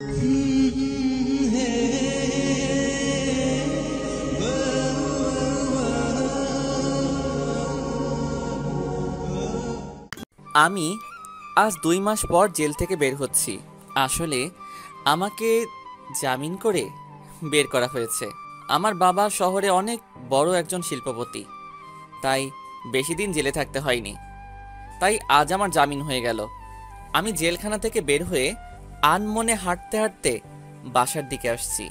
আমি আজ 2 মাস পর জেল থেকে বের হচ্ছি। আসলে আমাকে জামিন করে বের করা হয়েছে। আমার বাবা শহরে অনেক বড় একজন শিল্পপতি, তাই বেশি দিন জেলে থাকতে হয়নি। তাই আজ আমার জামিন হয়ে গেল। আমি জেলখানা থেকে বের হয়ে আনমনে হাঁটতে হাঁটতে বাসার দিকে আসছি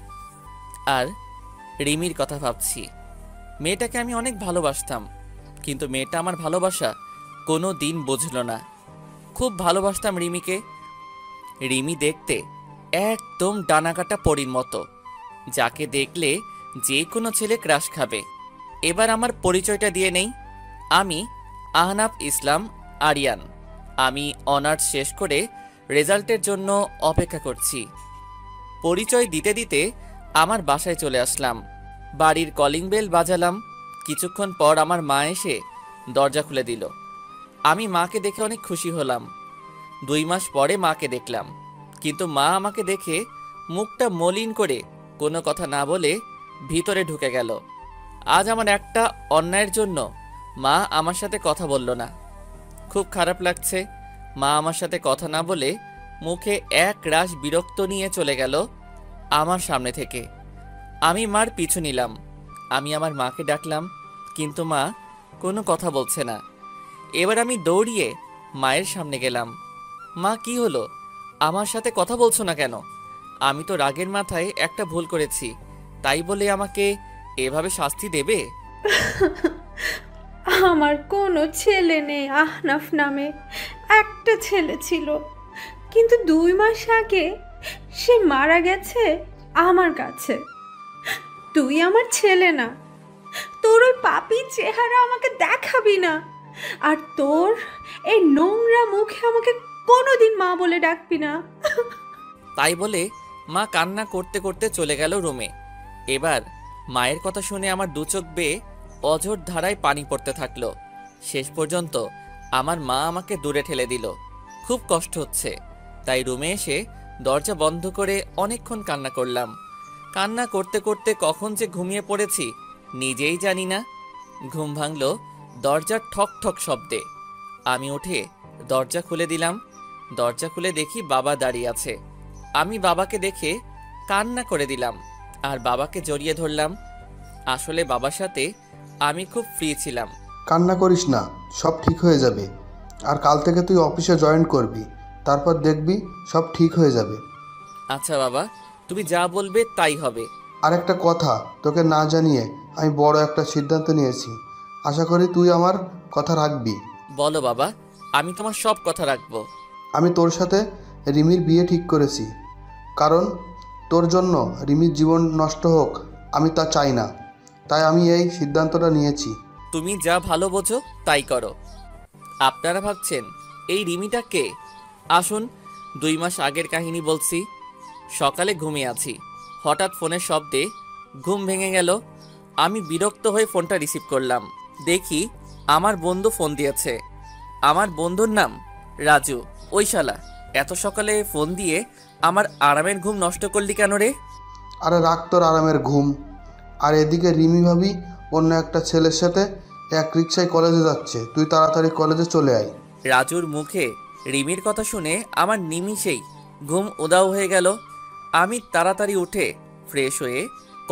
আর রিমির কথা ভাবছি। মেয়েটাকে আমি অনেক ভালোবাসতাম, কিন্তু মেয়েটা আমার ভালোবাসা কোনো দিন বুঝলো না। খুব ভালোবাসতাম রিমিকে। রিমি দেখতে একদম ডানাকাটা পরীর মতো, যাকে দেখলে যে কোনো ছেলে ক্রাশ খাবে। এবার আমার পরিচয়টা দিয়ে নেই। আমি আহনাফ ইসলাম আরিয়ান। আমি অনার্স শেষ করে রেজাল্টের জন্য অপেক্ষা করছি। পরিচয় দিতে দিতে আমার বাসায় চলে আসলাম। বাড়ির কলিং বেল বাজালাম। কিছুক্ষণ পর আমার মা এসে দরজা খুলে দিল। আমি মাকে দেখে অনেক খুশি হলাম। 2 মাস পরে মাকে দেখলাম, কিন্তু মা আমাকে দেখে মুখটা মলিন করে কোনো কথা না বলে ভিতরে ঢুকে গেল। আজ আমার একটা অন্যায়ের জন্য মা আমার সাথে কথা বলল না। খুব খারাপ লাগছে। মা আমার সাথে কথা না বলে মুখে এক রাশ বিরক্ত নিয়ে চলে গেল আমার সামনে থেকে। আমি মার পিছু নিলাম। আমি আমার মাকে ডাকলাম, কিন্তু মা কোনো কথা বলছে না। এবার আমি দৌড়িয়ে মায়ের সামনে গেলাম। মা, কি হলো? আমার সাথে কথা বলছো না কেন? আমি তো রাগের মাথায় একটা ভুল করেছি, তাই বলে আমাকে এভাবে শাস্তি দেবে? আমার কোনো ছেলে নেই। আহনাফ নামে একটা ছেলে ছিল, কিন্তু 2 মাস আগে সে মারা গেছে আমার কাছে। তুই আমার ছেলে না, তোর ওই পাপী চেহারা আমাকে দেখাবি না। আর তোর এই নোংরা মুখে আমাকে কোনোদিন মা বলে ডাকবি না। তাই বলে মা কান্না করতে করতে চলে গেল রুমে। এবার মায়ের কথা শুনে আমার দু চোখ বেয়ে অঝোর ধারায় পানি পড়তে থাকলো। শেষ পর্যন্ত আমার মা আমাকে দূরে ঠেলে দিল। খুব কষ্ট হচ্ছে, তাই রুমে এসে দরজা বন্ধ করে অনেকক্ষণ কান্না করলাম। কান্না করতে করতে কখন যে ঘুমিয়ে পড়েছি নিজেই জানি না। ঘুম ভাঙল দরজার ঠক ঠক শব্দে। আমি উঠে দরজা খুলে দিলাম। দরজা খুলে দেখি বাবা দাঁড়িয়ে আছে। আমি বাবাকে দেখে কান্না করে দিলাম আর বাবাকে জড়িয়ে ধরলাম। আসলে বাবার সাথে আমি খুব ফ্রি ছিলাম। কান্না করিস না, সব ঠিক হয়ে যাবে। আর কাল থেকে তুই অফিসে জয়েন করবি, তারপর দেখবি সব ঠিক হয়ে যাবে। আচ্ছা বাবা, তুমি যা বলবে তাই হবে। আর একটা কথা তোকে না জানিয়ে আমি বড় একটা সিদ্ধান্ত নিয়েছি। আশা করি তুই আমার কথা রাখবি। বলো বাবা, আমি তোমার সব কথা রাখবো। আমি তোর সাথে রিমির বিয়ে ঠিক করেছি, কারণ তোর জন্য রিমির জীবন নষ্ট হোক আমি তা চাই না। তাই আমি এই সিদ্ধান্তটা নিয়েছি। তুমি যা ভালো বোঝো তাই করো। আপনারা ভাবছেন এই রিমিটা কে? আসুন 2 মাস আগের কাহিনী বলছি। সকালে ঘুমিয়ে আছি, হঠাৎ ফোনের শব্দে ঘুম ভেঙে গেল। আমি বিরক্ত হয়ে ফোনটা রিসিভ করলাম। দেখি আমার বন্ধু ফোন দিয়েছে। আমার বন্ধুর নাম রাজু। ওই শালা এত সকালে ফোন দিয়ে আমার আরামের ঘুম নষ্ট করলি কেন রে? আরে রাখ তোর আরামের ঘুম। আর এদিকে রিমি ভাবি অন্য একটা ছেলের সাথে এক রিক্সায় কলেজে যাচ্ছে, তুই তাড়াতাড়ি কলেজে চলে আয়। রাজুর মুখে রিমির কথা শুনে আমার নিমিষেই ঘুম উধাও হয়ে গেল। আমি তাড়াতাড়ি উঠে ফ্রেশ হয়ে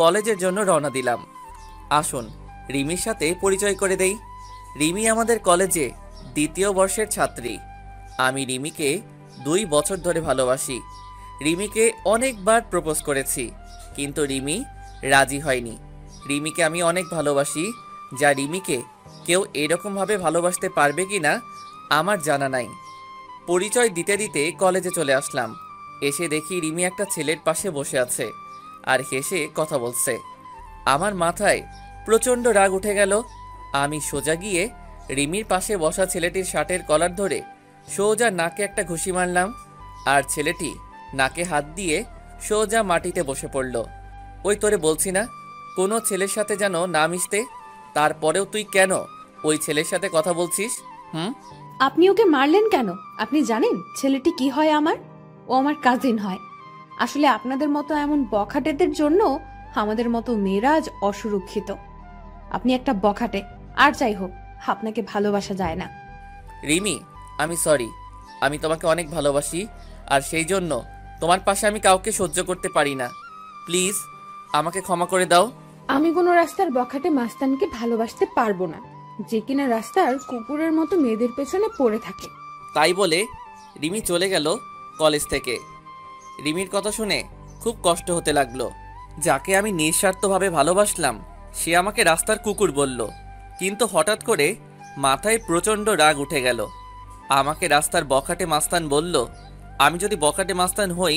কলেজের জন্য রওনা দিলাম। আসুন রিমির সাথে পরিচয় করে দেই। রিমি আমাদের কলেজে 2য় বর্ষের ছাত্রী। আমি রিমিকে 2 বছর ধরে ভালোবাসি। রিমিকে অনেকবার প্রপোজ করেছি, কিন্তু রিমি রাজি হয়নি। রিমিকে আমি অনেক ভালোবাসি, যা রিমিকে কেউ এরকমভাবে ভালোবাসতে পারবে কি না আমার জানা নাই। পরিচয় দিতে দিতে কলেজে চলে আসলাম। এসে দেখি রিমি একটা ছেলের পাশে বসে আছে আর হেসে কথা বলছে। আমার মাথায় প্রচণ্ড রাগ উঠে গেল। আমি সোজা গিয়ে রিমির পাশে বসা ছেলেটির শার্টের কলার ধরে সোজা নাকে একটা ঘুষি মারলাম, আর ছেলেটি নাকে হাত দিয়ে সোজা মাটিতে বসে পড়ল। ওই তোরে বলছি না কোনো ছেলের সাথে যেন না মিশতে, তারপরেও তুই কেন ওই ছেলের সাথে কথা বলছিস? আপনি ওকে মারলেন কেন? আপনি জানেন ছেলেটি কি হয় আমার? ও আমার কাজিন হয়। আসলে আপনাদের মতো এমন বখাটেদের জন্য আমাদের মতো মেয়েরা আজ অসুরক্ষিত। আপনি একটা বখাটে, আর যাই হোক আপনাকে ভালোবাসা যায় না। রিমি, আমি সরি। আমি তোমাকে অনেক ভালোবাসি, আর সেই জন্য তোমার পাশে আমি কাউকে সহ্য করতে পারি না। প্লিজ আমাকে ক্ষমা করে দাও। আমি কোনো রাস্তার বখাটে মাস্তানকে ভালোবাসতে পারবো না, যে কিনা রাস্তার কুকুরের মতো মেয়েদের পেছনে পড়ে থাকে। তাই বলে রিমি চলে গেল কলেজ থেকে। রিমির কথা শুনে খুব কষ্ট হতে লাগলো। যাকে আমি নিঃস্বার্থভাবে ভালোবাসলাম সে আমাকে রাস্তার কুকুর বলল। কিন্তু হঠাৎ করে মাথায় প্রচণ্ড রাগ উঠে গেল। আমাকে রাস্তার বখাটে মাস্তান বলল। আমি যদি বখাটে মাস্তান হই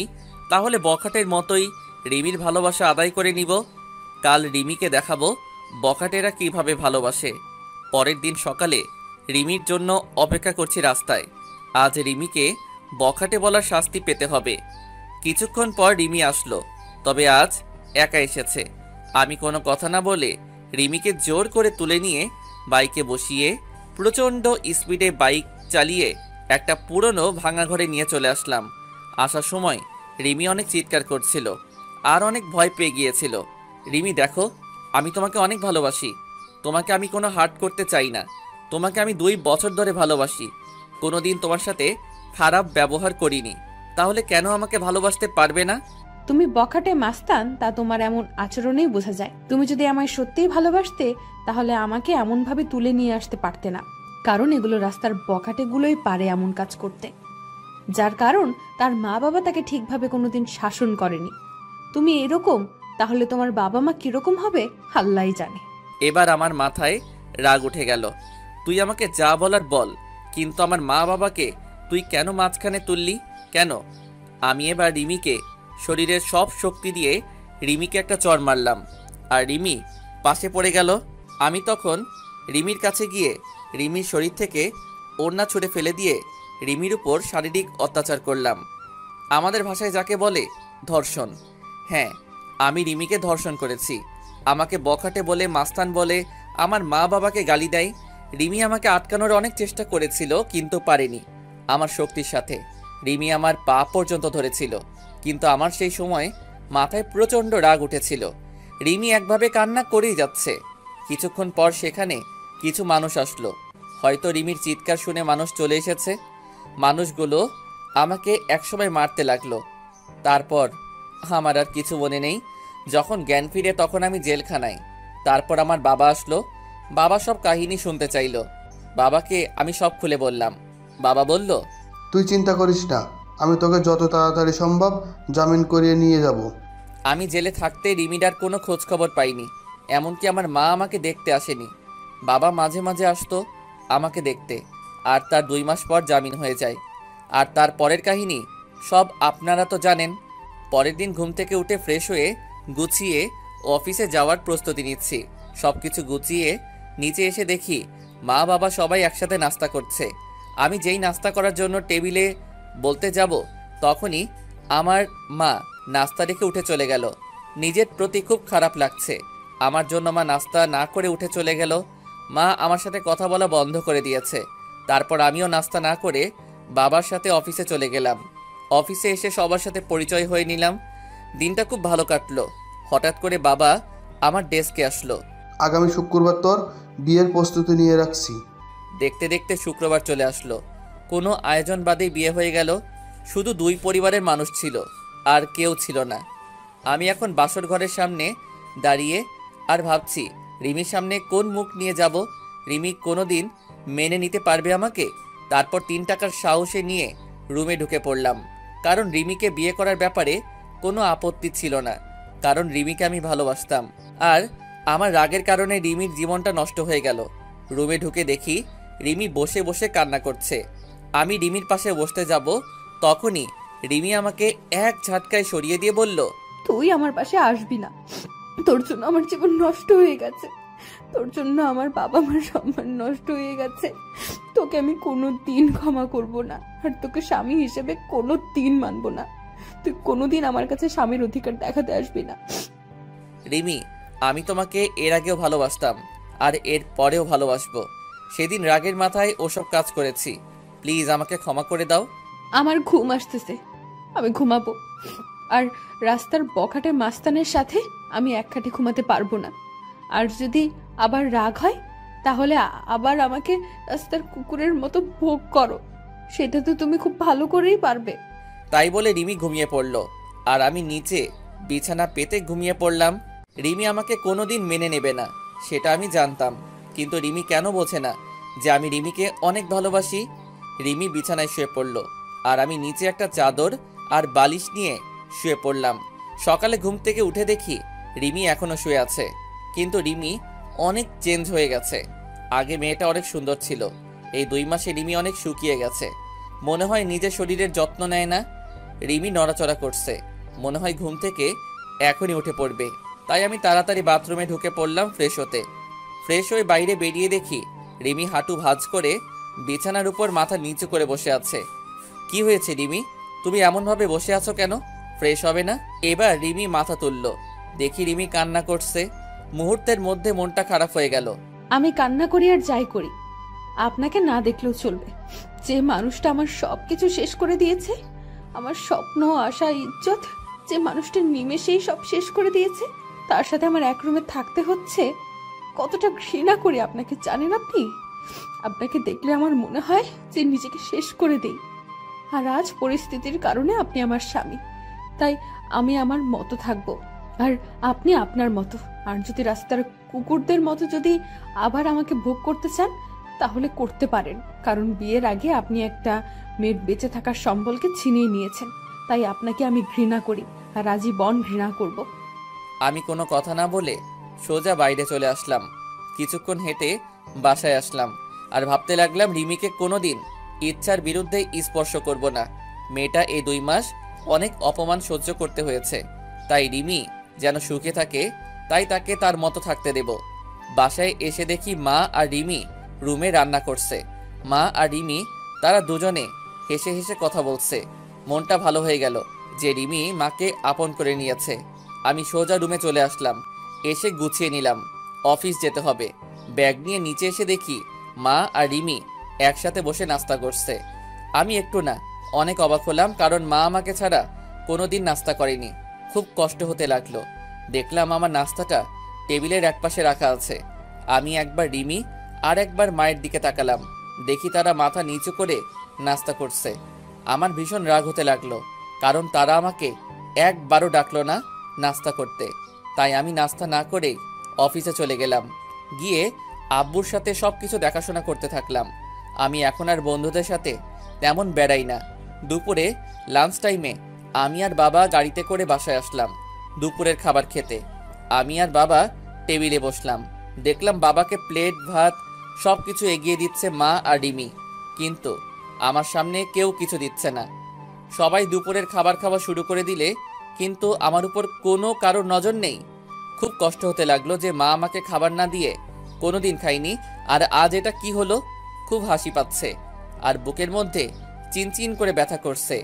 তাহলে বখাটের মতোই রিমির ভালোবাসা আদায় করে নিব। কাল রিমিকে দেখাবো বখাটেরা কিভাবে ভালোবাসে। পরের দিন সকালে রিমির জন্য অপেক্ষা করছি রাস্তায়। আজ রিমিকে বখাটে বলার শাস্তি পেতে হবে। কিছুক্ষণ পর রিমি আসলো, তবে আজ একা এসেছে। আমি কোনো কথা না বলে রিমিকে জোর করে তুলে নিয়ে বাইকে বসিয়ে প্রচণ্ড স্পিডে বাইক চালিয়ে একটা পুরনো ভাঙা ঘরে নিয়ে চলে আসলাম। আসার সময় রিমি অনেক চিৎকার করছিল আর অনেক ভয় পেয়ে গিয়েছিল। রিমি দেখো, আমি তোমাকে অনেক ভালোবাসি। তোমাকে আমি কোনো হার্ট করতে চাই না। তোমাকে আমি 2 বছর ধরে ভালোবাসি। কোনোদিন তোমার সাথে খারাপ ব্যবহার করিনি, তাহলে কেন আমাকে ভালোবাসতে পারবে না? তুমি বখাটে মাস্তান তা তোমার এমন আচরণেই বোঝা যায়। তুমি যদি আমায় সত্যিই ভালোবাসতে তাহলে আমাকে এমন ভাবে তুলে নিয়ে আসতে পারতে না, কারণ এগুলো রাস্তার বখাটেগুলোই পারে এমন কাজ করতে, যার কারণ তার মা বাবা তাকে ঠিকভাবে কোনোদিন শাসন করেনি। তুমি এরকম, তাহলে তোমার বাবা মা কিরকম হবে আল্লাহই জানে। এবার আমার মাথায় রাগ উঠে গেল। তুই আমাকে যা বলার বল, কিন্তু আমার মা বাবাকে তুই কেন মাঝখানে তুললি? কেন? আমি এবার রিমিকে শরীরের সব শক্তি দিয়ে রিমিকে একটা চড় মারলাম, আর রিমি পাশে পড়ে গেল। আমি তখন রিমির কাছে গিয়ে রিমির শরীর থেকে ওড়না ছুঁড়ে ফেলে দিয়ে রিমির উপর শারীরিক অত্যাচার করলাম। আমাদের ভাষায় যাকে বলে ধর্ষণ। হ্যাঁ, আমি রিমিকে ধর্ষণ করেছি। আমাকে বখাটে বলে, মাস্তান বলে আমার মা বাবাকে গালি দেয়। রিমি আমাকে আটকানোর অনেক চেষ্টা করেছিল, কিন্তু পারেনি। আমার শক্তির সাথে রিমি আমার পা পর্যন্ত ধরেছিল, কিন্তু আমার সেই সময় মাথায় প্রচণ্ড রাগ উঠেছিল। রিমি একভাবে কান্না করেই যাচ্ছে। কিছুক্ষণ পর সেখানে কিছু মানুষ আসলো। হয়তো রিমির চিৎকার শুনে মানুষ চলে এসেছে। মানুষগুলো আমাকে একসময় মারতে লাগলো। তারপর আমার আর কিছু মনে নেই। যখন জ্ঞান ফিরে তখন আমি জেলখানায়। তারপর আমার বাবা আসলো। বাবা সব কাহিনী শুনতে চাইলো। বাবাকে আমি সব খুলে বললাম। বাবা বলল, তুই চিন্তা করিস না, আমি তোকে যত তাড়াতাড়ি সম্ভব জামিন করিয়ে নিয়ে যাব। আমি জেলে থাকতে রিমিডার কোনো খোঁজ খবর পাইনি। এমনকি আমার মা আমাকে দেখতে আসেনি। বাবা মাঝে মাঝে আসতো আমাকে দেখতে, আর তার 2 মাস পর জামিন হয়ে যায়। আর তার পরের কাহিনী সব আপনারা তো জানেন। পরের দিন ঘুম থেকে উঠে ফ্রেশ হয়ে গুছিয়ে অফিসে যাওয়ার প্রস্তুতি নিচ্ছি। সব কিছু গুছিয়ে নিচে এসে দেখি মা বাবা সবাই একসাথে নাস্তা করছে। আমি যেই নাস্তা করার জন্য টেবিলে বলতে যাব, তখনই আমার মা নাস্তা রেখে উঠে চলে গেল। নিজের প্রতি খুব খারাপ লাগছে। আমার জন্য মা নাস্তা না করে উঠে চলে গেল। মা আমার সাথে কথা বলা বন্ধ করে দিয়েছে। তারপর আমিও নাস্তা না করে বাবার সাথে অফিসে চলে গেলাম। অফিসে এসে সবার সাথে পরিচয় হয়ে নিলাম। দিনটা খুব ভালো কাটলো। হঠাৎ করে বাবা আমার ডেস্কে আসলো। আগামী শুক্রবার তোর বিয়ের প্রস্তুতি নিয়ে রাখছি। দেখতে দেখতে শুক্রবার চলে আসলো। কোনো আয়োজন বাদেই বিয়ে হয়ে গেল। শুধু 2 পরিবারের মানুষ ছিল, আর কেউ ছিল না। আমি এখন বাসর ঘরের সামনে দাঁড়িয়ে আর ভাবছি রিমির সামনে কোন মুখ নিয়ে যাব। রিমি কোনো দিন মেনে নিতে পারবে আমাকে? তারপর 3 টাকার সাহসে নিয়ে রুমে ঢুকে পড়লাম, কারণ রিমিকে বিয়ে করার ব্যাপারে কোনো আপত্তি ছিল না, কারণ রিমিকে আমি ভালোবাসতাম। আর আমার রাগের কারণে রিমির জীবনটা নষ্ট হয়ে গেল। রুমে ঢুকে দেখি রিমি বসে বসে কান্না করছে। আমি রিমির পাশে বসতে যাব, তখনই রিমি আমাকে এক ঝাটকায় সরিয়ে দিয়ে বলল, তুই আমার পাশে আসবি না। তোর জন্য আমার জীবন নষ্ট হয়ে গেছে, তোর জন্য আমার বাবা মার সম্মান নষ্ট হয়ে গেছে। তোকে আমি কোনোদিন ক্ষমা করব না, আর তোকে স্বামী হিসেবে কোনোদিন মানব না। তুই কোনোদিন আমার কাছে স্বামীর অধিকার দেখাতে আসবি না। রিমি, আমি তোমাকে এর আগেও ভালোবাসতাম, আর এর পরেও ভালোবাসবো। সেদিন রাগের মাথায় ওসব কাজ করেছি। প্লিজ আমাকে ক্ষমা করে দাও। আমার ঘুম আসতেছে, আমি ঘুমাবো। আর রাস্তার বখাটে মাস্তানের সাথে আমি এক খাটে ঘুমাতে পারবো না। আর যদি আবার রাগ হয় তাহলে আবার আমাকে রাস্তার কুকুরের মতো ভোগ করো, সেটা তো তুমি খুব ভালো করেই পারবে। তাই বলে রিমি ঘুমিয়ে পড়ল, আর আমি নিচে বিছানা পেতে ঘুমিয়ে পড়লাম। রিমি আমাকে কোনোদিন মেনে নেবে না সেটা আমি জানতাম, কিন্তু রিমি কেন বোঝে না যে আমি রিমিকে অনেক ভালোবাসি। রিমি বিছানায় শুয়ে পড়ল, আর আমি নিচে একটা চাদর আর বালিশ নিয়ে শুয়ে পড়লাম। সকালে ঘুম থেকে উঠে দেখি রিমি এখনো শুয়ে আছে, কিন্তু রিমি অনেক চেঞ্জ হয়ে গেছে। আগে মেয়েটা অনেক সুন্দর ছিল, এই 2 মাসে রিমি অনেক শুকিয়ে গেছে। মনে হয় নিজের শরীরের যত্ন নেয় না। রিমি নড়াচড়া করছে, মনে হয় ঘুম থেকে এখনই উঠে পড়বে। তাই আমি তাড়াতাড়ি বাথরুমে ঢুকে পড়লাম ফ্রেশ হতে। ফ্রেশ হয়ে বাইরে বেরিয়ে দেখি রিমি হাঁটু ভাঁজ করে বিছানার উপর মাথা নিচু করে বসে আছে। কি হয়েছে রিমি, তুমি এমনভাবে বসে আছো কেন? ফ্রেশ হবে না? এবার রিমি মাথা তুলল, দেখি রিমি কান্না করছে। মুহূর্তের মধ্যে মনটা খারাপ হয়ে গেল। আমি কান্না করি আর যাই করি, আপনাকে না দেখলেও চলবে। যে মানুষটা আমার সবকিছু শেষ করে দিয়েছে, আমার স্বপ্ন, আশা, ইজ্জত, যে মানুষটা নিমেষেই সব শেষ করে দিয়েছে, তার সাথে আমার এক রুমে থাকতে হচ্ছে। কতটা ঘৃণা করি আপনাকে জানেন আপনি? আপনাকে দেখলে আমার মনে হয় যে নিজেকে শেষ করে দেই। আর আজ পরিস্থিতির কারণে আপনি আমার স্বামী, তাই আমি আমার মতো থাকবো আর আপনি আপনার মতো। আর যদি রাস্তার কুকুরদের মতো যদি আবার আমাকে ভোগ করতে চান তাহলে করতে পারেন, কারণ বিয়ের আগে আপনি একটা মেয়ের বেঁচে থাকার সম্বলকে ছিনিয়ে নিয়েছেন। তাই আপনাকে আমি ঘৃণা করি আর আজীবন ঘৃণা করব। আমি কোনো কথা না বলে সোজা বাইরে চলে আসলাম। কিছুক্ষণ হেঁটে বাসায় আসলাম আর ভাবতে লাগলাম রিমিকে কোনোদিন ইচ্ছার বিরুদ্ধে স্পর্শ করব না। মেয়েটা এই 2 মাস অনেক অপমান সহ্য করতে হয়েছে, তাই রিমি যেন সুখে থাকে, তাই তাকে তার মতো থাকতে দেব। বাসায় এসে দেখি মা আর রিমি রুমে রান্না করছে। মা আর রিমি তারা দুজনে হেসে হেসে কথা বলছে। মনটা ভালো হয়ে গেল যে রিমি মাকে আপন করে নিয়েছে। আমি সোজা রুমে চলে আসলাম, এসে গুছিয়ে নিলাম, অফিস যেতে হবে। ব্যাগ নিয়ে নিচে এসে দেখি মা আর রিমি একসাথে বসে নাস্তা করছে। আমি একটু না অনেক অবাক হলাম, কারণ মা আমাকে ছাড়া কোনোদিন নাস্তা করেনি। খুব কষ্ট হতে লাগলো। দেখলাম আমার নাস্তাটা টেবিলের একপাশে রাখা আছে। আমি একবার রিমি আর একবার মায়ের দিকে তাকালাম, দেখি তারা মাথা নিচু করে নাস্তা করছে। আমার ভীষণ রাগ হতে লাগলো, কারণ তারা আমাকে একবারও ডাকলো না নাস্তা করতে। তাই আমি নাস্তা না করেই অফিসে চলে গেলাম। গিয়ে আব্বুর সাথে সব কিছু দেখাশোনা করতে থাকলাম। আমি এখন আর বন্ধুদের সাথে তেমন বেড়াই না। দুপুরে লাঞ্চ টাইমে আমি আর বাবা গাড়িতে করে বাসায় আসলাম দুপুরের খাবার খেতে। আমি আর বাবা টেবিলে বসলাম, দেখলাম বাবাকে প্লেট ভাত সব কিছু এগিয়ে দিচ্ছে মা আর রিমি, কিন্তু আমার সামনে কেউ কিছু দিচ্ছে না। সবাই দুপুরের খাবার খাওয়া শুরু করে দিলে কিন্তু আমার উপর কোনো কারোর নজর নেই। খুব কষ্ট হতে লাগলো যে মা আমাকে খাবার না দিয়ে কোনোদিন খাইনি, আর আজ এটা কি হলো। খুব হাসি পাচ্ছে আর বুকের মধ্যে চিনচিন করে ব্যথা করছে।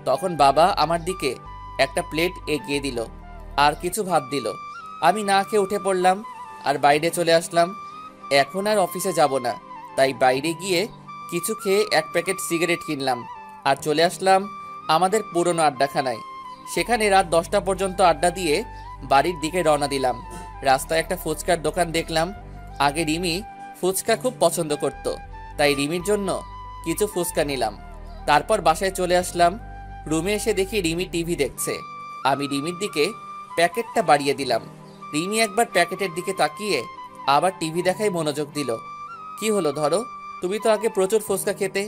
তখন বাবা আমার দিকে একটা প্লেট এগিয়ে দিল আর কিছু ভাত দিল। আমি না খেয়ে উঠে পড়লাম আর বাইরে চলে আসলাম। এখন আর অফিসে যাব না, তাই বাইরে গিয়ে কিছু খেয়ে 1 প্যাকেট সিগারেট কিনলাম আর চলে আসলাম আমাদের পুরনো আড্ডাখানায়। সেখানে রাত 10টা পর্যন্ত আড্ডা দিয়ে বাড়ির দিকে রওনা দিলাম। রাস্তায় একটা ফুচকার দোকান দেখলাম। আগে রিমি ফুচকা খুব পছন্দ করত, তাই রিমির জন্য কিছু ফুচকা নিলাম। তারপর বাসায় চলে আসলাম। রুমে এসে দেখি রিমি টিভি দেখছে। আমি রিমির দিকে প্যাকেটটা বাড়িয়ে দিলাম। রিমি একবার প্যাকেটের দিকে তাকিয়ে আবার টিভি দেখায় মনোযোগ দিল। কি হলো ধরো, তুমি তো আগে প্রচুর ফুচকা খেতে,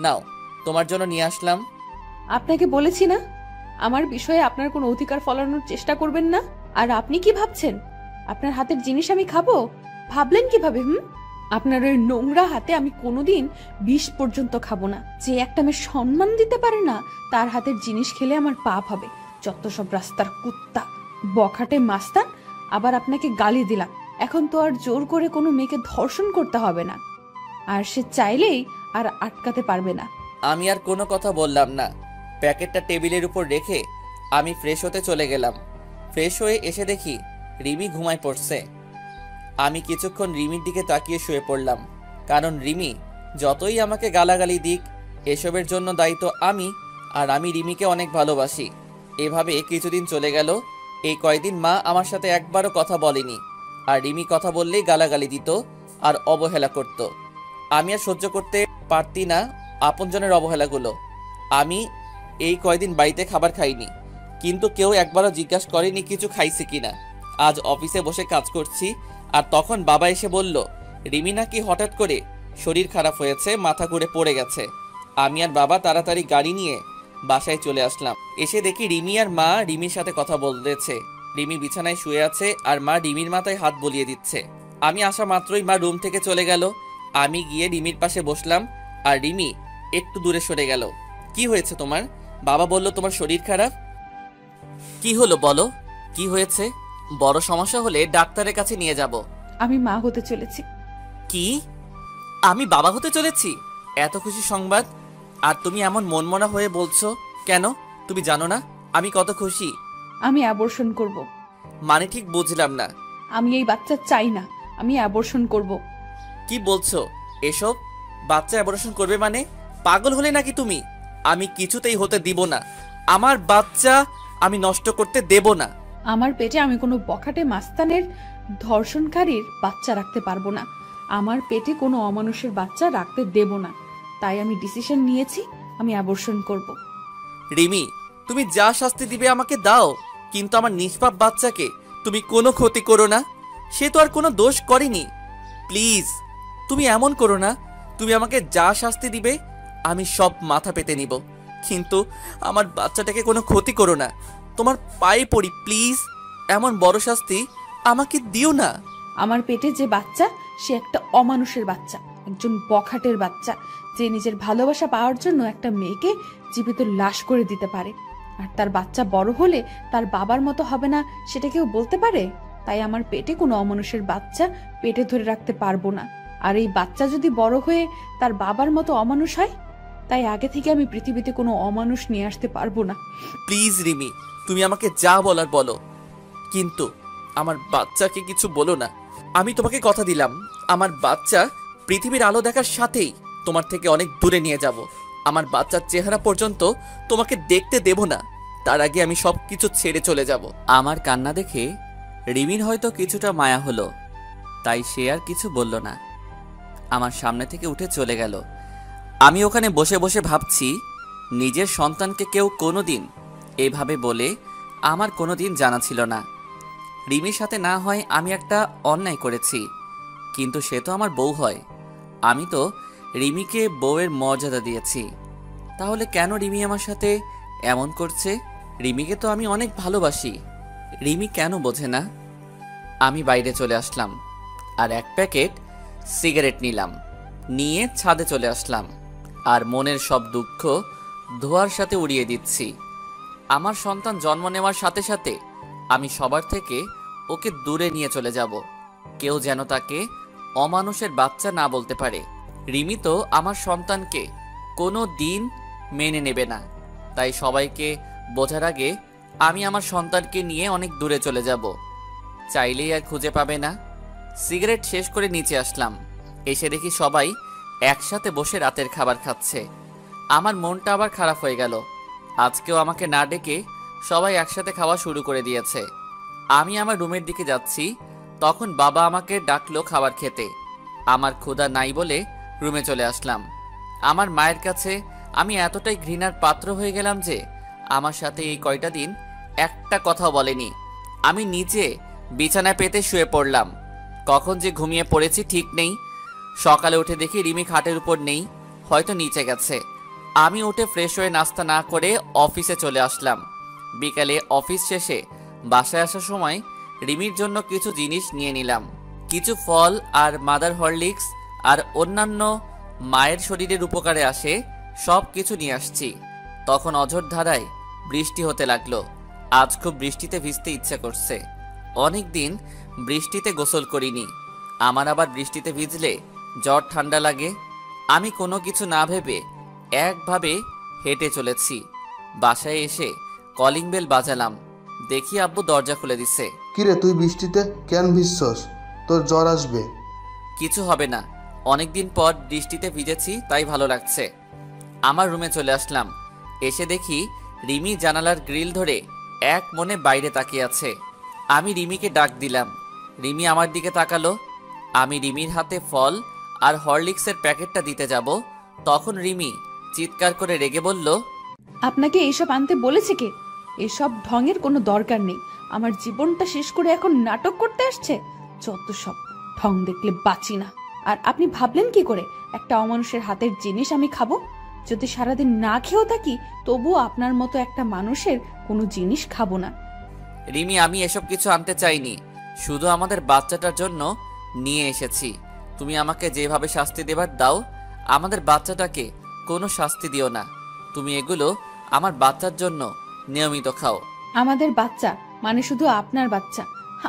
নাও তোমার জন্য নিয়ে আসলাম। আপনাকে বলেছি না আমার বিষয়ে আপনার কোনো অধিকার ফলানোর চেষ্টা করবেন না। আর আপনি কি ভাবছেন আপনার হাতের জিনিস আমি খাবো? ভাবলেন কিভাবে? আপনার ওই নোংরা হাতে আমি কোনোদিন বিষ পর্যন্ত খাবো না। যে একটা মেয়ে সম্মান দিতে পারে না তার হাতের জিনিস খেলে আমার পাপ হবে। যত সব রাস্তার কুত্তা, বখাটে মাস্তান। আবার আপনাকে গালি দিলাম। এখন তো আর জোর করে কোনো মেয়েকে ধর্ষণ করতে হবে না, আর সে চাইলেই আর আটকাতে পারবে না। আমি আর কোনো কথা বললাম না। প্যাকেটটা টেবিলের উপর রেখে আমি ফ্রেশ হতে চলে গেলাম। ফ্রেশ হয়ে এসে দেখি রিমি ঘুমায় পড়ছে। আমি কিছুক্ষণ রিমির দিকে তাকিয়ে শুয়ে পড়লাম, কারণ রিমি যতই আমাকে গালাগালি দিক, এসবের জন্য দায়ী তো আমি, আর আমি রিমিকে অনেক ভালোবাসি। এভাবে কিছুদিন চলে গেল। এই কয়দিন মা আমার সাথে একবারও কথা বলেনি, আর রিমি কথা বললেই গালাগালি দিত আর অবহেলা করত। আমি আর সহ্য করতে পারতি না আপনজনের অবহেলাগুলো। আমি এই কয়দিন বাড়িতে খাবার খাইনি, কিন্তু কেউ একবারও জিজ্ঞাসা করেনি কিছু খাইছে কিনা। আজ অফিসে বসে কাজ করছি, আর তখন বাবা এসে বলল রিমি নাকি হঠাৎ করে শরীর খারাপ হয়েছে, মাথা ঘুরে পড়ে গেছে। আমি আর বাবা তাড়াতাড়ি গাড়ি নিয়ে বাসায় চলে আসলাম। এসে দেখি রিমি আর মা রিমির সাথে কথা বলতেছে। রিমি বিছানায় শুয়ে আছে আর মা রিমির মাথায় হাত বুলিয়ে দিচ্ছে। আমি আসা মাত্রই মা রুম থেকে চলে গেল। আমি গিয়ে রিমির পাশে বসলাম, আর রিমি একটু দূরে সরে গেল। কি হয়েছে তোমার? বাবা বলল তোমার শরীর খারাপ। কি হলো বলো, কি হয়েছে? বড় সমস্যা হলে ডাক্তারের কাছে নিয়ে যাব। আমি মা হতে চলেছি। কি? আমি বাবা হতে চলেছি? এত খুশি সংবাদ, আর তুমি এমন মনমরা হয়ে বলছো কেন? তুমি জানো না আমি কত খুশি। আমি অ্যাবর্শন করব। মানে ঠিক বুঝলাম না। আমি এই বাচ্চা চাই না, আমি অ্যাবর্শন করব। কি বলছো এসব? বাচ্চা অ্যাবর্শন করবে মানে? পাগল হলে নাকি তুমি? আমি কিছুতেই হতে দিব না। আমার বাচ্চা আমি নষ্ট করতে দেব না। আমার পেটে আমি কোনো বখাটে মাস্তানের ধর্ষণকারীর বাচ্চা রাখতে পারবো না। আমার পেটে কোনো অমানুষের বাচ্চা রাখতে দেব না। তাই আমি ডিসিশন নিয়েছি, আমি অ্যাবর্শন করব। রিমি, তুমি যা শাস্তি দিবে আমাকে দাও, কিন্তু আমার নিষ্পাপ বাচ্চাকে তুমি কোনো ক্ষতি করো না। সে তো আর কোনো দোষ করেনি। প্লিজ তুমি এমন করো না। তুমি আমাকে যা শাস্তি দিবে আমি সব মাথা পেতে নিব, কিন্তু আমার বাচ্চাটাকে কোনো ক্ষতি করো না। তোমার পায়ে পড়ি প্লিজ, এমন বড় শাস্তি আমাকে দিও না। আমার পেটে যে বাচ্চা, সে একটা অমানুষের বাচ্চা, একজন বখাটের বাচ্চা, যে নিজের ভালোবাসা পাওয়ার জন্য একটা মেয়েকে জীবিত লাশ করে দিতে পারে। আর তার বাচ্চা বড় হলে তার বাবার মতো হবে না, সেটা কেউ বলতে পারে? তাই আমার পেটে কোনো অমানুষের বাচ্চা পেটে ধরে রাখতে পারবো না। আর এই বাচ্চা যদি বড় হয়ে তার বাবার মতো অমানুষ হয়, তাই আগে থেকে আমি পৃথিবীতে কোনো অমানুষ নিয়ে আসতে পারবো না। প্লিজ রিমি, তুমি আমাকে যা বলার বলো, কিন্তু আমার বাচ্চাকে কিছু বলো না। আমি তোমাকে কথা দিলাম, আমার বাচ্চা পৃথিবীর আলো দেখার সাথেই তোমার থেকে অনেক দূরে নিয়ে যাব। আমার বাচ্চার চেহারা পর্যন্ত তোমাকে দেখতে দেব না। তার আগে আমি সব কিছু ছেড়ে চলে যাব। আমার কান্না দেখে রিমির হয়তো কিছুটা মায়া হলো, তাই সে আর কিছু বলল না। আমার সামনে থেকে উঠে চলে গেল। আমি ওখানে বসে বসে ভাবছি, নিজের সন্তানকে কেউ কোনোদিন এভাবে বলে আমার কোনোদিন জানা ছিল না। রিমির সাথে না হয় আমি একটা অন্যায় করেছি, কিন্তু সে তো আমার বউ হয়। আমি তো রিমিকে বউয়ের মর্যাদা দিয়েছি, তাহলে কেন রিমি আমার সাথে এমন করছে? রিমিকে তো আমি অনেক ভালোবাসি, রিমি কেন বোঝে না? আমি বাইরে চলে আসলাম আর এক প্যাকেট সিগারেট নিলাম, নিয়ে ছাদে চলে আসলাম, আর মনের সব দুঃখ ধোঁয়ার সাথে উড়িয়ে দিচ্ছি। আমার সন্তান জন্ম নেওয়ার সাথে সাথে আমি সবার থেকে ওকে দূরে নিয়ে চলে যাব। কেউ যেন তাকে অমানুষের বাচ্চা না বলতে পারে। রিমি তো আমার সন্তানকে কোনো দিন মেনে নেবে না, তাই সবাইকে বোঝার আগে আমি আমার সন্তানকে নিয়ে অনেক দূরে চলে যাব। চাইলেই আর খুঁজে পাবে না। সিগারেট শেষ করে নিচে আসলাম। এসে দেখি সবাই একসাথে বসে রাতের খাবার খাচ্ছে। আমার মনটা আবার খারাপ হয়ে গেল। আজকেও আমাকে না ডেকে সবাই একসাথে খাওয়া শুরু করে দিয়েছে। আমি আমার রুমের দিকে যাচ্ছি, তখন বাবা আমাকে ডাকলো খাবার খেতে। আমার ক্ষুধা নাই বলে রুমে চলে আসলাম। আমার মায়ের কাছে আমি এতটাই ঘৃণার পাত্র হয়ে গেলাম যে আমার সাথে এই কয়টা দিন একটা কথাও বলেনি। আমি নিচে বিছানায় পেতে শুয়ে পড়লাম। কখন যে ঘুমিয়ে পড়েছি ঠিক নেই। সকালে উঠে দেখি রিমি খাটের উপর নেই, হয়তো নিচে গেছে। আমি উঠে ফ্রেশ হয়ে নাস্তা না করে অফিসে চলে আসলাম। বিকালে অফিস শেষে বাসায় আসার সময় রিমির জন্য কিছু জিনিস নিয়ে নিলাম, কিছু ফল আর মাদার হরলিক্স আর অন্যান্য মায়ের শরীরের উপকারে আসে সব কিছু নিয়ে আসছি। তখন অঝোর ধারায় বৃষ্টি হতে লাগলো। আজ খুব বৃষ্টিতে ভিজতে ইচ্ছে করছে। অনেক দিন বৃষ্টিতে গোসল করিনি। আমার আবার বৃষ্টিতে ভিজলে জ্বর ঠান্ডা লাগে। আমি কোনো কিছু না ভেবে একভাবে হেঁটে চলেছি। বাসায় এসে কলিং বেল বাজালাম, দেখি আব্বু দরজা খুলে দিছে। কিরে, তুই বৃষ্টিতে কেন ভিজছস? তোর জ্বর আসবে। কিছু হবে না, অনেকদিন পর বৃষ্টিতে ভিজেছি তাই ভালো লাগছে। আমার রুমে চলে আসলাম। এসে দেখি রিমি জানালার গ্রিল ধরে এক মনে বাইরে তাকিয়ে আছে। আমি রিমিকে ডাক দিলাম। রিমি আমার দিকে তাকালো। আমি রিমির হাতে ফল আর হরলিক্সের প্যাকেটটা দিতে যাব, তখন রিমি চিৎকার করে রেগে বলল, আপনাকে এইসব আনতে বলেছে কে? এসব ঢঙের কোনো দরকার নেই। আমার জীবনটা শেষ করে এখন নাটক করতে আসছে। যত সব ঢং দেখলে বাঁচি না। আর আপনি ভাবলেন কি করে একটা অমানুষের হাতের জিনিস আমি খাবো? যদি সারাদিন না খেয়েও থাকি তবুও আপনার মতো একটা মানুষের কোনো জিনিস খাবো না। রিমি, আমি এসব কিছু আনতে চাইনি, শুধু আমাদের বাচ্চাটার জন্য নিয়ে এসেছি। তুমি আমাকে যেভাবে শাস্তি দেবার দাও, আমাদের বাচ্চাটাকে কোনো শাস্তি দিও না। তুমি এগুলো আমার বাচ্চার জন্য নিয়মিত খাও। আমাদের বাচ্চা মানে শুধু আপনার বাচ্চা,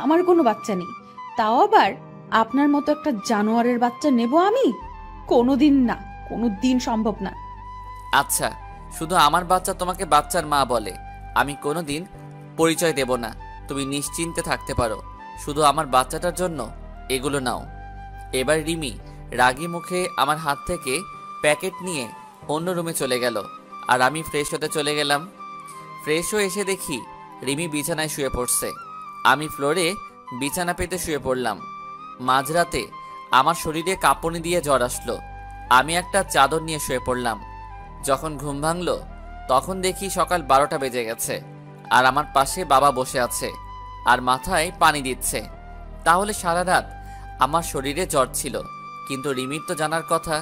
আমার কোনো বাচ্চা নেই। তাও আবার আপনার মতো একটা জানোয়ারের বাচ্চা নেব আমি? কোনোদিন না, কোনো দিন সম্ভব না। আচ্ছা, শুধু আমার বাচ্চা তোমাকে বাচ্চার মা বলে, আমি কোনোদিন পরিচয় দেব না। তুমি নিশ্চিন্তে থাকতে পারো। শুধু আমার বাচ্চাটার জন্য এগুলো নাও। এবার রিমি রাগী মুখে আমার হাত থেকে প্যাকেট নিয়ে অন্য রুমে চলে গেল, আর আমি ফ্রেশ হতে চলে গেলাম। ফ্রেশ হয়ে এসে দেখি রিমি বিছানায় শুয়ে পড়ছে। আমি ফ্লোরে বিছানা পেতে শুয়ে পড়লাম। মাঝরাতে আমার শরীরে কাঁপুনি দিয়ে জ্বর আসলো। আমি একটা চাদর নিয়ে শুয়ে পড়লাম। যখন ঘুম ভাঙল তখন দেখি সকাল 12টা বেজে গেছে, আর আমার পাশে বাবা বসে আছে আর মাথায় পানি দিচ্ছে। তাহলে সারা রাত আমার শরীরে জ্বর ছিল, কিন্তু রিমির তো জানার কথা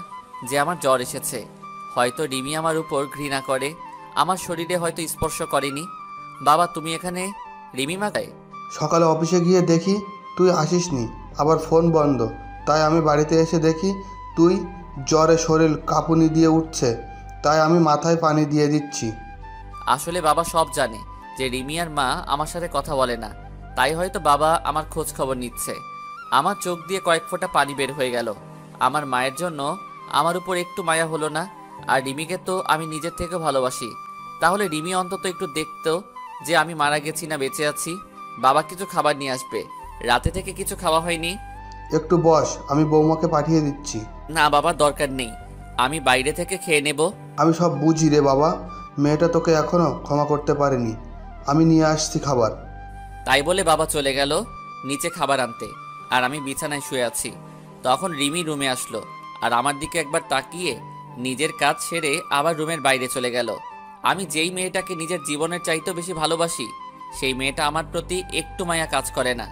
যে আমার জ্বর এসেছে। হয়তো রিমি আমার উপর ঘৃণা করে, আমার শরীরে হয়তো স্পর্শ করেনি। বাবা, তুমি এখানে? রিমি মাথায়। সকালে অফিসে গিয়ে দেখি তুই আসিসনি, আবার ফোন বন্ধ। তাই আমি বাড়িতে এসে দেখি তুই জ্বরে শরীর কাঁপুনি দিয়ে উঠছে, তাই আমি মাথায় পানি দিয়ে দিচ্ছি। আসলে বাবা সব জানে যে রিমি আর মা আমার সাথে কথা বলে না, তাই হয়তো বাবা আমার খোঁজ খবর নিচ্ছে। আমার চোখ দিয়ে কয়েক ফোঁটা পানি বের হয়ে গেল। আমার মায়ের জন্য আমার উপর একটু মায়া হলো না। আর রিমিকে তো আমি নিজের থেকেও ভালোবাসি। তাহলে রিমি অন্তত একটু দেখতো যে আমি মারা গেছি না বেঁচে আছি। বাবা কিছু খাবার নিয়ে আসবে, রাতে থেকে কিছু খাওয়া হয়নি। একটু বস, আমি বৌমাকে পাঠিয়ে দিচ্ছি। না বাবা, দরকার নেই, আমি বাইরে থেকে খেয়ে নেব। আমি সব বুঝি রে বাবা, মেয়েটা তোকে এখনও ক্ষমা করতে পারেনি। আমি নিয়ে আসছি খাবার। তাই বলে বাবা চলে গেল নিচে খাবার আনতে, আর আমি বিছানায় শুয়ে আছি। তখন রিমি রুমে আসলো, আর আমার দিকে একবার তাকিয়ে নিজের কাজ সেরে আবার রুমের বাইরে চলে গেল। আমি যেই মেয়েটাকে নিজের জীবনের চাইতেও বেশি ভালোবাসি, সেই মেয়েটা আমার প্রতি একটু মায়া কাজ করে না।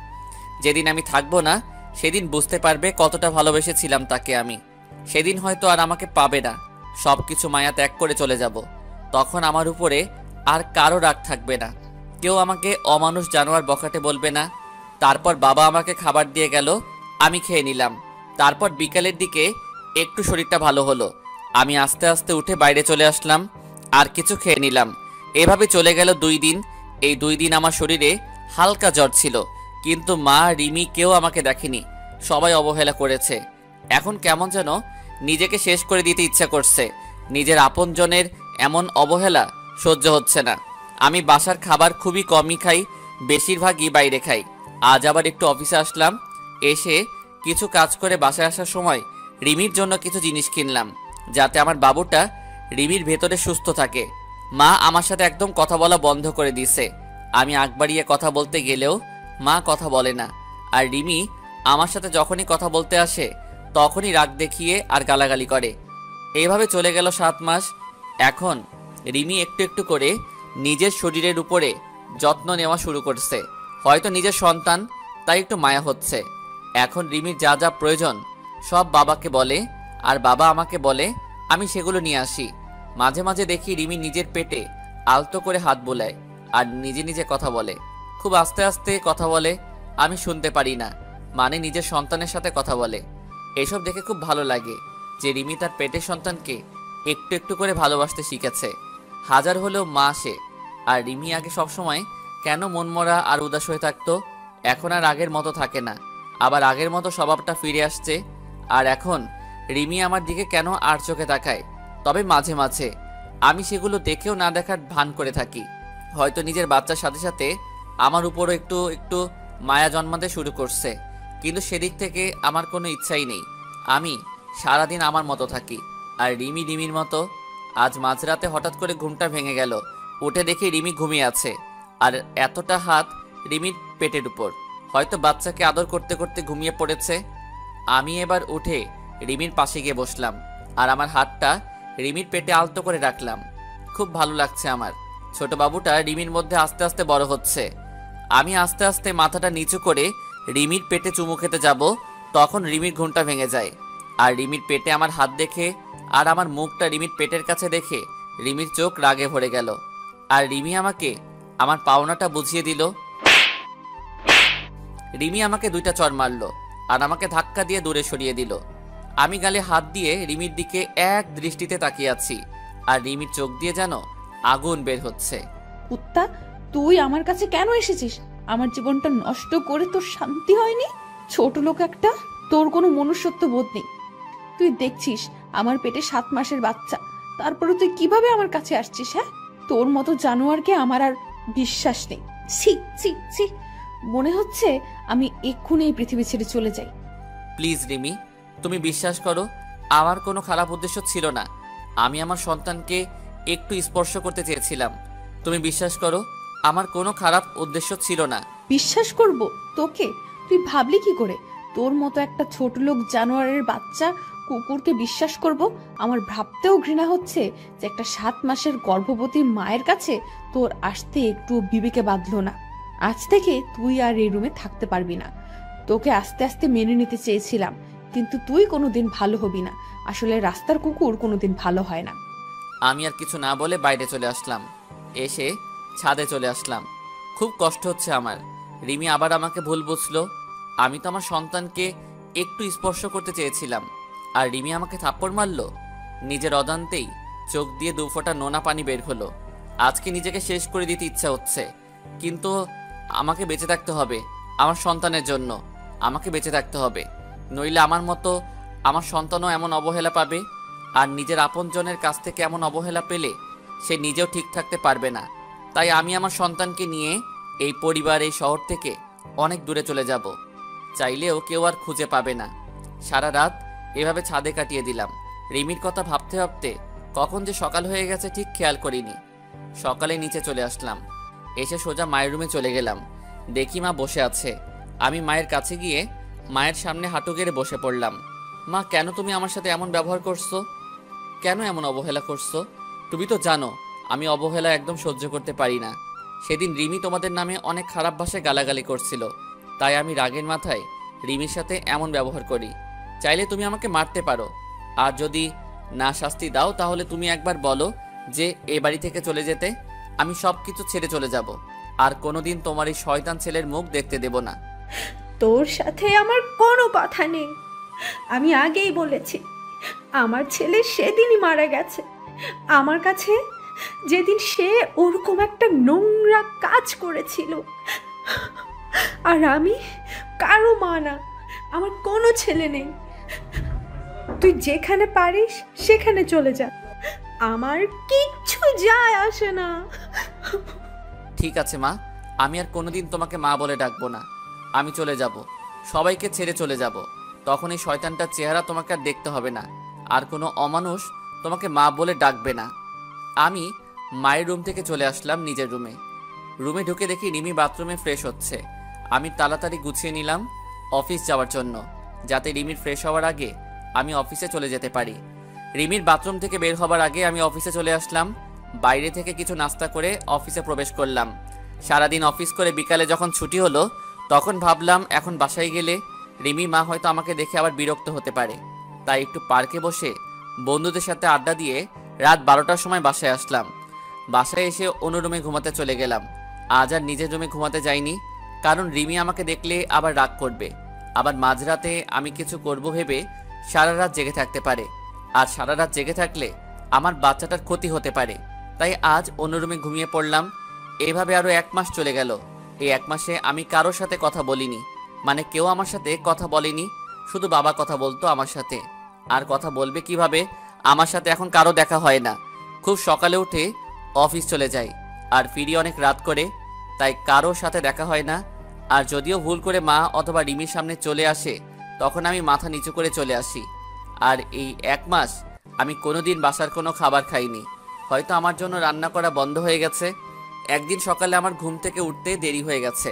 যেদিন আমি থাকবো না সেদিন বুঝতে পারবে কতটা ভালোবেসেছিলাম তাকে আমি। সেদিন হয়তো আর আমাকে পাবে না, সব কিছু মায়া ত্যাগ করে চলে যাব। তখন আমার উপরে আর কারো রাগ থাকবে না, কেউ আমাকে অমানুষ জানোয়ার বখাটে বলবে না। তারপর বাবা আমাকে খাবার দিয়ে গেল, আমি খেয়ে নিলাম। তারপর বিকালের দিকে একটু শরীরটা ভালো হলো, আমি আস্তে আস্তে উঠে বাইরে চলে আসলাম আর কিছু খেয়ে নিলাম। এভাবে চলে গেল 2 দিন। এই 2 দিন আমার শরীরে হালকা জ্বর ছিল, কিন্তু মা, রিমি কেউ আমাকে দেখেনি, সবাই অবহেলা করেছে। এখন কেমন যেন নিজেকে শেষ করে দিতে ইচ্ছা করছে। নিজের আপনজনের এমন অবহেলা সহ্য হচ্ছে না। আমি বাসার খাবার খুবই কমই খাই, বেশিরভাগই বাইরে খাই। আজ আবার একটু অফিসে আসলাম, এসে কিছু কাজ করে বাসায় আসার সময় রিমির জন্য কিছু জিনিস কিনলাম, যাতে আমার বাবুটা রিমির ভেতরে সুস্থ থাকে। মা আমার সাথে একদম কথা বলা বন্ধ করে দিয়েছে। আমি আগ বাড়িয়ে কথা বলতে গেলেও মা কথা বলে না, আর রিমি আমার সাথে যখনই কথা বলতে আসে তখনই রাগ দেখিয়ে আর গালাগালি করে। এইভাবে চলে গেল 7 মাস। এখন রিমি একটু একটু করে নিজের শরীরের উপরে যত্ন নেওয়া শুরু করছে। হয়তো নিজের সন্তান, তাই একটু মায়া হচ্ছে। এখন রিমির যা যা প্রয়োজন সব বাবাকে বলে, আর বাবা আমাকে বলে আমি সেগুলো নিয়ে আসি। মাঝে মাঝে দেখি রিমি নিজের পেটে আলতো করে হাত বোলায় আর নিজে নিজে কথা বলে। খুব আস্তে আস্তে কথা বলে, আমি শুনতে পারি না, মানে নিজের সন্তানের সাথে কথা বলে। এসব দেখে খুব ভালো লাগে যে রিমি তার পেটের সন্তানকে একটু একটু করে ভালোবাসতে শিখেছে। হাজার হলেও মা সে। আর রিমি আগে সবসময় কেন মনমরা আর উদাস হয়ে থাকতো, এখন আর আগের মতো থাকে না, আবার আগের মতো স্বভাবটা ফিরে আসছে। আর এখন রিমি আমার দিকে কেন আর চোখে তাকায়, তবে মাঝে মাঝে আমি সেগুলো দেখেও না দেখার ভান করে থাকি। হয়তো নিজের বাচ্চার সাথে সাথে আমার উপরও একটু একটু মায়া জন্মাতে শুরু করছে, কিন্তু সেদিক থেকে আমার কোনো ইচ্ছাই নেই। আমি সারাদিন আমার মতো থাকি, আর রিমি রিমির মতো। আজ মাঝরাতে হঠাৎ করে ঘুমটা ভেঙে গেল, উঠে দেখি রিমি ঘুমিয়ে আছে, আর এতটা হাত রিমির পেটের উপর, হয়তো বাচ্চাকে আদর করতে করতে ঘুমিয়ে পড়েছে। আমি এবার উঠে রিমির পাশে গিয়ে বসলাম, আর আমার হাতটা রিমির পেটে আলতো করে রাখলাম। খুব ভালো লাগছে আমার। ছোট বাবুটা রিমির মধ্যে আস্তে আস্তে বড় হচ্ছে। আমি আস্তে আস্তে মাথাটা নিচু করে রিমির পেটে চুমু খেতে যাব, তখন রিমির ঘুমটা ভেঙে যায়। আর রিমির পেটে আমার হাত দেখে আর আমার মুখটা রিমির পেটের কাছে দেখে রিমির চোখ রাগে ভরে গেল। আর রিমি আমাকে আমার পাওনাটা বুঝিয়ে দিল। রিমি আমাকে 2টা চড় মারলো আর আমাকে ধাক্কা দিয়ে দূরে সরিয়ে দিল। আমি গালে হাত দিয়ে রিমির দিকে এক দৃষ্টিতে তাকিয়ে আছি, আর রিমির চোখ দিয়ে যেন আগুন বের হচ্ছে। কুত্তা, তুই আমার কাছে কেন এসেছিস? আমার জীবনটা নষ্ট করে তোর শান্তি হয়নি? ছোট লোক একটা, তোর কোনো মনুষ্যত্ব বোধ নেই। তুই দেখছিস আমার পেটে 7 মাসের বাচ্চা, তারপরে তুই কিভাবে আমার কাছে আসছিস? হ্যাঁ, তোর মতো জানোয়ারকে আমার আর বিশ্বাস নেই। ছি ছি ছি, মনে হচ্ছে আমি এক্ষুনি এই পৃথিবী ছেড়ে চলে যাই। প্লিজ রিমি, তুমি বিশ্বাস করো, আমার কোনো খারাপ উদ্দেশ্য ছিল না। আমি আমার সন্তানকে একটু স্পর্শ করতে চেয়েছিলাম। তুমি বিশ্বাস করো, আমার কোনো খারাপ উদ্দেশ্য ছিল না। বিশ্বাস করব তোকে? তুই ভাবলি কি করে তোর মতো একটা ছোট লোক জানোয়ারের বাচ্চা কুকুরকে বিশ্বাস করব? আমার ভাবতেও ঘৃণা হচ্ছে যে একটা 7 মাসের গর্ভবতী মায়ের কাছে তোর আসতে একটু বিবেকে বাঁধলো না। আজ থেকে তুই আর এই রুমে থাকতে পারবি না। তোকে আস্তে আস্তে মেনে নিতে চেয়েছিলাম, কিন্তু তুই কোনোদিন ভালো হবি না। আসলে রাস্তার কুকুর কোনোদিন ভালো হয় না। আমি আর কিছু না বলে বাইরে চলে আসলাম। এসে ছাদে চলে আসলাম। খুব কষ্ট হচ্ছে আমার। রিমি আবার আমাকে ভুল বুঝলো। আমি তো আমার সন্তানকে একটু স্পর্শ করতে চেয়েছিলাম, আর রিমি আমাকে থাপ্পড় মারলো। নিজের অজান্তেই চোখ দিয়ে 2 ফোঁটা নোনা পানি বের হলো। আজকে নিজেকে শেষ করে দিতে ইচ্ছা হচ্ছে, কিন্তু আমাকে বেঁচে থাকতে হবে। আমার সন্তানের জন্য আমাকে বেঁচে থাকতে হবে, নইলে আমার মতো আমার সন্তানও এমন অবহেলা পাবে। আর নিজের আপনজনের কাছ থেকে এমন অবহেলা পেলে সে নিজেও ঠিক থাকতে পারবে না। তাই আমি আমার সন্তানকে নিয়ে এই পরিবার, এই শহর থেকে অনেক দূরে চলে যাব। চাইলেও কেউ আর খুঁজে পাবে না। সারা রাত এভাবে ছাদে কাটিয়ে দিলাম। রিমির কথা ভাবতে ভাবতে কখন যে সকাল হয়ে গেছে ঠিক খেয়াল করিনি। সকালে নিচে চলে আসলাম। এসে সোজা মায়ের রুমে চলে গেলাম। দেখি মা বসে আছে। আমি মায়ের কাছে গিয়ে মায়ের সামনে হাঁটু গেড়ে বসে পড়লাম। মা, কেন তুমি আমার সাথে এমন ব্যবহার করছো? কেন এমন অবহেলা করছো? তুমি তো জানো আমি অবহেলা একদম সহ্য করতে পারি না। সেদিন রিমি তোমাদের নামে অনেক খারাপ ভাষায় গালাগালি করছিল, তাই আমি রাগের মাথায় রিমির সাথে এমন ব্যবহার করি। চাইলে তুমি আমাকে মারতে পারো, আর যদি না শাস্তি দাও তাহলে তুমি একবার বলো যে এ বাড়ি থেকে চলে যেতে। আমি সব কিছু ছেড়ে চলে যাব, আর কোনোদিন তোমার এই শয়তান ছেলের মুখ দেখতে দেব না। তোর সাথে আমার কোনো কথা নেই। আমি আগেই বলেছি, আমার ছেলে সেদিনই মারা গেছে আমার কাছে, যেদিন সে ওরকম একটা নোংরা কাজ করেছিল। আর আমি কারো মা না, আমার কোনো ছেলে নেই। তুই যেখানে পারিস সেখানে চলে যা, আমার কিচ্ছু যায় আসে না। ঠিক আছে মা, আমি আর কোনোদিন তোমাকে মা বলে ডাকবো না। আমি চলে যাব, সবাইকে ছেড়ে চলে যাব। তখন এই শয়তানটার চেহারা তোমাকে আর দেখতে হবে না, আর কোনো অমানুষ তোমাকে মা বলে ডাকবে না। আমি মায়ের রুম থেকে চলে আসলাম নিজের রুমে। রুমে ঢুকে দেখি রিমি বাথরুমে ফ্রেশ হচ্ছে। আমি তাড়াতাড়ি গুছিয়ে নিলাম অফিস যাওয়ার জন্য, যাতে রিমির ফ্রেশ হওয়ার আগে আমি অফিসে চলে যেতে পারি। রিমির বাথরুম থেকে বের হবার আগে আমি অফিসে চলে আসলাম। বাইরে থেকে কিছু নাস্তা করে অফিসে প্রবেশ করলাম। সারাদিন অফিস করে বিকালে যখন ছুটি হলো, তখন ভাবলাম এখন বাসায় গেলে রিমি মা হয়তো আমাকে দেখে আবার বিরক্ত হতে পারে। তাই একটু পার্কে বসে বন্ধুদের সাথে আড্ডা দিয়ে রাত 12টার সময় বাসায় আসলাম। বাসায় এসে অন্য রুমে ঘুমাতে চলে গেলাম। আজ আর নিজের রুমে ঘুমাতে যাইনি, কারণ রিমি আমাকে দেখলে আবার রাগ করবে। আবার মাঝরাতে আমি কিছু করব ভেবে সারা রাত জেগে থাকতে পারে, আর সারা রাত জেগে থাকলে আমার বাচ্চাটার ক্ষতি হতে পারে। তাই আজ অন্য রুমে ঘুমিয়ে পড়লাম। এভাবে আরও 1 মাস চলে গেল। এই 1 মাসে আমি কারোর সাথে কথা বলিনি, মানে কেউ আমার সাথে কথা বলেনি। শুধু বাবা কথা বলতো আমার সাথে, আর কথা বলবে কিভাবে? আমার সাথে এখন কারো দেখা হয় না। খুব সকালে উঠে অফিস চলে যাই, আর ফিরি অনেক রাত করে, তাই কারোর সাথে দেখা হয় না। আর যদিও ভুল করে মা অথবা রিমির সামনে চলে আসে, তখন আমি মাথা নিচু করে চলে আসি। আর এই 1 মাস আমি কোনোদিন বাসার কোনো খাবার খাইনি। হয়তো আমার জন্য রান্না করা বন্ধ হয়ে গেছে। একদিন সকালে আমার ঘুম থেকে উঠতে দেরি হয়ে গেছে,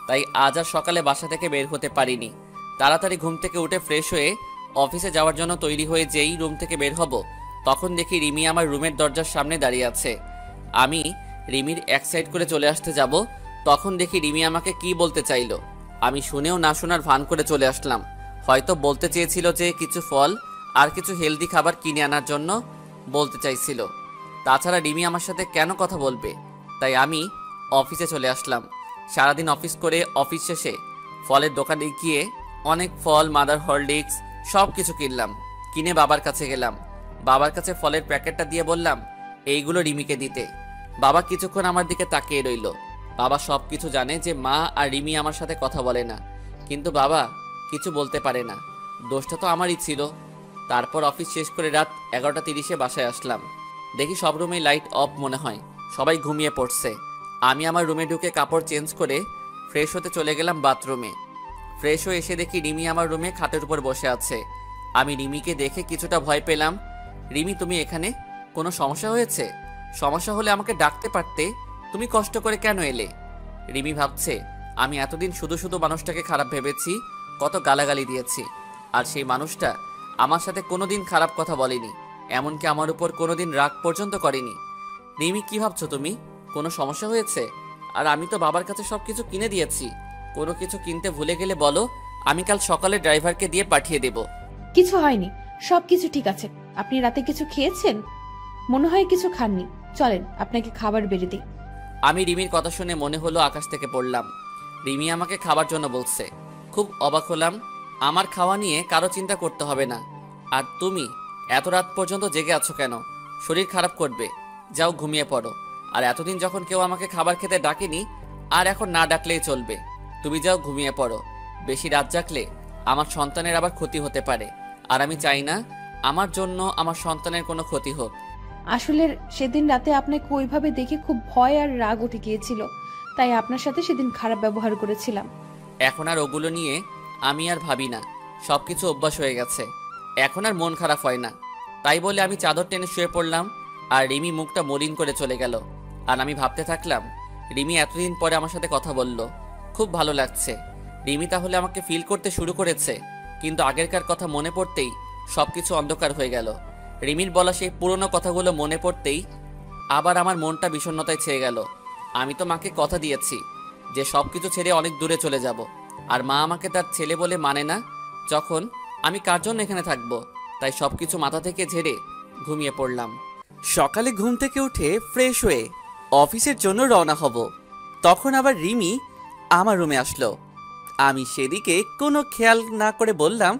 তাই আজ আর সকালে বাসা থেকে বের হতে পারিনি। তাড়াতাড়ি ঘুম থেকে উঠে ফ্রেশ হয়ে অফিসে যাওয়ার জন্য তৈরি হয়ে যেই রুম থেকে বের হব, তখন দেখি রিমি আমার রুমের দরজার সামনে দাঁড়িয়ে আছে। আমি রিমির এক সাইড করে চলে আসতে যাব, তখন দেখি রিমি আমাকে কি বলতে চাইলো। আমি শুনেও না শোনার ভান করে চলে আসলাম। হয়তো বলতে চেয়েছিল যে কিছু ফল আর কিছু হেলদি খাবার কিনে আনার জন্য বলতে চাইছিল। তাছাড়া রিমি আমার সাথে কেন কথা বলবে? তাই আমি অফিসে চলে আসলাম। সারাদিন অফিস করে অফিস শেষে ফলের দোকানে গিয়ে অনেক ফল, মাদার হরলিক্স সব কিছু কিনলাম। কিনে বাবার কাছে গেলাম। বাবার কাছে ফলের প্যাকেটটা দিয়ে বললাম এইগুলো রিমিকে দিতে। বাবা কিছুক্ষণ আমার দিকে তাকিয়ে রইল। বাবা সব কিছু জানে যে মা আর রিমি আমার সাথে কথা বলে না, কিন্তু বাবা কিছু বলতে পারে না। দোষটা তো আমারই ছিল। তারপর অফিস শেষ করে রাত 11:30-এ বাসায় আসলাম। দেখি সব রুমে লাইট অফ মনে হয়, সবাই ঘুমিয়ে পড়ছে। আমি আমার রুমে ঢুকে কাপড় চেঞ্জ করে ফ্রেশ হতে চলে গেলাম বাথরুমে। ফ্রেশ হয়ে এসে দেখি রিমি আমার রুমে খাটের উপর বসে আছে। আমি রিমিকে দেখে কিছুটা ভয় পেলাম। রিমি, তুমি এখানে? কোনো সমস্যা হয়েছে? সমস্যা হলে আমাকে ডাকতে পারতে, তুমি কষ্ট করে কেন এলে? রিমি ভাবছে আমি এতদিন শুধু শুধু মানুষটাকে খারাপ ভেবেছি, কত গালাগালি দিয়েছি, আর সেই মানুষটা আমার সাথে কোনোদিন খারাপ কথা বলেনি, এমনকি আমার উপর কোনোদিন রাগ পর্যন্ত করেনি। রিমি, কি ভাবছো তুমি? কোনো সমস্যা হয়েছে? আর আমি তো বাবার কাছে সব কিছু কিনে দিয়েছি। কোনো কিছু কিনতে ভুলে গেলে বলো, আমি কাল সকালে ড্রাইভারকে দিয়ে পাঠিয়ে দেব। কিছু হয়নি, সবকিছু ঠিক আছে। আপনি রাতে কিছু খেয়েছেন? মনে হয় কিছু খাননি। চলেন আপনাকে খাবার বেড়ে দিই। আমি রিমির কথা শুনে মনে হলো আকাশ থেকে পড়লাম। রিমি আমাকে খাবার জন্য বলছে। খুব অবাক হলাম। আমার খাওয়া নিয়ে কারো চিন্তা করতে হবে না। আর তুমি এত রাত পর্যন্ত জেগে আছো কেন? শরীর খারাপ করবে, যাও ঘুমিয়ে পড়ো। আর এতদিন যখন কেউ আমাকে খাবার খেতে ডাকেনি, আর এখন না ডাকলেই চলবে। তুমি যাও ঘুমিয়ে পড়ো। বেশি রাত জাগলে আমার সন্তানের আবার ক্ষতি হতে পারে, আর আমি চাই না আমার জন্য আমার সন্তানের কোনো ক্ষতি হোক। আসলে সেদিন রাতে আপনাকে ওইভাবে দেখে খুব ভয় আর রাগ উঠে গিয়েছিল, তাই আপনার সাথে সেদিন খারাপ ব্যবহার করেছিলাম। এখন আর ওগুলো নিয়ে আমি আর ভাবি না, সবকিছু অভ্যাস হয়ে গেছে। এখন আর মন খারাপ হয় না। তাই বলে আমি চাদর টেনে শুয়ে পড়লাম, আর রিমি মুখটা মলিন করে চলে গেল। আর আমি ভাবতে থাকলাম, রিমি এতদিন পরে আমার সাথে কথা বলল, খুব ভালো লাগছে। রিমি তাহলে আমাকে ফিল করতে শুরু করেছে। কিন্তু আগেরকার কথা মনে পড়তেই সবকিছু অন্ধকার হয়ে গেল। রিমির বলা সেই পুরনো কথাগুলো মনে পড়তেই আবার আমার মনটা বিষণ্ণতায় ছেয়ে গেল। আমি তো মাকে কথা দিয়েছি যে সবকিছু ছেড়ে অনেক দূরে চলে যাব, আর মা আমাকে তার ছেলে বলে মানে না। যখন আমি কার জন্য এখানে থাকবো? তাই সবকিছু মাথা থেকে ঝেড়ে ঘুমিয়ে পড়লাম। সকালে ঘুম থেকে উঠে ফ্রেশ হয়ে অফিসের জন্য রওনা হব, তখন আবার রিমি আমার রুমে আসলো। আমি সেদিকে কোনো খেয়াল না করে বললাম,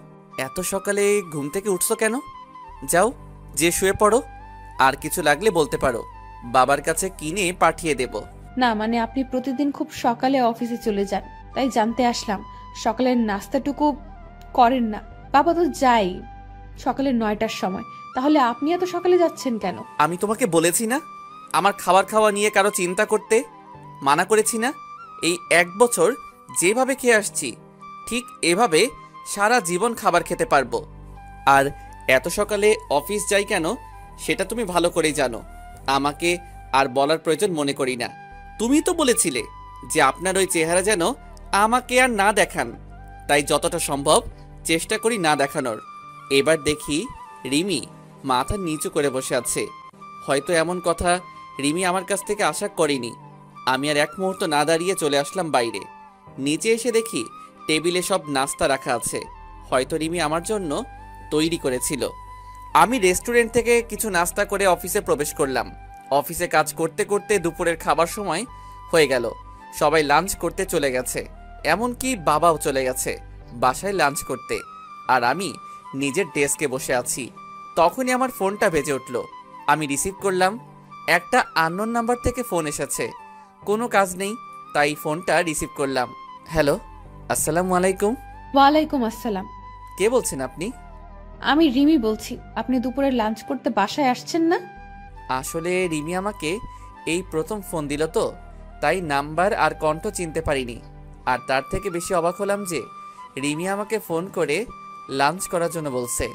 এত সকালে ঘুম থেকে উঠছো কেন? যাও, যে শুয়ে পড়ো। আর কিছু লাগলে বলতে পারো, বাবার কাছে কিনে পাঠিয়ে দেব। না মানে আপনি প্রতিদিন খুব সকালে অফিসে চলে যান, তাই জানতে আসলাম সকালের নাস্তাটুকু করেন না। বাবা তো যাই সকালে 9টার সময়, তাহলে আপনি এত সকালে যাচ্ছেন কেন? আমি তোমাকে বলেছি না আমার খাবার খাওয়া নিয়ে কারো চিন্তা করতে? মানা করেছি না? এই 1 বছর যেভাবে খেয়ে আসছি, ঠিক এভাবে সারা জীবন খাবার খেতে পারবো। আর এত সকালে অফিস যাই কেন সেটা তুমি ভালো করেই জানো। আমাকে আর বলার প্রয়োজন মনে করি না। তুমি তো বলেছিলে যে আপনার ওই চেহারা যেন আমাকে আর না দেখান, তাই যতটা সম্ভব চেষ্টা করি না দেখানোর। এবার দেখি রিমি মাথা নিচু করে বসে আছে। হয়তো এমন কথা রিমি আমার কাছ থেকে আশা করেনি। আমি আর এক মুহূর্ত না দাঁড়িয়ে চলে আসলাম বাইরে। নিচে এসে দেখি টেবিলে সব নাস্তা রাখা আছে, হয়তো রিমি আমার জন্য তৈরি করেছিল। আমি রেস্টুরেন্ট থেকে কিছু নাস্তা করে অফিসে প্রবেশ করলাম। অফিসে কাজ করতে করতে দুপুরের খাবার সময় হয়ে গেল। সবাই লাঞ্চ করতে চলে গেছে, এমনকি বাবাও চলে গেছে বাসায় লাঞ্চ করতে। আর আমি নিজের ডেস্কে বসে আছি। তখনই আমার ফোনটা বেজে উঠল। আমি রিসিভ করলাম। একটা আননোন নাম্বার থেকে ফোন এসেছে। কোনো কাজ নেই, তাই ফোনটা রিসিভ করলাম। হ্যালো, আসসালামু আলাইকুম। ওয়ালাইকুম আসসালাম। কে বলছেন আপনি? আমি রিমি বলছি। আপনি দুপুরে লাঞ্চ করতে বাসায় আসছেন না? আসলে রিমি আমাকে এই প্রথম ফোন দিল, তো তাই নাম্বার আর কণ্ঠ চিনতে পারিনি। আর তার থেকে বেশি অবাক হলাম যে রিমি আমাকে ফোন করে লাঞ্চ করার জন্য বলছে।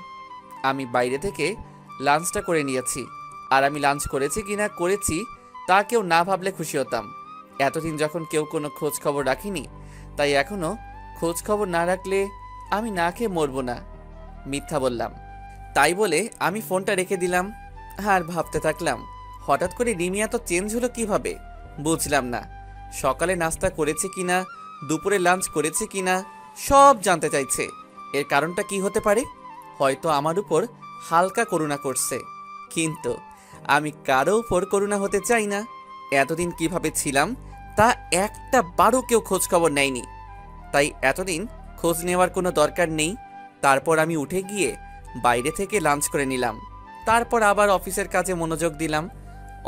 আমি বাইরে থেকে লাঞ্চটা করে নিয়েছি। আর আমি লাঞ্চ করেছি কিনা করেছি তা কেউ না ভাবলে খুশি হতাম। এতদিন যখন কেউ কোনো খোঁজ খবর রাখিনি, তাই এখনো খোঁজ খবর না রাখলে আমি না খেয়ে মরবো না। মিথ্যা বললাম। তাই বলে আমি ফোনটা রেখে দিলাম আর ভাবতে থাকলাম, হঠাৎ করে রিমি এত চেঞ্জ হলো কিভাবে। বুঝলাম না। সকালে নাস্তা করেছে কিনা, দুপুরে লাঞ্চ করেছে কিনা, সব জানতে চাইছে। এর কারণটা কি হতে পারে? হয়তো আমার উপর হালকা করুণা করছে, কিন্তু আমি কারো উপর করুণা হতে চাই না। এতদিন কিভাবে ছিলাম তা একটা বারও কেউ খোঁজ খবর নেয়নি, তাই এতদিন খোঁজ নেওয়ার কোনো দরকার নেই। তারপর আমি উঠে গিয়ে বাইরে থেকে লাঞ্চ করে নিলাম। তারপর আবার অফিসের কাজে মনোযোগ দিলাম।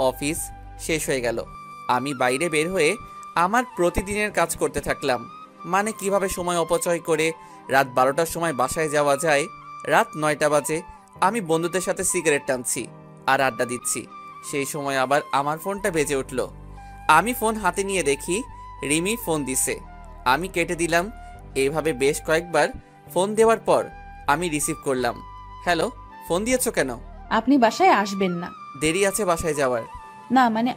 অফিস শেষ হয়ে গেল। আমি বাইরে বের হয়ে আমার প্রতিদিনের কাজ করতে থাকলাম। মানে কিভাবে সময় অপচয় করে রাত 12টার সময় বাসায় যাওয়া যায়। রাত 9টা বাজে, আমি বন্ধুদের সাথে সিগারেট টানছি আর আড্ডা দিচ্ছি। সেই সময় আবার আমার ফোনটা বেজে উঠল। আমি ফোন হাতে নিয়ে দেখি রিমি ফোন দিছে। আমি কেটে দিলাম। এইভাবে বেশ কয়েকবার ফোন দেওয়ার পর আমি রিসিভ করলাম। হ্যালো, ফোন দিয়েছো কেন? আপনি বাসায় আসবেন না। দেরি আছে বাসায় যাওয়ার। না মানে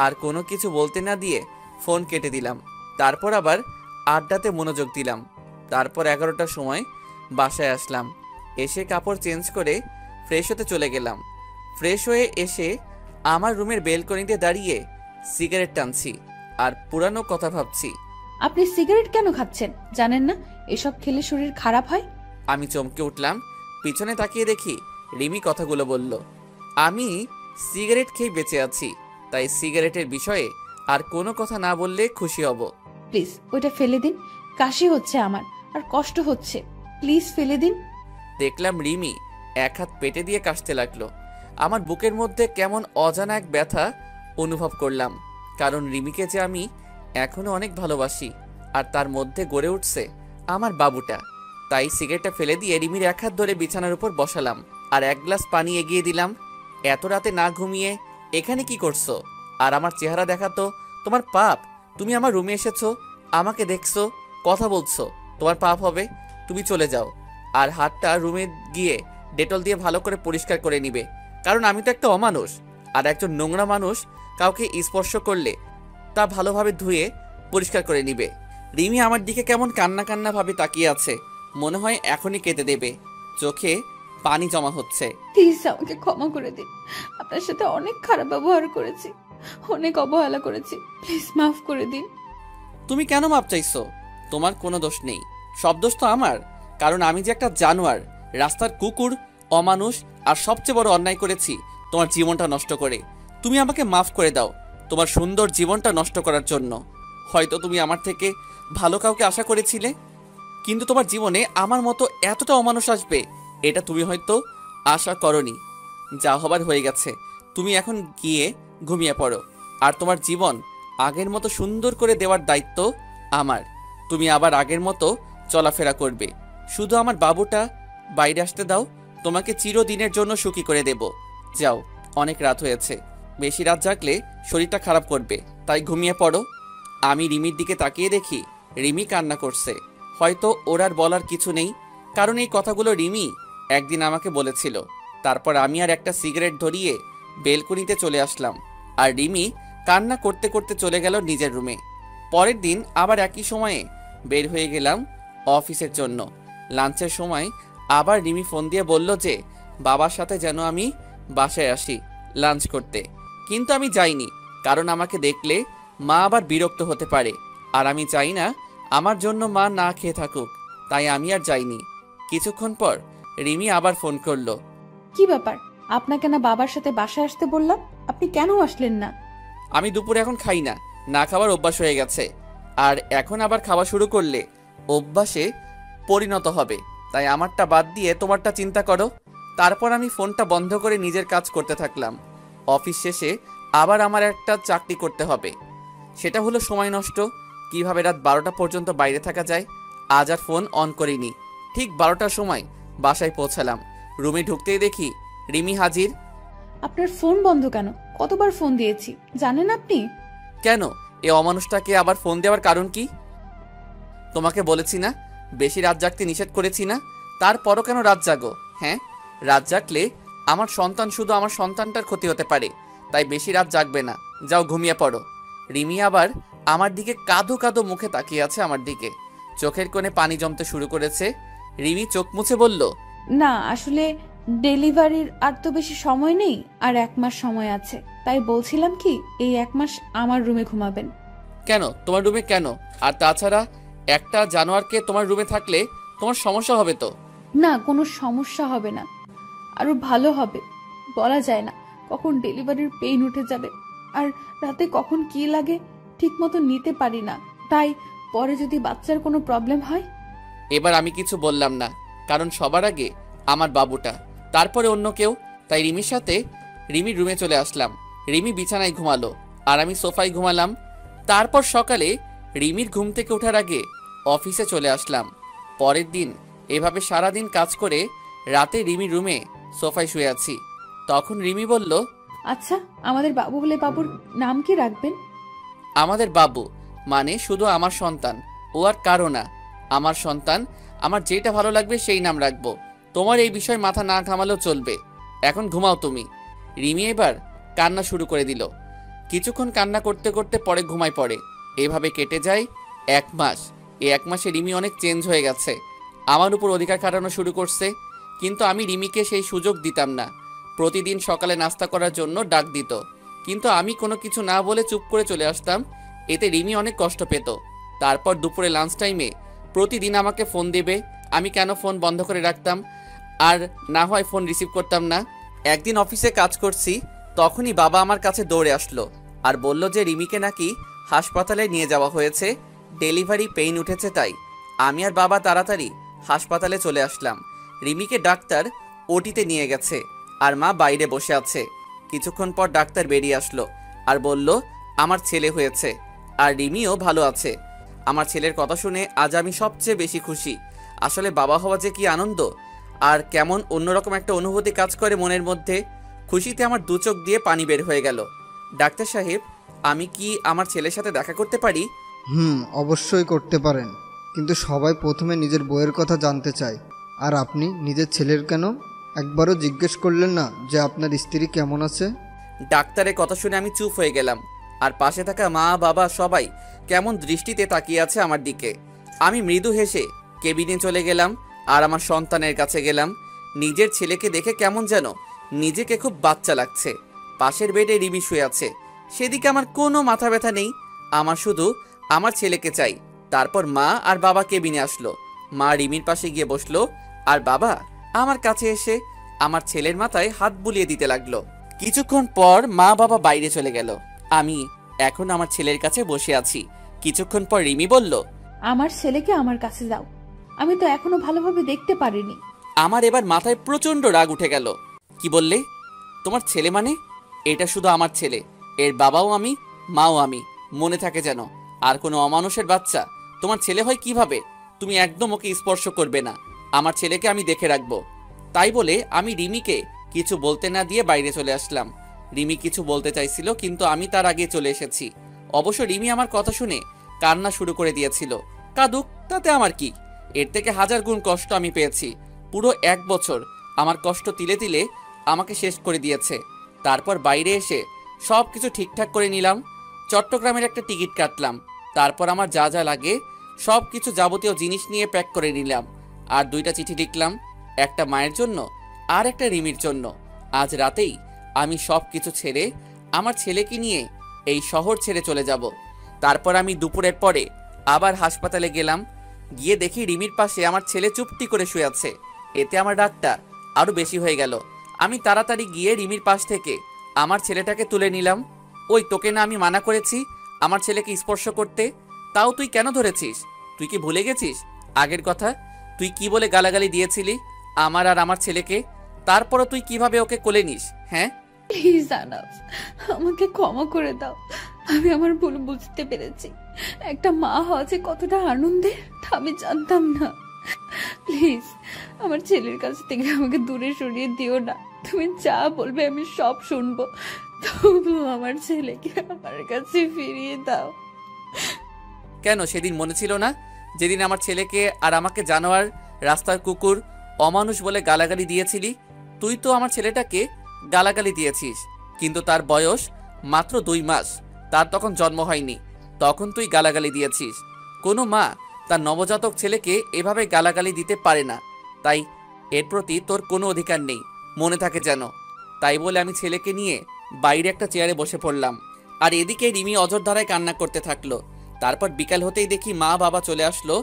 আর কোনো কিছু বলতে না দিয়ে ফোন কেটে দিলাম। তারপর আবার আড্ডাতে মনোযোগ দিলাম। তারপর 11টার সময় বাসায় আসলাম। এসে কাপড় চেঞ্জ করে ফ্রেশ হতে চলে গেলাম। ফ্রেশ হয়ে এসে আমার রুমের বেলকনিতে দাঁড়িয়ে সিগারেট টানছি আর পুরানো কথা ভাবছি। আপনি সিগারেট কেন খাচ্ছেন? জানেন না এসব খেলে শরীর খারাপ হয়? আমি চমকে উঠলাম। পিছনে তাকিয়ে দেখি রিমি কথাগুলো বলল। আমি সিগারেট খেয়ে বেঁচে আছি, তাই সিগারেটের বিষয়ে আর কোনো কথা না বললে খুশি হব। প্লিজ ওইটা ফেলে দিন, কাশি হচ্ছে আমার আর কষ্ট হচ্ছে, প্লিজ ফেলে দিন। দেখলাম রিমি এক হাত পেটে দিয়ে কাশতে লাগলো। আমার বুকের মধ্যে কেমন অজানা এক ব্যথা অনুভব করলাম, কারণ রিমিকে যে আমি এখনো অনেক ভালোবাসি আর তার মধ্যে গড়ে উঠছে আমার বাবুটা। তাই সিগারেটটা ফেলে দিয়ে রিমির এক হাত ধরে বিছানার উপর বসালাম আর এক গ্লাস পানি এগিয়ে দিলাম। এত রাতে না ঘুমিয়ে এখানে কি করছো? আর আমার চেহারা দেখা তো তোমার পাপ। তুমি আমার রুমে এসেছো, আমাকে দেখছো, কথা বলছো, তোমার পাপ হবে। তুমি চলে যাও আর হাতটা রুমে গিয়ে ডেটল দিয়ে ভালো করে পরিষ্কার করে নিবে, কারণ আমি তো একটা অমানুষ। আর একজন নোংরা মানুষ কাউকে স্পর্শ করলে তা ভালোভাবে ধুয়ে পরিষ্কার করে নিবে। রিমি আমার দিকে কেমন কান্না কান্না ভাবে তাকিয়ে আছে, মনে হয় এখনই কেঁদে দেবে। চোখে পানি জমা হচ্ছে। প্লিজ আমাকে ক্ষমা করে দিন, আপনার সাথে অনেক খারাপ ব্যবহার করেছি, অনেক অবহেলা করেছি, প্লিজ মাফ করে দিন। তুমি কেন মাপ চাইছো? তোমার কোনো দোষ নেই, সব দোষ তো আমার, কারণ আমি যে একটা জানোয়ার, রাস্তার কুকুর, অমানুষ আর সবচেয়ে বড় অন্যায় করেছি তোমার জীবনটা নষ্ট করে। তুমি আমাকে মাফ করে দাও তোমার সুন্দর জীবনটা নষ্ট করার জন্য। হয়তো তুমি আমার থেকে ভালো কাউকে আশা করেছিলে, কিন্তু তোমার জীবনে আমার মতো এতটা অমানুষ আসবে এটা তুমি হয়তো আশা করনি। যা হবার হয়ে গেছে, তুমি এখন গিয়ে ঘুমিয়ে পড়ো। আর তোমার জীবন আগের মতো সুন্দর করে দেওয়ার দায়িত্ব আমার। তুমি আবার আগের মতো চলাফেরা করবে। শুধু আমার বাবুটা বাইরে আসতে দাও, তোমাকে চিরদিনের জন্য সুখী করে দেব। যাও, অনেক রাত হয়েছে, বেশি রাত জাগলে শরীরটা খারাপ করবে, তাই ঘুমিয়ে পড়ো। আমি রিমির দিকে তাকিয়ে দেখি রিমি কান্না করছে। হয়তো ওর আর বলার কিছু নেই, কারণ এই কথাগুলো রিমি একদিন আমাকে বলেছিল। তারপর আমি আর একটা সিগারেট ধরিয়ে বেলকনিতে চলে আসলাম, আর রিমি কান্না করতে করতে চলে গেল নিজের রুমে। পরের দিন আবার একই সময়ে বের হয়ে গেলাম অফিসের জন্য। লাঞ্চের সময় আবার রিমি ফোন দিয়ে বলল যে বাবার সাথে যেন আমি বাসায় আসি লাঞ্চ করতে, কিন্তু আমি যাইনি, কারণ আমাকে দেখলে মা আবার বিরক্ত হতে পারে, আর আমি চাই না আমার জন্য মা না খেয়ে থাকুক, তাই আমি আর যাইনি। কিছুক্ষণ পর রিমি আবার ফোন করলো। কি ব্যাপার, আপনাকে না বাবার সাথে বাসায় আসতে বললাম, আপনি কেন আসলেন না? আমি দুপুরে এখন খাই না, না খাবার অভ্যাস হয়ে গেছে, আর এখন আবার খাওয়া শুরু করলে অভ্যাসে পরিণত হবে, তাই আমারটা বাদ দিয়ে তোমারটা চিন্তা করো। তারপর আমি ফোনটা বন্ধ করে নিজের কাজ করতে থাকলাম। অফিস শেষে আবার আমার একটা চাকরি করতে হবে, সেটা হলো সময় নষ্ট, কিভাবে রাত 12টা পর্যন্ত বাইরে থাকা যায়। আজ আর ফোন অন করিনি। ঠিক 12টার সময় বাসায় পৌঁছালাম। রুমে ঢুকতেই দেখি রিমি হাজির। আপনার ফোন বন্ধ কেন? কতবার ফোন দিয়েছি জানেন আপনি? কেন, এই অমানুষটাকে আবার ফোন দেওয়ার কারণ কি? তোমাকে বলেছি না বেশি রাত জাগতে নিষেধ করেছি না, তারপরও কেন রাত জাগো? হ্যাঁ, রাত জাগলে আমার সন্তান, শুধু আমার সন্তানটার ক্ষতি হতে পারে, তাই বেশি রাত জাগবে না, যাও ঘুমিয়ে পড়ো। রিমি আবার আমার দিকে কাঁদো কাঁদো মুখে তাকিয়ে আছে আমার দিকে, চোখের কোণে পানি জমতে শুরু করেছে। রিমি চোখ মুছে বলল, না আসলে ডেলিভারির আর তো বেশি সময় নেই, আর 1 মাস সময় আছে, তাই বলছিলাম কি এই 1 মাস আমার রুমে ঘুমাবেন। কেন তোমার রুমে কেন? আর তাছাড়া একটা জানোয়ারকে তোমার রুমে থাকলে তোমার সমস্যা হবে তো। না, কোনো সমস্যা হবে না, আরো ভালো হবে। বলা যায় না কখন ডেলিভারির পেইন উঠে যাবে, আর রাতে কখন কি লাগে ঠিক মতো নিতে পারি না, তাই পরে যদি বাচ্চার কোনো প্রবলেম হয়। এবার আমি কিছু বললাম না, কারণ সবার আগে আমার বাবুটা, তারপরে অন্য কেউ। তাই রিমির সাথে রিমির রুমে চলে আসলাম। রিমি বিছানায় ঘুমালো আর আমি সোফায় ঘুমালাম। তারপর সকালে রিমির ঘুম থেকে ওঠার আগে অফিসে চলে আসলাম। পরের দিন এভাবে সারাদিন কাজ করে রাতে রিমির রুমে সোফায় শুয়ে আছি। তখন রিমি বলল, আচ্ছা, আমাদের বাবু হলে বাবুর নাম কি রাখবেন? আমাদের বাবু মানে শুধু আমার সন্তান, ও আর কারো না। আমার সন্তান, আমার যেটা ভালো লাগবে সেই নাম রাখবো। তোমার এই বিষয় মাথা না ঘামালেও চলবে। এখন ঘুমাও তুমি। রিমি এবার কান্না শুরু করে দিল। কিছুক্ষণ কান্না করতে করতে পরে ঘুমায় পড়ে। এভাবে কেটে যায় 1 মাস। এই 1 মাসে রিমি অনেক চেঞ্জ হয়ে গেছে, আমার উপর অধিকার খাটানো শুরু করছে। কিন্তু আমি রিমিকে সেই সুযোগ দিতাম না। প্রতিদিন সকালে নাস্তা করার জন্য ডাক দিত, কিন্তু আমি কোনো কিছু না বলে চুপ করে চলে আসতাম। এতে রিমি অনেক কষ্ট পেত। তারপর দুপুরে লাঞ্চ টাইমে প্রতিদিন আমাকে ফোন দেবে। আমি কেন ফোন বন্ধ করে রাখতাম, আর না হয় ফোন রিসিভ করতাম না। একদিন অফিসে কাজ করছি, তখনই বাবা আমার কাছে দৌড়ে আসলো আর বলল যে রিমিকে নাকি হাসপাতালে নিয়ে যাওয়া হয়েছে, ডেলিভারি পেইন উঠেছে। তাই আমি আর বাবা তাড়াতাড়ি হাসপাতালে চলে আসলাম। রিমিকে ডাক্তার ওটিতে নিয়ে গেছে আর মা বাইরে বসে আছে। কিছুক্ষণ পর ডাক্তার বেরিয়ে আসলো আর বলল আমার ছেলে হয়েছে আর রিমিও ভালো আছে। আমার ছেলের কথা শুনে আজ আমি সবচেয়ে বেশি খুশি। আসলে বাবা হওয়া যে কি আনন্দ, আর কেমন অন্যরকম একটা অনুভূতি কাজ করে মনের মধ্যে। খুশিতে আমার 2 চোখ দিয়ে পানি বের হয়ে গেল। ডাক্তার সাহেব, আমি কি আমার ছেলের সাথে দেখা করতে পারি? অবশ্যই করতে পারেন, কিন্তু সবাই প্রথমে নিজের বইয়ের কথা জানতে চায়। আর আপনি নিজের ছেলের কেন একবারও জিজ্ঞেস করলেন না যে আপনার স্ত্রী কেমন আছে? ডাক্তারের কথা শুনে আমি চুপ হয়ে গেলাম, আর পাশে থাকা মা বাবা সবাই কেমন দৃষ্টিতে তাকিয়ে আছে আমার দিকে। আমি মৃদু হেসে কেবিনে চলে গেলাম আর আমার সন্তানের কাছে গেলাম। নিজের ছেলেকে দেখে কেমন যেন নিজেকে খুব বাচ্চা লাগছে। পাশের বেডে রিমি শুয়ে আছে, সেদিকে আমার কোনো মাথা ব্যথা নেই। আমার শুধু আমার ছেলেকে চাই। তারপর মা আর বাবা কেবিনে আসলো। মা রিমির পাশে গিয়ে বসলো আর বাবা আমার কাছে এসে আমার ছেলের মাথায় হাত বুলিয়ে দিতে লাগলো। কিছুক্ষণ পর মা বাবা বাইরে চলে গেল। আমি এখন আমার ছেলের কাছে বসে আছি। কিছুক্ষণ পর রিমি বলল, আমার ছেলেকে আমার কাছে দাও, আমি তো এখনো ভালোভাবে দেখতে পারিনি। আমার এবার মাথায় প্রচন্ড রাগ উঠে গেল। কি বললে? তোমার ছেলে মানে? এটা শুধু আমার ছেলে, এর বাবাও আমি, মাও আমি। মনে থাকে যেন। আর কোনো অমানুষের বাচ্চা তোমার ছেলে হয় কিভাবে? তুমি একদম ওকে স্পর্শ করবে না। আমার ছেলেকে আমি দেখে রাখবো। তাই বলে আমি রিমিকে কিছু বলতে না দিয়ে বাইরে চলে আসলাম। রিমি কিছু বলতে চাইছিল, কিন্তু আমি তার আগে চলে এসেছি। অবশ্য রিমি আমার কথা শুনে কান্না শুরু করে দিয়েছিল। কাঁদুক, তাতে আমার কি? এর থেকে 1000 গুণ কষ্ট আমি পেয়েছি। পুরো 1 বছর আমার কষ্ট তিলে তিলে আমাকে শেষ করে দিয়েছে। তারপর বাইরে এসে সব কিছু ঠিকঠাক করে নিলাম। চট্টগ্রামের একটা টিকিট কাটলাম। তারপর আমার যা যা লাগে সব কিছু যাবতীয় জিনিস নিয়ে প্যাক করে নিলাম। আর 2টা চিঠি লিখলাম, একটা মায়ের জন্য আর একটা রিমির জন্য। আজ রাতেই আমি সব কিছু ছেড়ে আমার ছেলেকে নিয়ে এই শহর ছেড়ে চলে যাব। তারপর আমি দুপুরের পরে আবার হাসপাতালে গেলাম। গিয়ে দেখি রিমির পাশে আমার ছেলে চুপটি করে শুয়ে আছে। এতে আমার রাগটা আরো বেশি হয়ে গেল। আমি তাড়াতাড়ি গিয়ে রিমির পাশ থেকে আমার ছেলেটাকে তুলে নিলাম। ওই, তোকে না আমি মানা করেছি আমার ছেলেকে স্পর্শ করতে? তাও তুই কেন ধরেছিস? তুই কি ভুলে গেছিস আগের কথা? তুই কি বলে গালাগালি দিয়েছিলি আমার আর আমার ছেলেকে? তারপরও তুই কিভাবে ওকে কোলে নিস? হ্যাঁ, প্লিজ আনাফ, আমাকে ক্ষমা করে দাও। আমি আমার ভুল বুঝতে পেরেছি। একটা মা হওয়া যে কতটা আনন্দের তা আমি জানতাম না। প্লিজ আমার ছেলের কাছ থেকে আমাকে দূরে সরিয়ে দিও না। তুমি যা বলবে আমি সব শুনবো, তবু আমার ছেলেকে আমার কাছে ফিরিয়ে দাও। কেন সেদিন মনে ছিল না যেদিন আমার ছেলেকে আর আমাকে জানোয়ার, রাস্তার কুকুর, অমানুষ বলে গালাগালি দিয়েছিলি? তুই তো আমার ছেলেটাকে গালাগালি দিয়েছিস, কিন্তু তার বয়স মাত্র 2 মাস, তার তখন জন্ম হয়নি, তখন তুই গালাগালি দিয়েছিস। কোনো মা তার নবজাতক ছেলেকে এভাবে গালাগালি দিতে পারে না, তাই এর প্রতি তোর কোনো অধিকার নেই, মনে থাকে যেন। তাই বলে আমি ছেলেকে নিয়ে বাইরে একটা চেয়ারে বসে পড়লাম, আর এদিকে রিমি অঝোরধারায় কান্না করতে থাকলো। তারপর বিকাল হতেই দেখি মা বাবা চলে আসলো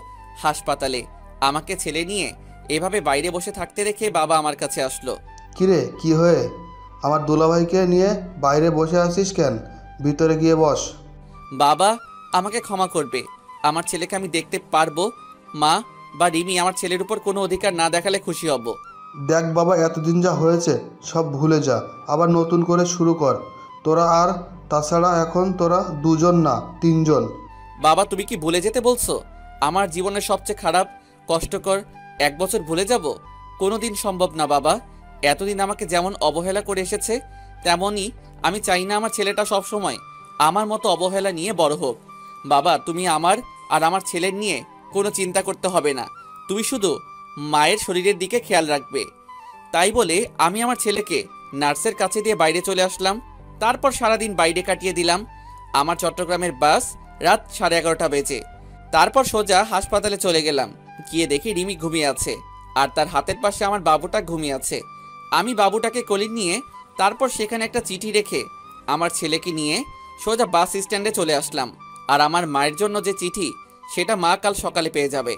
হাসপাতালে। আমাকে ছেলে নিয়ে এভাবে বাইরে বসে থাকতে রেখে বাবা আমার কাছে আসলো। কিরে, কি হয়ে আমার দুলাভাইকে নিয়ে বাইরে বসে আছিস কেন? ভিতরে গিয়ে বস। বাবা আমাকে ক্ষমা করবে, আমার ছেলেকে আমি দেখতে পারবো। মা বা রিমি আমার ছেলের উপর কোনো অধিকার না দেখালে খুশি হব। দেখ বাবা, এতদিন যা হয়েছে সব ভুলে যা, আবার নতুন করে শুরু কর তোরা। আর তাছাড়া এখন তোরা 2 জন না 3 জন। বাবা তুমি কি ভুলে যেতে বলছো? আমার জীবনের সবচেয়ে খারাপ কষ্টকর 1 বছর ভুলে যাব? কোনোদিন সম্ভব না বাবা। এতদিন আমাকে যেমন অবহেলা করে এসেছে, তেমনই আমি চাই না আমার ছেলেটা সব সময় আমার মতো অবহেলা নিয়ে বড় হোক। বাবা তুমি আমার আর আমার ছেলের নিয়ে কোনো চিন্তা করতে হবে না, তুমি শুধু মায়ের শরীরের দিকে খেয়াল রাখবে। তাই বলে আমি আমার ছেলেকে নার্সের কাছে দিয়ে বাইরে চলে আসলাম। তারপর সারাদিন বাইরে কাটিয়ে দিলাম। আমার চট্টগ্রামের বাস রাত 11:30 বেজে। তারপর সোজা হাসপাতালে চলে গেলাম। গিয়ে দেখি রিমি ঘুমিয়ে আছে, আর তার হাতের পাশে আমার বাবুটা ঘুমিয়ে আছে। আমি বাবুটাকে কোলে নিয়ে তারপর সেখানে একটা চিঠি রেখে আমার ছেলেকে নিয়ে সোজা বাস স্ট্যান্ডে চলে আসলাম। আর আমার মায়ের জন্য যে চিঠি, সেটা মা কাল সকালে পেয়ে যাবে।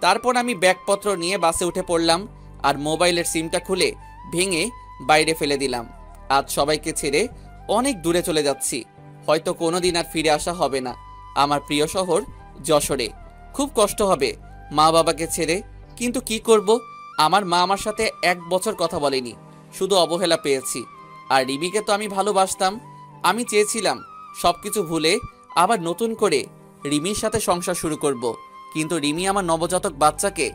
তারপর আমি ব্যাগপত্র নিয়ে বাসে উঠে পড়লাম, আর মোবাইলের সিমটা খুলে ভেঙে বাইরে ফেলে দিলাম। আজ সবাইকে ছেড়ে অনেক দূরে চলে যাচ্ছি, হয়তো কোনোদিন আর ফিরে আসা হবে না আমার প্রিয় শহর যশোরে। খুব কষ্ট হবে মা বাবাকে ছেড়ে, কিন্তু কি করব, আমার মা আমার সাথে 1 বছর কথা বলেনি, শুধু অবহেলা পেয়েছি। আর রিমিকে তো আমি ভালোবাসতাম, আমি চেয়েছিলাম সবকিছু ভুলে আবার নতুন করে রিমির সাথে সংসার শুরু করব, কিন্তু রিমি আমার নবজাতক বাচ্চাকে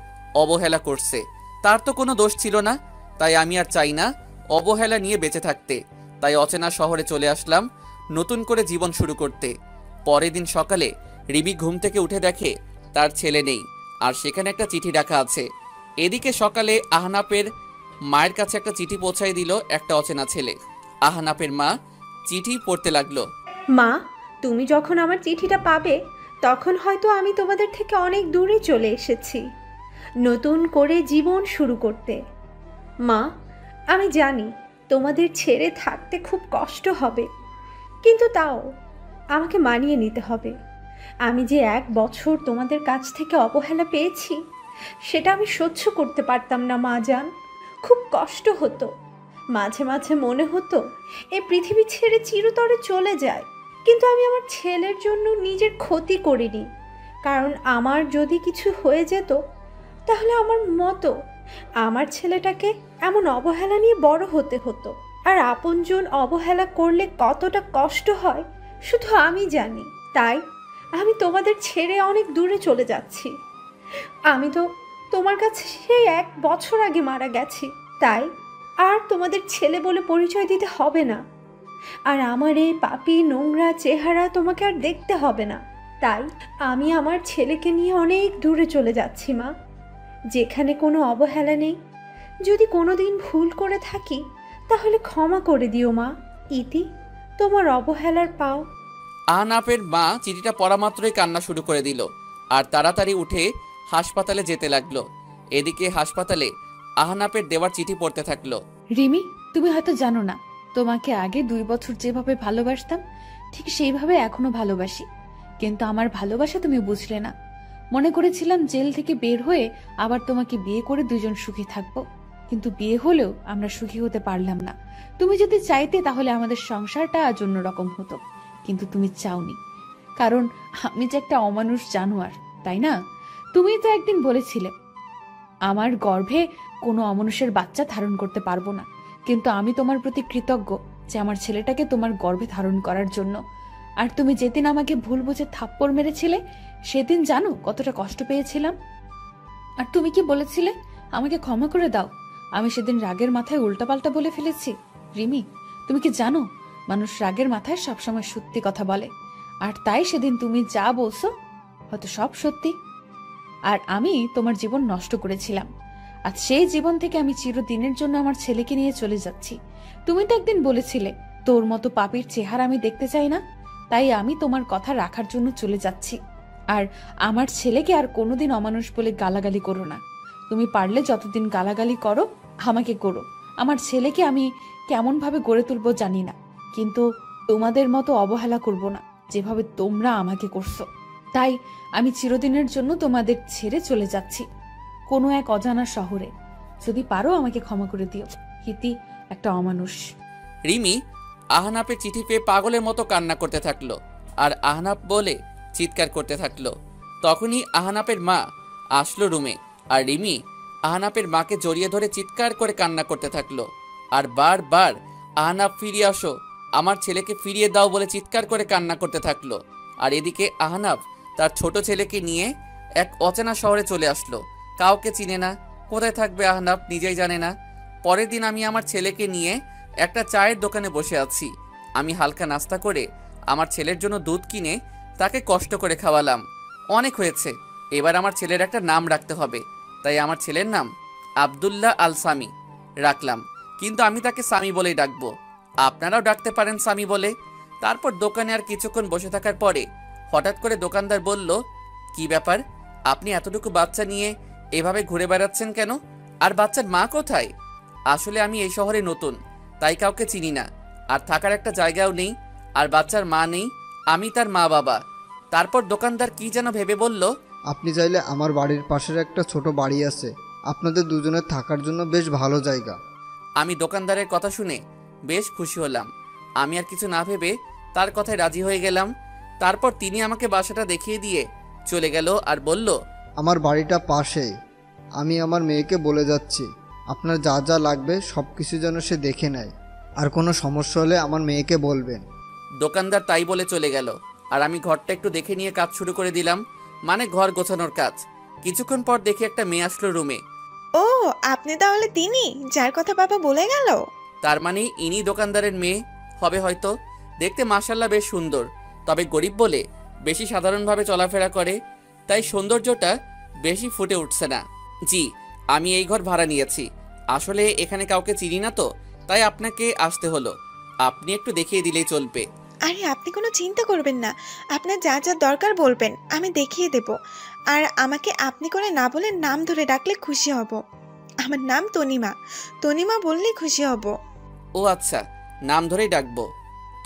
অবহেলা করছে। তার তো কোনো দোষ ছিল না, তাই আমি আর চাই না অবহেলা নিয়ে বেঁচে থাকতে। তাই অচেনা শহরে চলে আসলাম নতুন করে জীবন শুরু করতে। পরের দিন সকালে রিমি ঘুম থেকে উঠে দেখে তার ছেলে নেই, আর সেখানে একটা চিঠি রাখা আছে। এদিকে সকালে আহনাফের মায়ের কাছে একটা চিঠি পৌঁছাই দিল একটা অচেনা ছেলে। আহনাফের মা চিঠি পড়তে লাগলো। মা, তুমি যখন আমার চিঠিটা পাবে তখন হয়তো আমি তোমাদের থেকে অনেক দূরে চলে এসেছি নতুন করে জীবন শুরু করতে। মা, আমি জানি তোমাদের ছেড়ে থাকতে খুব কষ্ট হবে, কিন্তু তাও আমাকে মানিয়ে নিতে হবে। আমি যে 1 বছর তোমাদের কাছ থেকে অবহেলা পেয়েছি, সেটা আমি সহ্য করতে পারতাম না মা জান। খুব কষ্ট হতো, মাঝে মাঝে মনে হতো এই পৃথিবী ছেড়ে চিরতরে চলে যায়। কিন্তু আমি আমার ছেলের জন্য নিজের ক্ষতি করিনি, কারণ আমার যদি কিছু হয়ে যেত তাহলে আমার মতো আমার ছেলেটাকে এমন অবহেলা নিয়ে বড় হতে হতো। আর আপনজন অবহেলা করলে কতটা কষ্ট হয় শুধু আমি জানি। তাই আমি তোমাদের ছেড়ে অনেক দূরে চলে যাচ্ছি। আমি তো তোমার কাছে সেই 1 বছর আগে মারা গেছি, তাই আর তোমাদের ছেলে বলে পরিচয় দিতে হবে না। আর আমার এই পাপী নোংরা চেহারা তোমাকে আর দেখতে হবে না। তাই আমি আমার ছেলেকে নিয়ে অনেক দূরে চলে যাচ্ছি মা, যেখানে কোনো অবহেলা নেই। যদি কোনোদিন ভুল করে থাকি তাহলে ক্ষমা করে দিও মা। ইতি, তোমার অবহেলার পাও। আহনাফের মা চিঠিটা পড়া মাত্রই কান্না শুরু করে দিল, আর তাড়াতাড়ি উঠে হাসপাতালে যেতে লাগলো। এদিকে হাসপাতালে আহনাফের দেওয়ার চিঠি পড়তে থাকলো। রিমি, তুমি হয়তো জানো না, তোমাকে আগে 2 বছর যেভাবে ভালোবাসতাম ঠিক সেইভাবে এখনো ভালোবাসি, কিন্তু আমার ভালোবাসা তুমি বুঝলে না। মনে করেছিলাম জেল থেকে বের হয়ে আবার তোমাকে বিয়ে করে 2 জন সুখী থাকবো, কিন্তু বিয়ে হলেও আমরা সুখী হতে পারলাম না। তুমি যদি চাইতে তাহলে আমাদের সংসারটা আজ অন্যরকম হতো, কিন্তু তুমি চাওনি, কারণ আমি যে একটা অমানুষ জানোয়ার, তাই না? তুমি তো একদিন বলেছিলে আমার গর্ভে কোনো অমানুষের বাচ্চা ধারণ করতে পারবো না, কিন্তু আমি তোমার প্রতি কৃতজ্ঞ যে আমার ছেলেটাকে তোমার গর্ভে ধারণ করার জন্য। আর তুমি যেদিন আমাকে ভুল বুঝে থাপ্পড় মেরেছিলে সেদিন জানো কতটা কষ্ট পেয়েছিলাম। আর তুমি কি বলেছিলে? আমাকে ক্ষমা করে দাও। আমি সেদিন রাগের মাথায় উল্টাপাল্টা বলে ফেলেছি। রিমি, তুমি কি জানো মানুষ রাগের মাথায় সবসময় সত্যি কথা বলে, আর তাই সেদিন তুমি যা বলছো হয়তো সব সত্যি। আর আমি তোমার জীবন নষ্ট করেছিলাম, আজ সেই জীবন থেকে আমি চিরদিনের জন্য আমার ছেলেকে নিয়ে চলে যাচ্ছি। তুমি তো একদিন বলেছিলে তোর মতো পাপীর চেহারা আমি দেখতে চাই না, তাই আমি তোমার কথা রাখার জন্য চলে যাচ্ছি। আর আমার ছেলেকে আর কোনোদিন অমানুষ বলে গালাগালি করো না। তুমি পারলে যতদিন গালাগালি করো আমাকে করো, আমার ছেলেকে আমি কেমন ভাবে গড়ে তুলবো জানি না, কিন্তু তোমাদের মতো অবহেলা করব না যেভাবে তোমরা আমাকে করছো। তাই আমি চিরদিনের জন্য তোমাদের ছেড়ে চলে যাচ্ছি কোনো এক অজানা শহরে। যদি পারো আমাকে ক্ষমা করে দিও, হিতি একটা অমানুষ। রিমি আহনাফের চিঠি পেয়ে পাগলের মতো কান্না করতে থাকলো আর আহনাফ বলে চিৎকার করতে থাকলো। তখনই আহনাফের মা আসলো রুমে, আর রিমি আহনাফের মাকে জড়িয়ে ধরে চিৎকার করে কান্না করতে থাকলো আর বারবার আহনাফ ফিরিয়ে আসো, আমার ছেলেকে ফিরিয়ে দাও বলে চিৎকার করে কান্না করতে থাকলো। আর এদিকে আহনাফ তার ছোট ছেলেকে নিয়ে এক অচেনা শহরে চলে আসলো। কাউকে চিনে না, কোথায় থাকবে আহনাফ নিজেই জানে না। পরের দিন আমি আমার ছেলেকে নিয়ে একটা চায়ের দোকানে বসে আছি। আমি হালকা নাস্তা করে আমার ছেলের জন্য দুধ কিনে তাকে কষ্ট করে খাওয়ালাম। অনেক হয়েছে, এবার আমার ছেলের একটা নাম রাখতে হবে, তাই আমার ছেলের নাম আব্দুল্লাহ আল সামি রাখলাম, কিন্তু আমি তাকে সামি বলেই ডাকবো, আপনারাও ডাকতে পারেন সামি বলে। তারপর দোকানে আর কিছুক্ষণ বসে থাকার পরে হঠাৎ করে দোকানদার বলল, কি ব্যাপার, আপনি এতটুকু বাচ্চা নিয়ে এভাবে ঘুরে বেড়াচ্ছেন কেন? আর বাচ্চার মা কোথায়? আসলে আমি এই শহরে নতুন, তাই কাউকে চিনি না, আর থাকার একটা জায়গাও নেই, আর বাচ্চার মা নেই, আমি তার মা বাবা। তারপর দোকানদার কি যেন ভেবে বলল, আপনি চাইলে আমার বাড়ির পাশের একটা ছোট বাড়ি আছে, আপনাদের দুজনের থাকার জন্য বেশ ভালো জায়গা। আমি দোকানদারের কথা শুনে বেশ খুশি হলাম। আমি আর কিছু না ভেবে তার কথায় রাজি হয়ে গেলাম। তারপর তিনি আমাকে বাসাটা দেখিয়ে দিয়ে চলে গেল আর বলল, আমার বাড়িটা পাশেই, আমি আমার মেয়েকে বলে যাচ্ছি আপনার যা যা লাগবে সব কিছু যেন সে দেখে নেয়, আর কোনো সমস্যা হলে আমার মেয়েকে বলবেন। দোকানদার তাই বলে চলে গেল আর আমি ঘরটা একটু দেখে নিয়ে কাজ শুরু করে দিলাম, মানে ঘর গোছানোর কাজ। কিছুক্ষণ পর দেখি একটা মেয়ে আসলো রুমে। ও, আপনি তাহলে তিনি যার কথা বাবা বলে গেল? তার মানে ইনি দোকানদারের মেয়ে হবে হয়তো। দেখতে মাশাআল্লাহ বেশ সুন্দর, তবে গরিব বলে বেশি সাধারণভাবে চলাফেরা করে, তাই সৌন্দর্যটা বেশি ফুটে উঠছে না। জি, আমি এই ঘর ভাড়া নিয়েছি, আসলে এখানে কাউকে চিনি না তো, তাই আপনাকে আসতে হলো, আপনি একটু দেখিয়ে দিলেই চলবে। আরে আপনি কোনো চিন্তা করবেন না, আপনার যা যা দরকার বলবেন আমি দেখিয়ে দেব। আর আমাকে আপনি করে না বলে নাম ধরে ডাকলে খুশি হব। আমার নাম তনিমা, তনিমা বললেই খুশি হব। ও আচ্ছা, নাম ধরেই ডাকবো।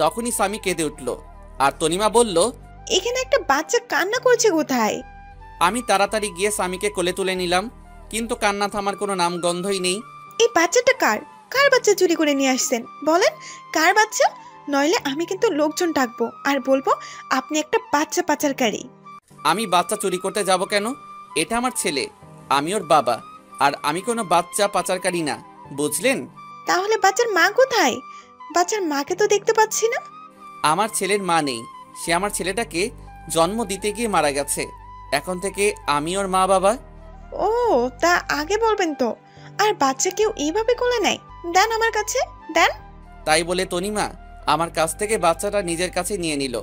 তখনই স্বামী কেঁদে উঠল আর তনিমা বলল, এখানে একটা বাচ্চা কান্না করছে কোথায়? আমি তাড়াতাড়ি গিয়ে স্বামীকে কোলে তুলে নিলাম, কিন্তু কান্না থামার কোনো নাম গন্ধই নেই। এই বাচ্চাটা কার? কার বাচ্চা চুরি করে নিয়ে আসছেন? বলেন কার বাচ্চা, নইলে আমি কিন্তু লোকজন ডাকবো আর বলবো আপনি একটা বাচ্চা পাচারকারী। আমি বাচ্চা চুরি করতে যাব কেন? এটা আমার ছেলে, আমি ওর বাবা, আর আমি কোনো বাচ্চা পাচারকারী না, বুঝলেন? তাহলে বাচ্চার মা কোথায়? বাচ্চার মাকে তো দেখতে পাচ্ছি না। আমার ছেলের মা নেই, সে আমার ছেলেটাকে জন্ম দিতে গিয়ে মারা গেছে, এখন থেকে আমি ওর মা বাবা। ও, তা আগে বলবেন তো। আর বাচ্চা কেউ এইভাবে কোলে নেয়? দেন আমার কাছে, দেন। তাই বলে তনিমা আমার কাছ থেকে বাচ্চাটা নিজের কাছে নিয়ে নিল,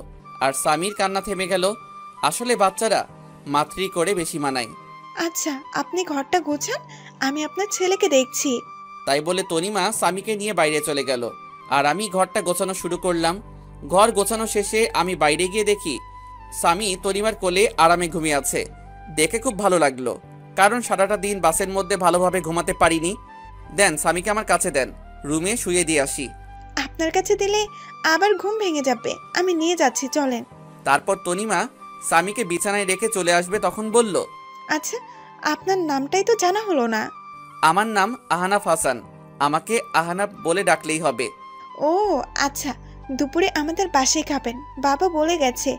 আর স্বামীর কান্না থেমে গেল। আসলে বাচ্চারা মাতৃ করে বেশি মানায়। আচ্ছা, আপনি ঘরটা গোছান, আমি আপনার ছেলেকে দেখছি। তাই বলে তনিমা স্বামীকে নিয়ে বাইরে চলে গেল, আর আমি ঘরটা গোছানো শুরু করলাম। ঘর গোছানো শেষে আমি বাইরে গিয়ে দেখি স্বামী তনিমার কোলে আরামে ঘুমিয়ে আছে। দেখে খুব ভালো লাগলো, কারণ সারাটা দিন বাসের মধ্যে ভালোভাবে ঘুমাতে পারিনি। দেন স্বামীকে আমার কাছে দেন, রুমে শুয়ে দিয়ে আসি। আপনার কাছে দিলে আবার ঘুম ভেঙে যাবে, আমি নিয়ে যাচ্ছি, চলেন। তারপর তনিমা স্বামীকে বিছানায় রেখে চলে আসবে, তখন বলল, আচ্ছা, আপনার নামটাই তো জানা হলো না। আমার নাম আহনাফ হাসান, আমাকে আহনাফ বলে ডাকলেই হবে। ও আচ্ছা, দুপুরে আমাদের বাসায় খাবেন, বাবা বলে গেছে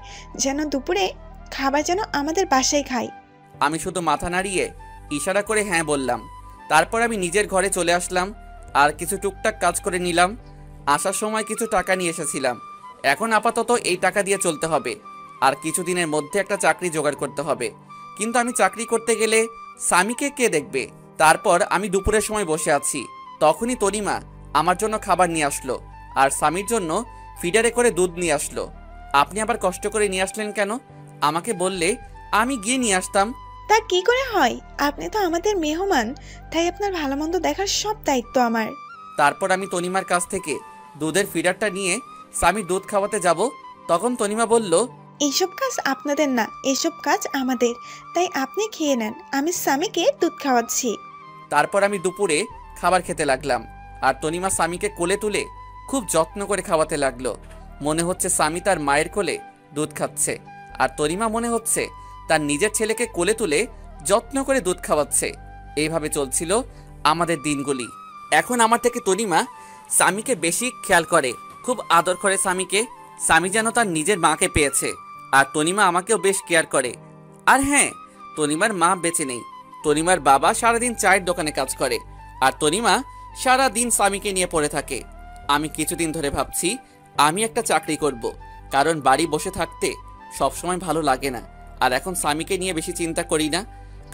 যেন দুপুরে খাবার যেন আমাদের বাসায় খাই। আমি শুধু মাথা নাড়িয়ে ইশারা করে হ্যাঁ বললাম। তারপর আমি নিজের ঘরে চলে আসলাম আর কিছু টুকটাক কাজ করে নিলাম। আসার সময় কিছু টাকা নিয়ে এসেছিলাম, এখন আপাতত এই টাকা দিয়ে চলতে হবে, আর কিছুদিনের মধ্যে একটা চাকরি জোগাড় করতে হবে। কিন্তু আমি চাকরি করতে গেলে স্বামীকে কে দেখবে? তারপর আমি দুপুরের সময় বসে আছি, তখনই তনিমা আমার জন্য খাবার নিয়ে আসলো আর স্বামীর জন্য ফিডারে করে দুধ নিয়ে আসলো। আপনি আবার কষ্ট করে নিয়ে আসলেন কেন? আমাকে বললে আমি গিয়ে নিয়ে আসতাম। তা কি করে হয়? আপনি তো আমাদের মেহমান, তাই আপনার ভালো মন্দ দেখার সব দায়িত্ব আমার। তারপর আমি তনিমার কাছ থেকে দুধের ফিডারটা নিয়ে স্বামীর দুধ খাওয়াতে যাব। তখন তনিমা বলল, এইসব কাজ আপনাদের না, এসব কাজ আমাদের, তাই আপনি খেয়ে নেন, আমি স্বামীকে দুধ খাওয়াচ্ছি। তারপর আমি দুপুরে খাবার খেতে লাগলাম আর তনিমা স্বামীকে কোলে তুলে খুব যত্ন করে খাওয়াতে লাগলো। মনে হচ্ছে স্বামী তার মায়ের কোলে দুধ খাচ্ছে আর তনিমা মনে হচ্ছে তার নিজের ছেলেকে কোলে তুলে যত্ন করে দুধ খাওয়াচ্ছে। এইভাবে চলছিল আমাদের দিনগুলি। এখন আমার থেকে তনিমা স্বামীকে বেশি খেয়াল করে, খুব আদর করে স্বামীকে। স্বামী যেন তার নিজের মাকে পেয়েছে। আর তনিমা আমাকেও বেশ কেয়ার করে। আর হ্যাঁ, তনিমার মা বেঁচে নেই। তনিমার বাবা সারাদিন চায়ের দোকানে কাজ করে আর তনিমা সারাদিন স্বামীকে নিয়ে পড়ে থাকে। আমি কিছুদিন ধরে ভাবছি আমি একটা চাকরি করব, কারণ বাড়ি বসে থাকতে সবসময় ভালো লাগে না। আর এখন স্বামীকে নিয়ে বেশি চিন্তা করি না,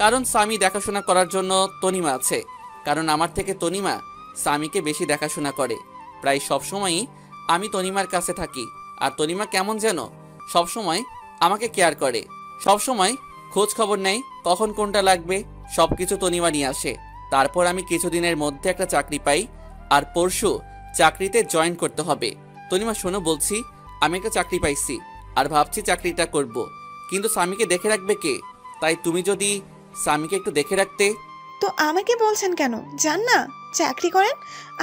কারণ স্বামী দেখাশোনা করার জন্য তনিমা আছে। কারণ আমার থেকে তনিমা স্বামীকে বেশি দেখাশোনা করে। প্রায় সবসময়ই আমি তনিমার কাছে থাকি আর তনিমা কেমন যেন সবসময় আমাকে কেয়ার করে, সবসময় খোঁজ খবর নেয় কখন কোনটা লাগবে, সবকিছু তনিমা নিয়ে আসে। তারপর আমি কিছুদিনের মধ্যে একটা চাকরি পাই আর পরশু চাকরিতে জয়েন করতে হবে। তনিমা শোনো, বলছি আমি একটা চাকরি পাইছি আর ভাবছি চাকরিটা করব, কিন্তু স্বামীকে দেখে রাখবে কে? তাই তুমি যদি স্বামীকে একটু দেখে রাখতে। তো আমাকে বলছেন কেন? যান না, চাকরি করেন।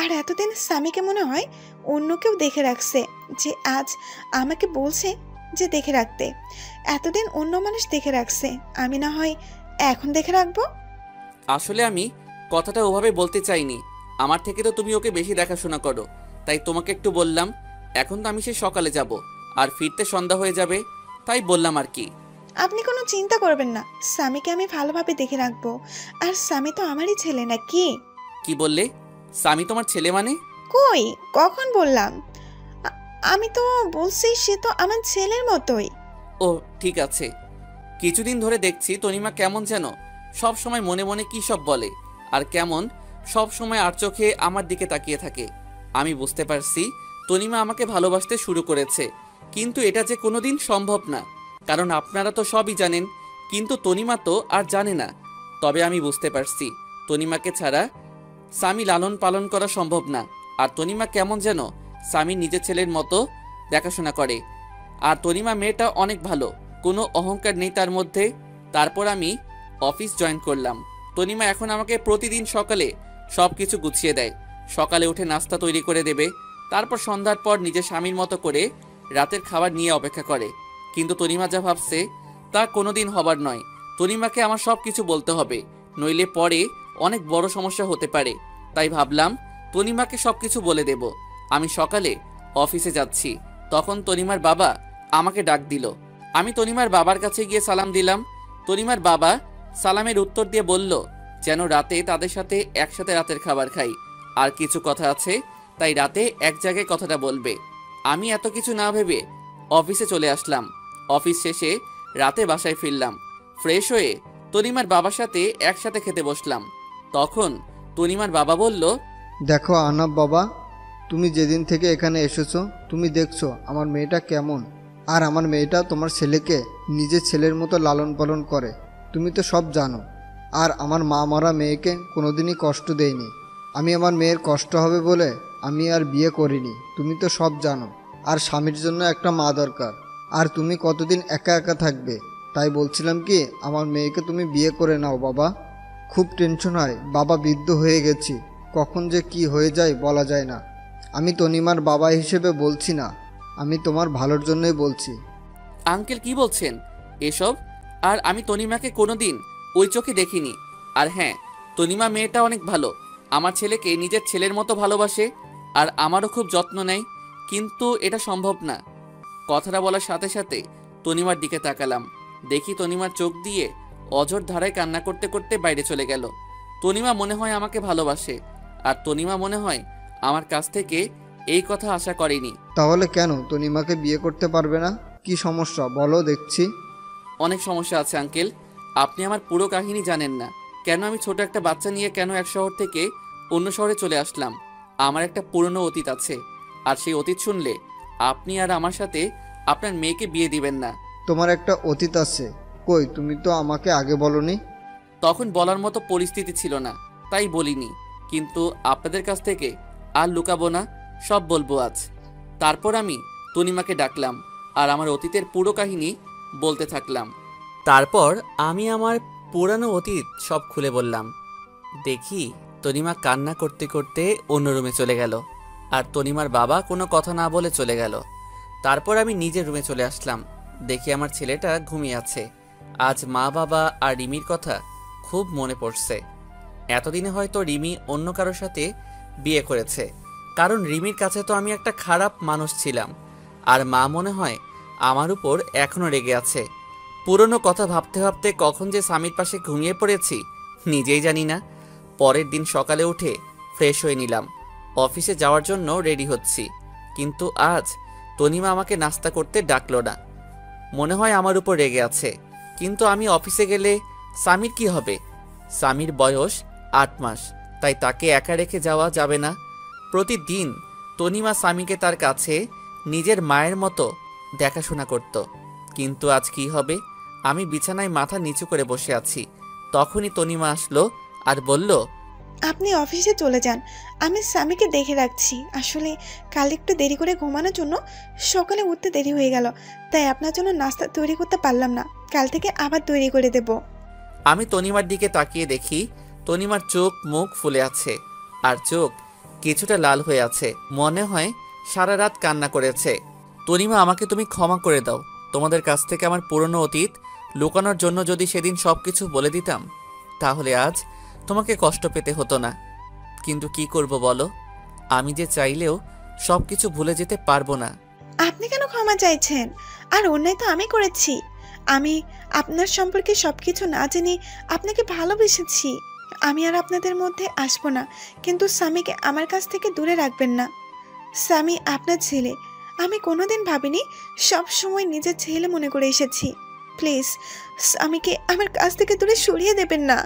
আর এতদিন স্বামীকে মনে হয় অন্য কেউ দেখে রাখছে, যে আজ আমাকে বলছে যে দেখে রাখতে। এতদিন অন্য মানুষ দেখে রাখছে, আমি না হয় এখন দেখে রাখবো। আসলে আমি কথাটা ওভাবে বলতে চাইনি। আমার থেকে তো তুমি ওকে বেশি দেখাশোনা করো, তাই তোমাকে একটু বললাম। এখন তো আমি সে সকালে যাব আর ফিরতে সন্ধ্যা হয়ে যাবে, তাই বললাম আর কি। আপনি কোনো চিন্তা করবেন না, স্বামীকে আমি ভালোভাবে দেখে রাখবো। আর স্বামী তো আমারই ছেলে নাকি? কি বললে? স্বামী তোমার ছেলে মানে? কই, কখন বললাম? আমি তো বলছি সে তো আমার ছেলের মতোই। ও ঠিক আছে। কিছুদিন ধরে দেখছি তনিমা কেমন যেন সব সময় মনে মনে কি সব বলে আর কেমন সব সময় আর চোখে আমার দিকে তাকিয়ে থাকে। আমি বুঝতে পারছি তনিমা আমাকে ভালোবাসতে শুরু করেছে, কিন্তু এটা যে কোনোদিন সম্ভব না, কারণ আপনারা তো সবই জানেন, কিন্তু তনিমা তো আর জানে না। তবে আমি বুঝতে পারছি তনিমাকে ছাড়া স্বামী লালন পালন করা সম্ভব না। আর তনিমা কেমন যেন স্বামীর নিজের ছেলের মতো দেখাশোনা করে। আর তনিমা মেয়েটা অনেক ভালো, কোনো অহংকার নেই তার মধ্যে। তারপর আমি অফিস জয়েন করলাম। তনিমা এখন আমাকে প্রতিদিন সকালে সব কিছু গুছিয়ে দেয়। সকালে উঠে নাস্তা তৈরি করে দেবে, তারপর সন্ধ্যার পর নিজের স্বামীর মতো করে রাতের খাবার নিয়ে অপেক্ষা করে। কিন্তু তনিমা যা ভাবছে তা কোনোদিন হবার নয়। তনিমাকে আমার সব কিছু বলতে হবে, নইলে পরে অনেক বড় সমস্যা হতে পারে। তাই ভাবলাম তনিমাকে সব কিছু বলে দেব। আমি সকালে অফিসে যাচ্ছি, তখন তনিমার বাবা আমাকে ডাক দিল। আমি তনিমার বাবার কাছে গিয়ে সালাম দিলাম। তনিমার বাবা সালামের উত্তর দিয়ে বলল যেন রাতে তাদের সাথে একসাথে রাতের খাবার খাই, আর কিছু কথা আছে, তাই রাতে এক জায়গায় কথাটা বলবে। আমি এত কিছু না ভেবে অফিসে চলে আসলাম। অফিস শেষে রাতে বাসায় ফিরলাম। ফ্রেশ হয়ে তনিমার বাবার সাথে একসাথে খেতে বসলাম। তখন তনিমার বাবা বলল, দেখো আনাব বাবা, তুমি যেদিন থেকে এখানে এসেছো তুমি দেখছো আমার মেয়েটা কেমন। আর আমার মেয়েটা তোমার ছেলেকে নিজের ছেলের মতো লালন পালন করে, তুমি তো সব জানো। আর আমার মা মারা মেয়েকে কোনোদিনই কষ্ট দেয়নি। আমি আমার মেয়ের কষ্ট হবে বলে আমি আর বিয়ে করিনি, তুমি তো সব জানো। আর স্বামীর জন্য একটা মা দরকার, আর তুমি কতদিন একা একা থাকবে। তাই বলছিলাম কি আমার মেয়েকে তুমি বিয়ে করে নাও বাবা। খুব টেনশন হয় বাবা, বৃদ্ধ হয়ে গেছি, কখন যে কি হয়ে যায় বলা যায় না। আমি তনিমার বাবা হিসেবে বলছি না, আমি তোমার ভালোর জন্যই বলছি। আঙ্কেল কি বলছেন এসব? আর আমি তনিমাকে কোনোদিন ওই চোখে দেখিনি। আর হ্যাঁ, তনিমা মেয়েটা অনেক ভালো, আমার ছেলেকে নিজের ছেলের মতো ভালোবাসে আর আমারও খুব যত্ন নেয়, কিন্তু এটা সম্ভব না। কথাটা বলার সাথে সাথে তনিমার দিকে তাকালাম, দেখি তনিমার চোখ দিয়ে অঝোর ধারায় কান্না করতে করতে বাইরে চলে গেল। তনিমা মনে হয় আমাকে ভালোবাসে, আর তনিমা মনে হয় আমার কাছ থেকে এই কথা আশা করেনি। তাহলে কেন তনিমাকে বিয়ে করতে পারবে না? কি সমস্যা বলো দেখছি। অনেক সমস্যা আছে আঙ্কেল, আপনি আমার পুরো কাহিনী জানেন না। কেন আমি ছোট একটা বাচ্চা নিয়ে কেন এক শহর থেকে অন্য শহরে চলে আসলাম। আমার একটা পুরনো অতীত আছে, আর সেই অতীত শুনলে আপনি আর আমার সাথে আপনার মেয়েকে বিয়ে দিবেন না। তোমার একটা অতীত আছে? কই তুমি তো আমাকে আগে বলনি। তখন বলার মতো পরিস্থিতি ছিল না, তাই বলিনি। কিন্তু আপনাদের কাছ থেকে আর লুকাবো না, সব বলবো আজ। তারপর আমি তনিমাকে ডাকলাম আর আমার অতীতের পুরো কাহিনী বলতে থাকলাম। তারপর আমি আমার পুরানো অতীত সব খুলে বললাম। দেখি তনিমা কান্না করতে করতে অন্য রুমে চলে গেল, আর তনিমার বাবা কোনো কথা না বলে চলে গেল। তারপর আমি নিজের রুমে চলে আসলাম, দেখি আমার ছেলেটা ঘুমিয়ে আছে। আজ মা বাবা আর রিমির কথা খুব মনে পড়ছে। এতদিনে হয়তো রিমি অন্য কারোর সাথে বিয়ে করেছে, কারণ রিমির কাছে তো আমি একটা খারাপ মানুষ ছিলাম। আর মা মনে হয় আমার উপর এখনও রেগে আছে। পুরনো কথা ভাবতে ভাবতে কখন যে স্বামীর পাশে ঘুমিয়ে পড়েছি নিজেই জানি না। পরের দিন সকালে উঠে ফ্রেশ হয়ে নিলাম, অফিসে যাওয়ার জন্য রেডি হচ্ছি। কিন্তু আজ তনিমা আমাকে নাস্তা করতে ডাকলো না, মনে হয় আমার উপর রেগে আছে। কিন্তু আমি অফিসে গেলে স্বামীর কি হবে? স্বামীর বয়স 8 মাস, তাই তাকে একা রেখে যাওয়া যাবে না। প্রতিদিন তনিমা স্বামীকে তার কাছে নিজের মায়ের মতো দেখাশোনা করত। কিন্তু আজ কি হবে? আমি বিছানায় মাথা নিচু করে বসে আছি, তখনই তনিমা আসলো আর বলল, আপনি অফিসে চলে যান, আমি স্বামীকে দেখে রাখছি। আসলে কাল একটু দেরি করে ঘুমানোর জন্য সকালে উঠতে দেরি হয়ে গেল, তাই আপনার জন্য নাস্তা তৈরি করতে পারলাম না। কাল থেকে আবার তৈরি করে দেব। আমি তনিমার দিকে তাকিয়ে দেখি তনিমার চোখ মুখ ফুলে আছে, আর চোখ কিছুটা লাল হয়ে আছে। মনে হয় সারা রাত কান্না করেছে। তনিমা, আমাকে তুমি ক্ষমা করে দাও। তোমাদের কাছ থেকে আমার পুরনো অতীত লুকানোর জন্য যদি সেদিন সবকিছু বলে দিতাম, তাহলে আজ তোমাকে কষ্ট পেতে হতো না। কিন্তু কি করব বলো, আমি যে চাইলেও সবকিছু ভুলে যেতে পারবো না। আপনি কেন ক্ষমা চাইছেন? আর অন্যায় তো আমি করেছি। আমি আপনার সম্পর্কে সবকিছু না জেনে আপনাকে ভালোবেসেছি। আমি আর আপনাদের মধ্যে আসবো না, কিন্তু স্বামীকে আমার কাছ থেকে দূরে রাখবেন না। স্বামী আপনার ছেলে, আমি কোনোদিন ভাবিনি, সব সময় নিজের ছেলে মনে করে এসেছি। প্লিজ স্বামীকে আমার কাছ থেকে দূরে সরিয়ে দেবেন না।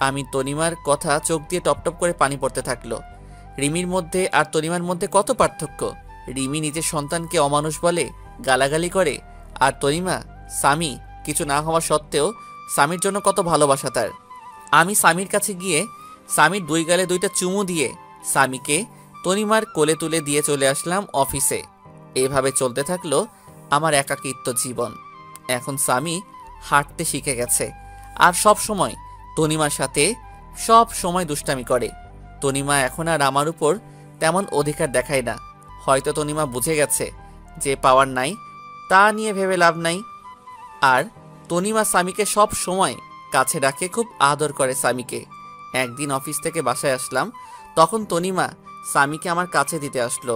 আমি তনিমার কথা চোখ দিয়ে টপটপ করে পানি পড়তে থাকলো। রিমির মধ্যে আর তনিমার মধ্যে কত পার্থক্য! রিমি নিজের সন্তানকে অমানুষ বলে, গালাগালি করে, আর তনিমা স্বামী কিছু না হওয়া সত্ত্বেও স্বামীর জন্য কত ভালোবাসা তার। আমি স্বামীর কাছে গিয়ে স্বামীর 2 গালে 2টা চুমু দিয়ে স্বামীকে তনিমার কোলে তুলে দিয়ে চলে আসলাম অফিসে। এভাবে চলতে থাকলো আমার একাকিত্ব জীবন। এখন স্বামী হাঁটতে শিখে গেছে, আর সব সময় তনিমার সাথে সব সময় দুষ্টামি করে। তনিমা এখন আর আমার উপর তেমন অধিকার দেখায় না। হয়তো তনিমা বুঝে গেছে যে পাওয়ার নাই তা নিয়ে ভেবে লাভ নাই। আর তনিমা স্বামীকে সব সময় কাছে রাখে, খুব আদর করে স্বামীকে। একদিন অফিস থেকে বাসায় আসলাম, তখন তনিমা স্বামীকে আমার কাছে দিতে আসলো।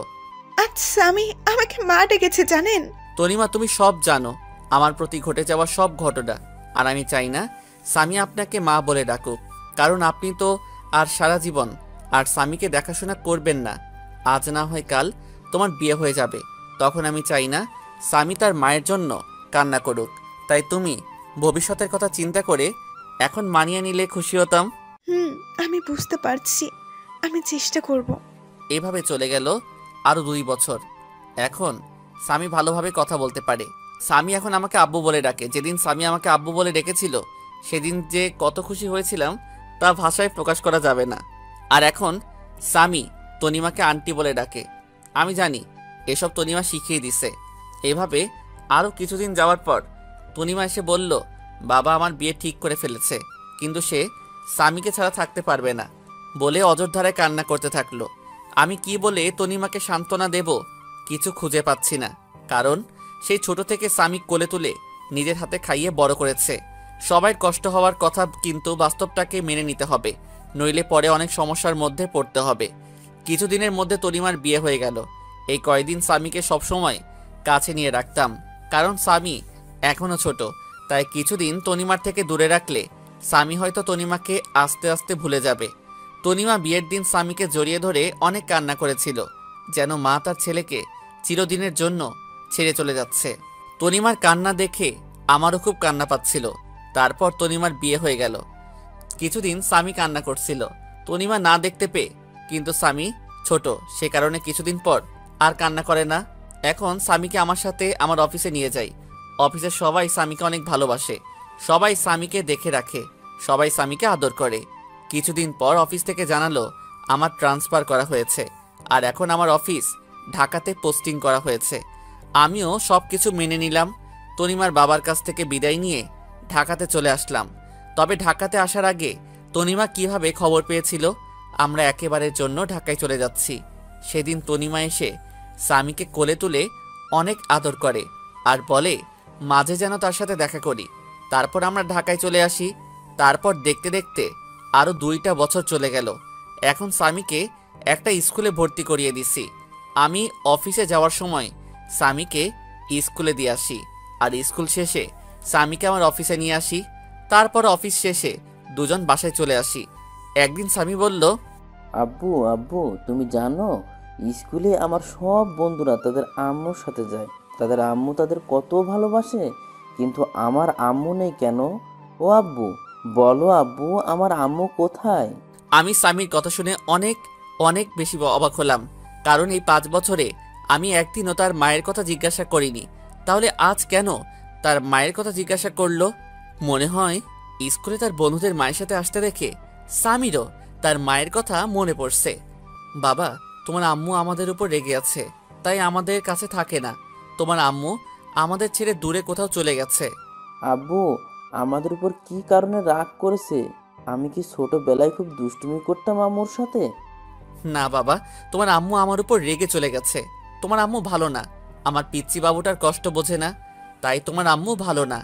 আজ স্বামী আমাকে মা ডেকেছে জানেন? তনিমা, তুমি সব জানো আমার প্রতি ঘটে যাওয়া সব ঘটনা, আর আমি চাই না স্বামী আপনাকে মা বলে ডাকুক, কারণ আপনি তো আর সারা জীবন আর স্বামীকে দেখাশোনা করবেন না। আজ না হয় কাল তোমার বিয়ে হয়ে যাবে, তখন আমি চাই না স্বামী তার মায়ের জন্য কান্না করুক। তাই তুমি ভবিষ্যতের কথা চিন্তা করে এখন মানিয়ে নিলে খুশি হতাম। আমি বুঝতে পারছি, আমি চেষ্টা করব। এভাবে চলে গেল আরো 2 বছর। এখন স্বামী ভালোভাবে কথা বলতে পারে। স্বামী এখন আমাকে আব্বু বলে ডাকে। যেদিন স্বামী আমাকে আব্বু বলে ডেকেছিল সেদিন যে কত খুশি হয়েছিলাম তা ভাষায় প্রকাশ করা যাবে না। আর এখন স্বামী তনিমাকে আন্টি বলে ডাকে। আমি জানি এসব তনিমা শিখিয়ে দিছে। এভাবে আরও কিছুদিন যাওয়ার পর তনিমা এসে বলল, বাবা আমার বিয়ে ঠিক করে ফেলেছে, কিন্তু সে স্বামীকে ছাড়া থাকতে পারবে না বলে অযোধ্যায় কান্না করতে থাকলো। আমি কি বলে তনিমাকে সান্ত্বনা দেব কিছু খুঁজে পাচ্ছি না, কারণ সেই ছোট থেকে স্বামী কোলে তুলে নিজের হাতে খাইয়ে বড় করেছে। সবাই কষ্ট হওয়ার কথা, কিন্তু বাস্তবটাকে মেনে নিতে হবে, নইলে পরে অনেক সমস্যার মধ্যে পড়তে হবে। কিছুদিনের মধ্যে তনিমার বিয়ে হয়ে গেল। এই কয়দিন স্বামীকে সবসময় কাছে নিয়ে রাখতাম, কারণ স্বামী এখনও ছোট। তাই কিছুদিন তনিমার থেকে দূরে রাখলে স্বামী হয়তো তনিমাকে আস্তে আস্তে ভুলে যাবে। তনিমা বিয়ের দিন স্বামীকে জড়িয়ে ধরে অনেক কান্না করেছিল, যেন মা তার ছেলেকে চিরদিনের জন্য ছেড়ে চলে যাচ্ছে। তনিমার কান্না দেখে আমারও খুব কান্না পাচ্ছিল। তারপর তনিমার বিয়ে হয়ে গেল। কিছুদিন স্বামী কান্না করছিল তনিমা না দেখতে পেয়ে, কিন্তু স্বামী ছোট, সে কারণে কিছুদিন পর আর কান্না করে না। এখন স্বামীকে আমার সাথে আমার অফিসে নিয়ে যাই। অফিসের সবাই স্বামীকে অনেক ভালোবাসে। সবাই স্বামীকে দেখে রাখে, সবাই স্বামীকে আদর করে। কিছুদিন পর অফিস থেকে জানালো আমার ট্রান্সফার করা হয়েছে, আর এখন আমার অফিস ঢাকাতে পোস্টিং করা হয়েছে। আমিও সব কিছু মেনে নিলাম। তনিমার বাবার কাছ থেকে বিদায় নিয়ে ঢাকাতে চলে আসলাম। তবে ঢাকাতে আসার আগে তনিমা কিভাবে খবর পেয়েছিল আমরা একেবারের জন্য ঢাকায় চলে যাচ্ছি, সেদিন তনিমা এসে স্বামীকে কোলে তুলে অনেক আদর করে আর বলে মাঝে যেন তার সাথে দেখা করি। তারপর আমরা ঢাকায় চলে আসি। তারপর দেখতে দেখতে আরও 2টা বছর চলে গেল। এখন স্বামীকে একটা স্কুলে ভর্তি করিয়ে দিছি। আমি অফিসে যাওয়ার সময় স্বামীকে স্কুলে দিয়ে আসি, আর স্কুল শেষে স্বামীকে আমার অফিসে নিয়ে আসি। তারপর অফিস শেষে দুজন বাসায় চলে আসি। একদিন স্বামী বলল, আব্বু আব্বু তুমি জানো স্কুলে আমার সব বন্ধুরা তাদের আম্মুর সাথে যায়, তাদের আম্মু তাদের কত ভালোবাসে, কিন্তু আমার আম্মু নেই কেন? ও আব্বু বলো আব্বু, আমার আম্মু কোথায়? আমি স্বামীর কথা শুনে অনেক অনেক বেশি অবাক হলাম, কারণ এই 5 বছরে আমি একদিনও তার মায়ের কথা জিজ্ঞাসা করিনি। তাহলে আজ কেন তার মায়ের কথা জিজ্ঞাসা করলো? মনে হয় স্কুলে তার বন্ধুদের মায়ের সাথে আসতে দেখে স্বামীরও তার মায়ের কথা মনে পড়ছে। বাবা, তোমার আম্মু আমাদের উপর রেগে আছে, তাই আমাদের কাছে থাকে না। তোমার আম্মু আমাদের ছেড়ে দূরে কোথাও চলে গেছে। আব্বু আমাদের উপর কি কারণে রাগ করেছে? আমি কি ছোটবেলায় খুব দুষ্টুমি করতাম আম্মুর সাথে? না বাবা, তোমার আম্মু আমার উপর রেগে চলে গেছে। তোমার আম্মু ভালো না। আমার পিচ্চি বাবুটার কষ্ট বোঝে না, তাই তোমার আম্মু ভালো না।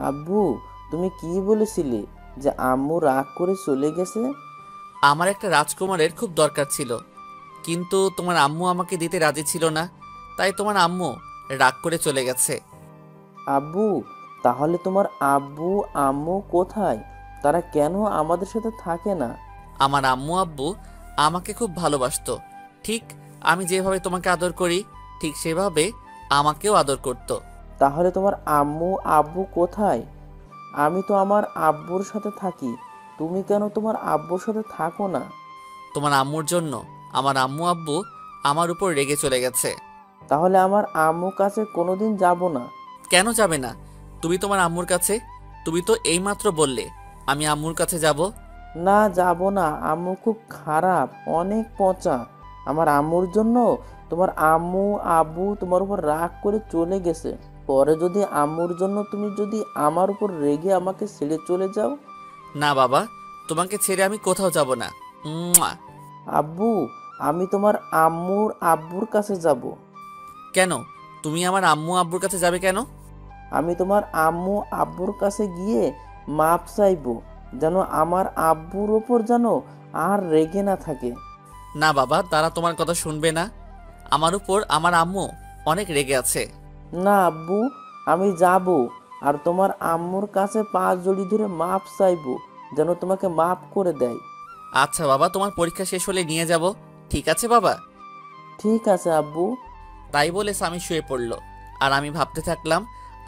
আব্বু তুমি কি বলেছিলে যে আম্মু রাগ করে চলে গেছে? আমার একটা রাজকুমারের খুব দরকার ছিল, কিন্তু তোমার আম্মু আমাকে দিতে রাজি ছিল না, তাই তোমার আম্মু রাগ করে চলে গেছে। আব্বু তাহলে তোমার আব্বু আম্মু কোথায়? তারা কেন আমাদের সাথে থাকে না? আমার আম্মু আব্বু আমাকে খুব ভালোবাসতো। ঠিক আমি যেভাবে তোমাকে আদর করি, ঠিক সেভাবে আমাকেও আদর করতো। তাহলে তোমার আম্মু আব্বু কোথায়? আমি তো আমার আব্বুর সাথে থাকি, তুমি কেন তোমার আব্বুর সাথে থাকো না? তোমার আম্মুর জন্য আমার আম্মু আব্বু আমার উপর রেগে চলে গেছে। তাহলে আমার আম্মুর কাছে কোনোদিন যাব না। কেন যাবে না তুমি তোমার আম্মুর কাছে? তুমি তো এইমাত্র বললে আমি আম্মুর কাছে যাব। না যাব না, আম্মু খুব খারাপ, অনেক পচা। আমার আম্মুর জন্য তোমার আম্মু আব্বু তোমার উপর রাগ করে চলে গেছে। পরে যদি আম্মুর জন্য তুমি যদি আমার উপর রেগে আমাকে ছেড়ে চলে যাও। না বাবা, তোমাকে ছেড়ে আমি কোথাও যাব না। মুয়া। আব্বু আমি তোমার আম্মুর আব্বুর কাছে যাব। কেন তুমি আমার আম্মু আব্বুর কাছে যাবে কেন? আমি তোমার আম্মু আব্বুর কাছে গিয়ে মাপ চাইবো, যেন আমার আব্বুর ওপর যেন আর রেগে না থাকে। না বাবা, তারা তোমার কথা শুনবে না। আমার উপর আমার আম্মু অনেক রেগে আছে। না আব্বু, আমি যাব আর তোমার আম্মুর কাছে পা জড়ি ধরে মাপ চাইবো, যেন তোমাকে মাপ করে দেয়। আচ্ছা বাবা, তোমার পরীক্ষা শেষ হলে নিয়ে যাব। ঠিক আছে বাবা। ঠিক আছে আব্বু। তাই বলে স্বামী শুয়ে পড়ল, আর আমি ভাবতে থাকলাম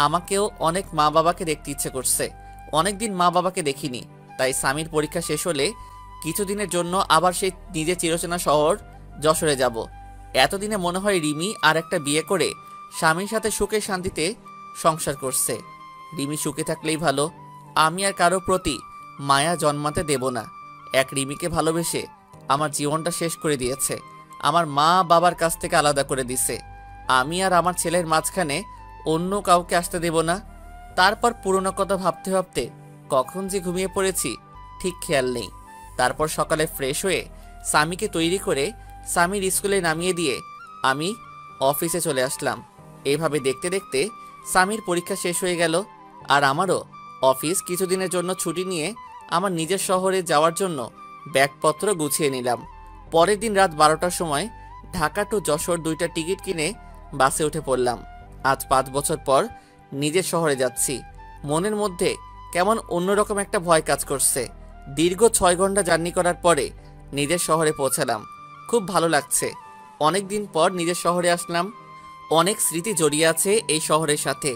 আমাকেও অনেক মা বাবাকে দেখতে ইচ্ছে করছে। অনেকদিন মা বাবাকে দেখিনি, তাই স্বামীর পরীক্ষা শেষ হলে কিছুদিনের জন্য আবার সেই নিজের চিরচেনা শহর যশোরে যাব। এতদিনে মনে হয় রিমি আর একটা বিয়ে করে স্বামীর সাথে সুখে শান্তিতে সংসার করছে। রিমি সুখে থাকলেই ভালো, আমি আর কারো প্রতি মায়া জন্মাতে দেব না। এক রিমিকে ভালোবেসে আমার জীবনটা শেষ করে দিয়েছে, আমার মা বাবার কাছ থেকে আলাদা করে দিছে। আমি আর আমার ছেলের মাঝখানে অন্য কাউকে আসতে দেব না। তারপর পুরনো কথা ভাবতে ভাবতে কখন যে ঘুমিয়ে পড়েছি ঠিক খেয়াল নেই। তারপর সকালে ফ্রেশ হয়ে স্বামীকে তৈরি করে স্বামীর স্কুলে নামিয়ে দিয়ে আমি অফিসে চলে আসলাম। এইভাবে দেখতে দেখতে স্বামীর পরীক্ষা শেষ হয়ে গেল, আর আমারও অফিস কিছুদিনের জন্য ছুটি নিয়ে আমার নিজের শহরে যাওয়ার জন্য ব্যাগপত্র গুছিয়ে নিলাম। পরের দিন রাত 12টার সময় ঢাকা টু যশোর 2টা টিকিট কিনে বাসে উঠে পড়লাম। আজ 5 বছর পর নিজের শহরে যাচ্ছি। মনের মধ্যে কেমন অন্যরকম একটা ভয় কাজ করছে। দীর্ঘ 6 ঘন্টা জার্নি করার পরে নিজের শহরে পৌঁছালাম। খুব ভালো লাগছে। অনেক দিন পর নিজের শহরে আসলাম। অনেক স্মৃতি জড়িয়ে আছে এই শহরের সাথে।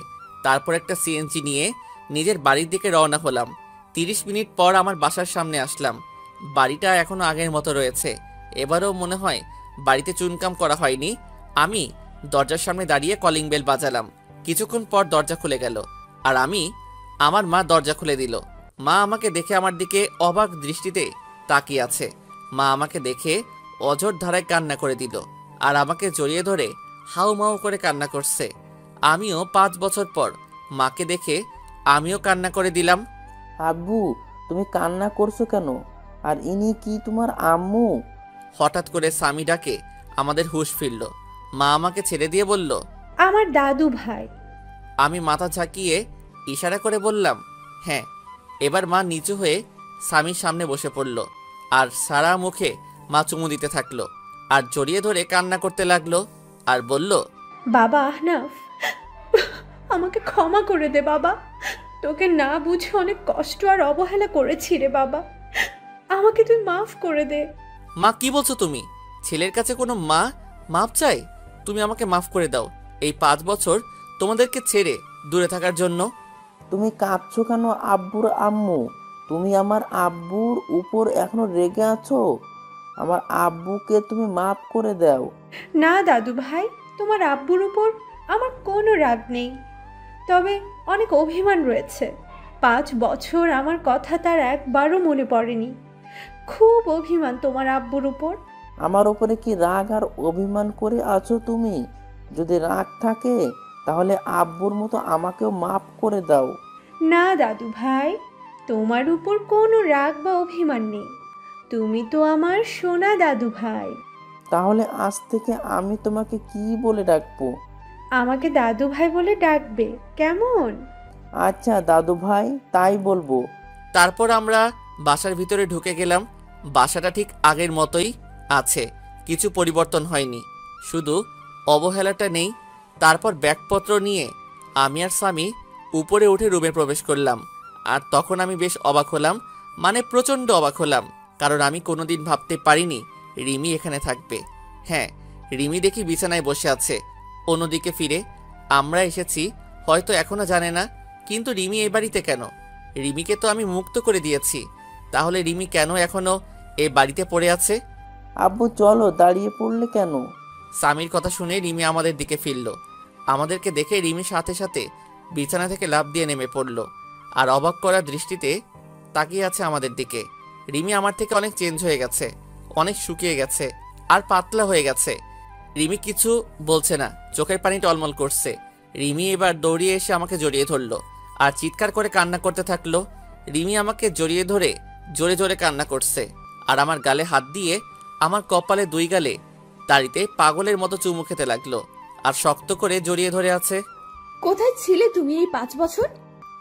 তারপর একটা সিএনজি নিয়ে নিজের বাড়ির দিকে রওনা হলাম। 30 মিনিট পর আমার বাসার সামনে আসলাম। বাড়িটা এখনো আগের মতো রয়েছে। এবারেও মনে হয় বাড়িতে চুনকাম করা হয়নি। আমি দরজার সামনে দাঁড়িয়ে কলিং বেল বাজালাম। কিছুক্ষণ পর দরজা খুলে গেল, আর আমি আমার মা দরজা খুলে দিল। মা আমাকে দেখে আমার দিকে অবাক দৃষ্টিতে তাকিয়ে আছে। মা আমাকে দেখে অঝোর ধারায় কান্না করে দিল আর আমাকে জড়িয়ে ধরে হাউমাউ করে কান্না করছে। আমিও 5 বছর পর মাকে দেখে আমিও কান্না করে দিলাম। আব্বু, তুমি কান্না করছো কেন? আর ইনি কি তোমার আম্মু? হঠাৎ করে স্বামী ডাকে আমাদের হুঁশ ফিরল। মা আমাকে ছেড়ে দিয়ে বলল, আমার দাদু ভাই। আমি মাথা ঝাঁকিয়ে ইশারা করে বললাম, হ্যাঁ। এবার মা নিচু হয়ে স্বামীর সামনে বসে পড়ল আর সারা মুখে মা চুমু দিতে থাকলো আর জড়িয়ে ধরে কান্না করতে লাগলো আর বলল, বাবা আহনাফ, আমাকে ক্ষমা করে দে বাবা। তোকে না বুঝে অনেক কষ্ট আর অবহেলা করেছি রে বাবা। আমাকে তুই মাফ করে দে। মা কি বলছো তুমি? ছেলের কাছে কোনো মা মাপ চাই? তুমি আমাকে মাফ করে দাও এই 5 বছর তোমাদেরকে ছেড়ে দূরে থাকার জন্য। তুমি কাঁদছো কেন আব্বুর আম্মু? তুমি আমার আব্বুর উপর এখনো রেগে আছো? আমার আব্বুকে তুমি মাফ করে দাও। না দাদু ভাই, তোমার আব্বুর উপর আমার কোনো রাগ নেই, তবে অনেক অভিমান রয়েছে। 5 বছর আমার কথা তার একবারও মনে পড়েনি। খুব অভিমান তোমার আব্বুর উপর। আমার উপরে কি রাগ আর অভিমান করে আছো তুমি? যদি রাগ থাকে তাহলে আব্বুর মতো আমাকেও মাফ করে দাও। না দাদু ভাই, তোমার উপর কোনো রাগ বা অভিমান নেই। তুমি তো আমার সোনা দাদু ভাই। তাহলে আজ থেকে আমি তোমাকে কি বলে ডাকবো? আমাকে দাদু ভাই বলে ডাকবে কেমন? আচ্ছা দাদু ভাই, তাই বলবো। তারপর আমরা বাসার ভিতরে ঢুকে গেলাম। বাসাটা ঠিক আগের মতোই আছে, কিছু পরিবর্তন হয়নি, শুধু অবহেলাটা নেই। তারপর ব্যাগপত্র নিয়ে আমি আর স্বামী উপরে উঠে রুমে প্রবেশ করলাম। আর তখন আমি বেশ অবাক হলাম, মানে প্রচণ্ড অবাক হলাম, কারণ আমি কোনোদিন ভাবতে পারিনি রিমি এখানে থাকবে। হ্যাঁ, রিমি দেখি বিছানায় বসে আছে। অন্যদিকে ফিরে আমরা এসেছি হয়তো এখনো জানে না, কিন্তু রিমি এই বাড়িতে কেন? রিমিকে তো আমি মুক্ত করে দিয়েছি, তাহলে রিমি কেন এখনো এই বাড়িতে পড়ে আছে? আব্বু চলো, দাঁড়িয়ে পড়লে কেন? স্বামীর কথা শুনে রিমি আমাদের দিকে ফিরল। আমাদেরকে দেখে রিমির সাথে সাথে বিছানা থেকে লাফ দিয়ে নেমে পড়ল আর অবাক করা দৃষ্টিতে তাকিয়ে আছে আমাদের দিকে। রিমি আমার থেকে অনেক চেঞ্জ হয়ে গেছে, অনেক শুকিয়ে গেছে আর পাতলা হয়ে গেছে। রিমি কিছু বলছে না, চোখের পানি টলমল করছে। রিমি এবার দৌড়িয়ে এসে আমাকে জড়িয়ে ধরলো আর চিৎকার করে কান্না করতে থাকলো। রিমি আমাকে জড়িয়ে ধরে জোরে জোরে কান্না করছে আর আমার গালে হাত দিয়ে আমার কপালে 2 গালে দাড়িতে পাগলের মতো চুমু খেতে লাগলো আর শক্ত করে জড়িয়ে ধরে আছে। কোথায় ছিলে তুমি এই 5 বছর?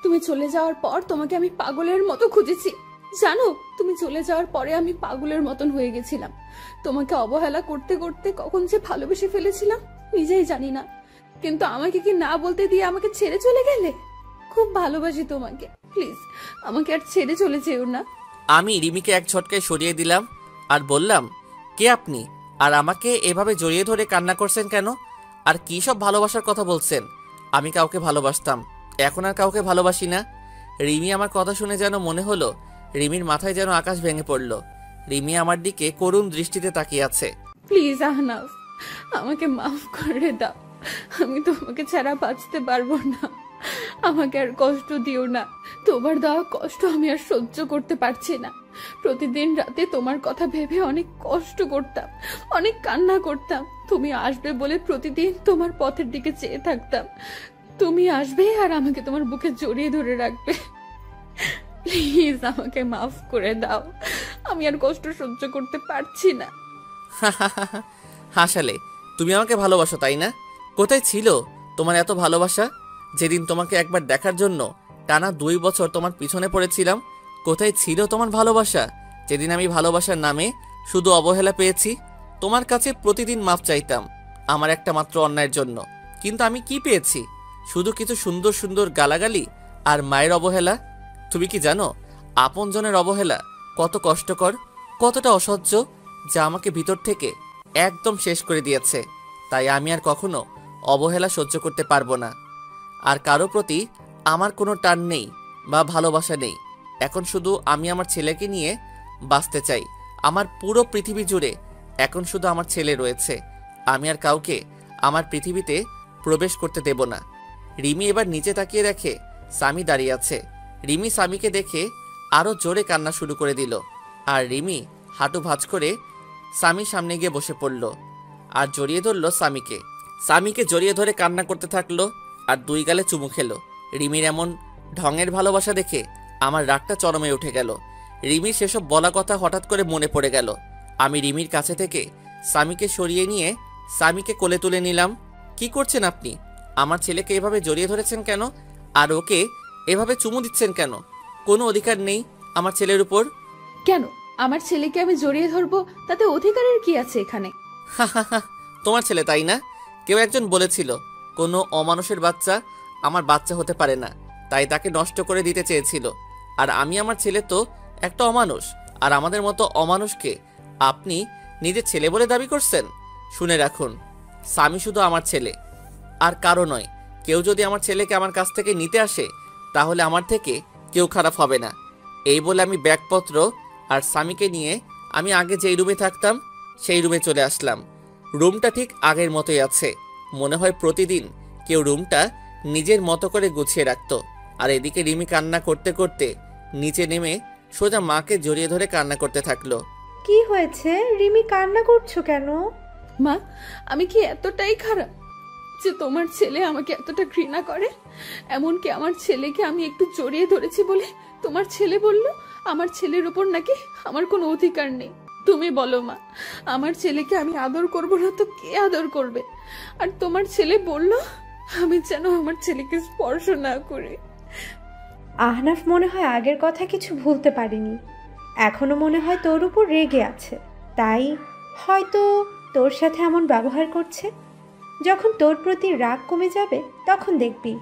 তুমি চলে যাওয়ার পর তোমাকে আমি পাগলের মতো খুঁজেছি। জানো, তুমি চলে যাওয়ার পরে আমি পাগলের মতন হয়ে গেছিলাম। তোমাকে অবহেলা করতে করতে কখন যে ভালোবেসে ফেলেছিলাম নিজেই জানি না। কিন্তু আমাকে কি না বলতে দিয়ে আমাকে ছেড়ে চলে গেলে? খুব ভালোবাসি তোমাকে, প্লিজ আমাকে আর ছেড়ে চলে যেও না। আমি রিমিকে এক ঝটকায় সরিয়ে দিলাম আর বললাম, কে আপনি? আর আমাকে এভাবে জড়িয়ে ধরে কান্না করছেন কেন? আর কি সব ভালোবাসার কথা বলছেন? আমি কাউকে ভালোবাসতাম, এখন আর কাউকে ভালোবাসি না। রিমি আমার কথা শুনে যেন মনে হলো রিমির মাথায় যেন আকাশ ভেঙে পড়ল। রিমি আমার দিকে করুণ দৃষ্টিতে তাকিয়ে আছে। প্লিজ আহনাফ, আমাকে মাফ করে দাও। আমি তোমাকে ছাড়া বাঁচতে পারবো না। আমাকে আর কষ্ট দিও না। তোমার দেওয়া কষ্ট আমি আর সহ্য করতে পারছি না। প্রতিদিন রাতে তোমার কথা ভেবে অনেক কষ্ট করতাম, অনেক কান্না করতাম। তুমি আসবে বলে প্রতিদিন তোমার পথের দিকে চেয়ে থাকতাম। তুমি আসবে আর আমাকে তোমার বুকে জড়িয়ে ধরে রাখবে। প্লিজ আমাকে মাফ করে দাও। আমি আর কষ্ট সহ্য করতে পারছি না। হাসালে, তুমি আমাকে ভালোবাসো তাই না? কোথায় ছিল তোমার এত ভালোবাসা? যেদিন তোমাকে একবার দেখার জন্য টানা 2 বছর তোমার পিছনে পড়েছিলাম, কোথায় ছিল তোমার ভালোবাসা? যেদিন আমি ভালোবাসার নামে শুধু অবহেলা পেয়েছি, তোমার কাছে প্রতিদিন মাফ চাইতাম আমার একটা মাত্র অন্যায়ের জন্য, কিন্তু আমি কি পেয়েছি? শুধু কিছু সুন্দর সুন্দর গালাগালি আর মায়ের অবহেলা। তুমি কি জানো আপনজনের অবহেলা কত কষ্টকর, কতটা অসহ্য, যা আমাকে ভিতর থেকে একদম শেষ করে দিয়েছে। তাই আমি আর কখনো অবহেলা সহ্য করতে পারবো না। আর কারো প্রতি আমার কোনো টান নেই বা ভালোবাসা নেই। এখন শুধু আমি আমার ছেলেকে নিয়ে বাঁচতে চাই। আমার পুরো পৃথিবী জুড়ে এখন শুধু আমার ছেলে রয়েছে। আমি আর কাউকে আমার পৃথিবীতে প্রবেশ করতে দেব না। রিমি এবার নিচে তাকিয়ে দেখে স্বামী দাঁড়িয়ে আছে। রিমি স্বামীকে দেখে আরও জোরে কান্না শুরু করে দিল। আর রিমি হাঁটু ভাঁজ করে স্বামীর সামনে গিয়ে বসে পড়ল আর জড়িয়ে ধরল স্বামীকে। স্বামীকে জড়িয়ে ধরে কান্না করতে থাকলো আর দুই গালে চুমু খেলো। রিমির এমন ঢঙের ভালোবাসা দেখে আমার রাগটা চরমে উঠে গেল। রিমির সেসব বলা কথা হঠাৎ করে মনে পড়ে গেল। আমি রিমির কাছে থেকে স্বামীকে সরিয়ে নিয়ে স্বামীকে কোলে তুলে নিলাম। কি করছেন আপনি? আমার ছেলেকে এভাবে জড়িয়ে ধরেছেন কেন? আর ওকে এভাবে চুমু দিচ্ছেন কেন? কোনো অধিকার নেই আমার ছেলের উপর। কেন আমার ছেলেকে আমি জড়িয়ে ধরবো? তাতে অধিকারের কি আছে এখানে? তোমার ছেলে তাই না? কেউ একজন বলেছিল কোনো অমানুষের বাচ্চা আমার বাচ্চা হতে পারে না, তাই তাকে নষ্ট করে দিতে চেয়েছিল। আর আমি আমার ছেলে তো একটা অমানুষ, আর আমাদের মতো অমানুষকে আপনি নিজের ছেলে বলে দাবি করছেন? শুনে রাখুন, স্বামী শুধু আমার ছেলে আর কারো নয়। কেউ যদি আমার ছেলেকে আমার কাছ থেকে নিতে আসে তাহলে আমার থেকে কেউ খারাপ হবে না। এই বলে আমি ব্যাগপত্র আর স্বামীকে নিয়ে আমি আগে যেই রুমে থাকতাম সেই রুমে চলে আসলাম। রুমটা ঠিক আগের মতোই আছে। মনে হয় প্রতিদিন কেউ রুমটা নিজের মতো করে গুছিয়ে রাখত। আর এদিকে রিমি কান্না করতে করতে নিচে নেমে সোজা মাকে জড়িয়ে ধরে কান্না করতে থাকলো। কি হয়েছে রিমি, কান্না করছো কেন? মা, আমি কি এতটাই খারাপ যে তোমার ছেলে আমাকে এতটা ঘৃণা করে? এমনকি আমার ছেলেকে আমি একটু জড়িয়ে ধরেছি বলে তোমার ছেলে বলল আমার ছেলের উপর নাকি আমার কোনো অধিকার নেই। তুমি বলো মা, আমার ছেলেকে আমি আদর করব না তো কে আদর করবে? আর তোমার ছেলে বলল আমি যেন আমার ছেলেকে স্পর্শ না করি। আহনাফ মনে হয় আগের কথা কিছু ভুলতে পারেনি। এখনো মনে হয় তোর উপর রেগে আছে, তাই হয়তো তোর সাথে এমন ব্যবহার করছে। যখন তোর প্রতি রাগ কমে যাবে তখন দেখবি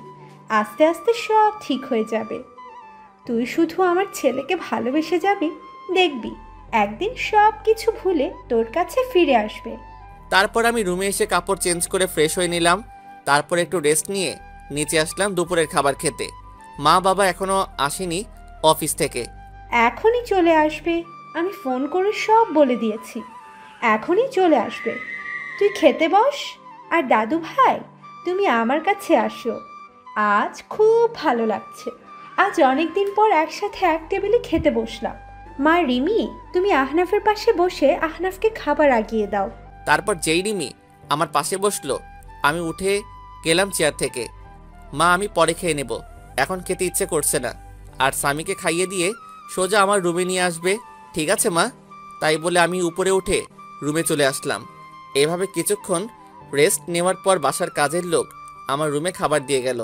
আস্তে আস্তে সব ঠিক হয়ে যাবে। তুই শুধু আমার ছেলেকে ভালোবেসে যাবি, দেখবি একদিন সব কিছু ভুলে তোর কাছে ফিরে আসবে। তারপর আমি রুমে এসে কাপড় চেঞ্জ করে ফ্রেশ হয়ে নিলাম। তারপর একটু রেস্ট নিয়ে নিচে আসলাম দুপুরের খাবার খেতে। মা বাবা এখনো আসেনি অফিস থেকে। এখনই চলে আসবে, আমি ফোন করে সব বলে দিয়েছি। এখনই চলে আসবে, তুই খেতে বস। আর দাদু ভাই, তুমি আমার কাছে আসো, আজ খুব ভালো লাগছে। আজ অনেক দিন পর একসাথে এক টেবিলে খেতে বসলাম। মা রিমি, তুমি আহনাফের পাশে বসে আহনাফকে খাবার আগিয়ে দাও। তারপর যেই রিমি আমার পাশে বসলো আমি উঠে গেলাম চেয়ার থেকে। মা, আমি পরে খেয়ে নেব, এখন খেতে ইচ্ছে করছে না। আর স্বামীকে খাইয়ে দিয়ে সোজা আমার রুমে নিয়ে আসবে, ঠিক আছে মা? তাই বলে আমি উপরে উঠে রুমে চলে আসলাম। এভাবে কিছুক্ষণ রেস্ট নেওয়ার পর বাসার কাজের লোক আমার রুমে খাবার দিয়ে গেল।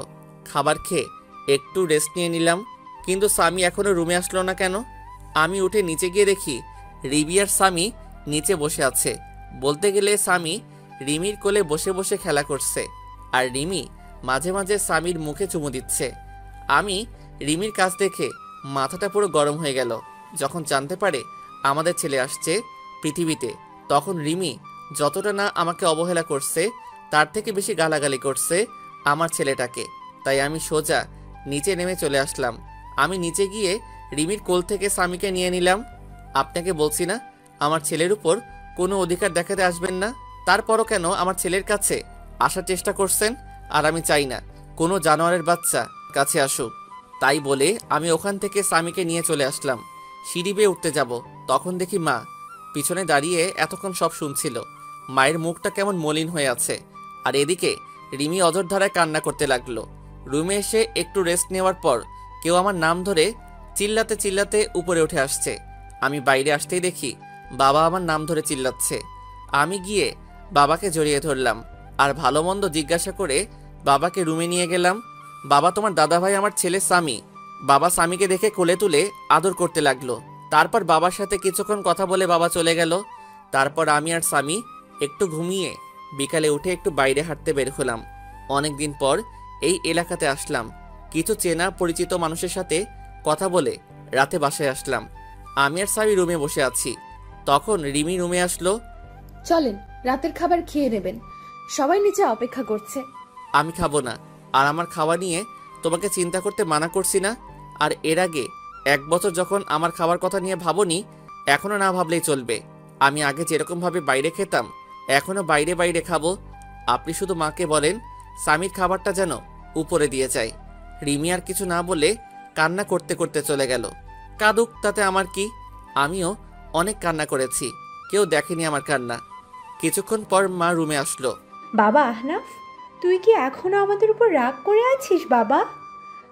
খাবার খেয়ে একটু রেস্ট নিয়ে নিলাম, কিন্তু স্বামী এখনও রুমে আসলো না কেন? আমি উঠে নিচে গিয়ে দেখি রিমি আর স্বামী নিচে বসে আছে। বলতে গেলে স্বামী রিমির কোলে বসে বসে খেলা করছে, আর রিমি মাঝে মাঝে স্বামীর মুখে চুমু দিচ্ছে। আমি রিমির কাছ দেখে মাথাটা পুরো গরম হয়ে গেল। যখন জানতে পারে আমাদের ছেলে আসছে পৃথিবীতে, তখন রিমি যতটা না আমাকে অবহেলা করছে তার থেকে বেশি গালাগালি করছে আমার ছেলেটাকে। তাই আমি সোজা নিচে নেমে চলে আসলাম। আমি নিচে গিয়ে রিমির কোল থেকে স্বামীকে নিয়ে নিলাম। আপনাকে বলছি না আমার ছেলের উপর কোনো অধিকার দেখাতে আসবেন না? তারপরও কেন আমার ছেলের কাছে আসার চেষ্টা করছেন? আর আমি চাই না কোনো জানোয়ারের বাচ্চা কাছে আসুক। তাই বলে আমি ওখান থেকে স্বামীকে নিয়ে চলে আসলাম। সিঁড়ি বেয়ে উঠতে যাব, তখন দেখি মা পিছনে দাঁড়িয়ে এতক্ষণ সব শুনছিল। মায়ের মুখটা কেমন মলিন হয়ে আছে। আর এদিকে রিমি অঝোরধারায় কান্না করতে লাগলো। রুমে এসে একটু রেস্ট নেওয়ার পর কেউ আমার নাম ধরে চিল্লাতে চিল্লাতে উপরে উঠে আসছে। আমি বাইরে আসতেই দেখি বাবা আমার নাম ধরে চিল্লাচ্ছে। আমি গিয়ে বাবাকে জড়িয়ে ধরলাম আর ভালো মন্দ জিজ্ঞাসা করে বাবাকে রুমে নিয়ে গেলাম। বাবা, তোমার দাদাভাই আমার ছেলে স্বামী। বাবা স্বামীকে দেখে কোলে তুলে আদর করতে লাগলো। তারপর বাবার সাথে কিছুক্ষণ কথা বলে বাবা চলে গেল। তারপর আমি আর স্বামী একটু ঘুমিয়ে বিকালে উঠে একটু বাইরে হাঁটতে বের হলাম। অনেক দিন পর এই এলাকাতে আসলাম। কিছু চেনা পরিচিত মানুষের সাথে কথা বলে রাতে বাসায় আসলাম। আমি আর স্বামী রুমে বসে আছি, তখন রিমি রুমে আসলো। চলেন, রাতের খাবার খেয়ে নেবেন, সবাই নিচে অপেক্ষা করছে। আমি খাবো না, আর আমার খাওয়া নিয়ে তোমাকে চিন্তা করতে মানা করছি না? আর এর আগে 1 বছর যখন আমার খাবার কথা নিয়ে ভাবনি, এখনো না ভাবলেই চলবে। আমি আগে যেরকমভাবে বাইরে খেতাম এখনো বাইরে বাইরে খাবো। আপনি শুধু মাকে বলেন স্বামীর খাবারটা যেন উপরে দিয়ে যায়। রিমি আর কিছু না বলে কান্না করতে করতে চলে গেল। কাঁদুক, তাতে আমার কি? আমিও অনেক কান্না করেছি, কেউ দেখেনি আমার কান্না। কিছুক্ষণ পর মা রুমে আসলো। বাবা আহনাফ, তুই কি এখনো আমাদের উপর রাগ করে আছিস বাবা?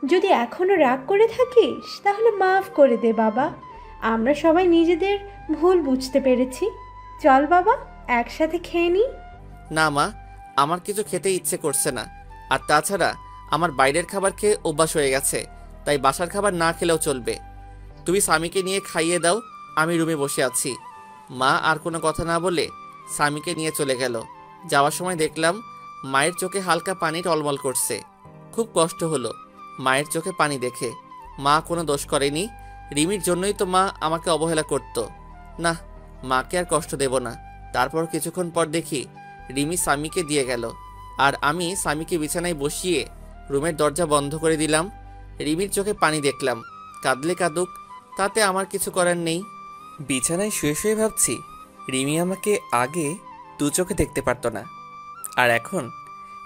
যদি এখনো রাগ করে থাকিস তাহলে মাফ করে দে বাবা। আমরা সবাই নিজেদের ভুল বুঝতে পেরেছি। চল বাবা, একসাথে খেয়ে নিই। না মা, আমার কিছু খেতে ইচ্ছে করছে না। আর তাছাড়া আমার বাইরের খাবার খেয়ে অভ্যাস হয়ে গেছে, তাই বাসার খাবার না খেলেও চলবে। তুমি স্বামীকে নিয়ে খাইয়ে দাও, আমি রুমে বসে আছি। মা আর কোনো কথা না বলে স্বামীকে নিয়ে চলে গেল। যাওয়ার সময় দেখলাম মায়ের চোখে হালকা পানি টলমল করছে। খুব কষ্ট হলো মায়ের চোখে পানি দেখে। মা কোনো দোষ করেনি, রিমির জন্যই তো মা আমাকে অবহেলা করত। না, মাকে আর কষ্ট দেব না। তারপর কিছুক্ষণ পর দেখি রিমি স্বামীকে দিয়ে গেল, আর আমি স্বামীকে বিছানায় বসিয়ে রুমের দরজা বন্ধ করে দিলাম। রিমির চোখে পানি দেখলাম, কাঁদলে কাঁদুক, তাতে আমার কিছু করার নেই। বিছানায় শুয়ে শুয়ে ভাবছি, রিমি আমাকে আগে দু চোখে দেখতে পারতো না, আর এখন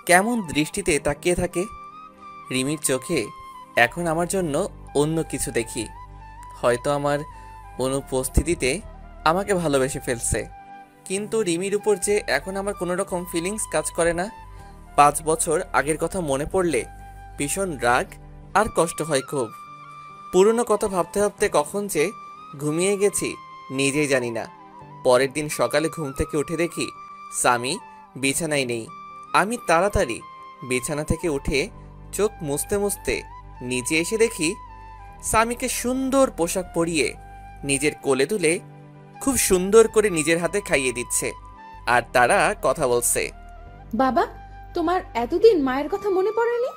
কেমন দৃষ্টিতে তাকিয়ে থাকে। রিমির চোখে এখন আমার জন্য অন্য কিছু দেখি। হয়তো আমার অনুপস্থিতিতে আমাকে ভালোবেসে ফেলছে। কিন্তু রিমির উপর যে এখন আমার কোনো রকম ফিলিংস কাজ করে না। 5 বছর আগের কথা মনে পড়লে ভীষণ রাগ আর কষ্ট হয় খুব। পুরনো কথা ভাবতে ভাবতে কখন যে ঘুমিয়ে গেছি নিজেই জানি না। পরের দিন সকালে ঘুম থেকে উঠে দেখি স্বামী বিছানায় নেই। আমি তাড়াতাড়ি বিছানা থেকে উঠে চোখ মুছতে মুছতে নিচে এসে দেখি স্বামীকে সুন্দর পোশাক পরিয়ে নিজের কোলে তুলে খুব সুন্দর করে নিজের হাতে খাইয়ে দিচ্ছে, আর তারা কথা বলছে। বাবা, তোমার এতদিন মায়ের কথা মনে পড়েনি?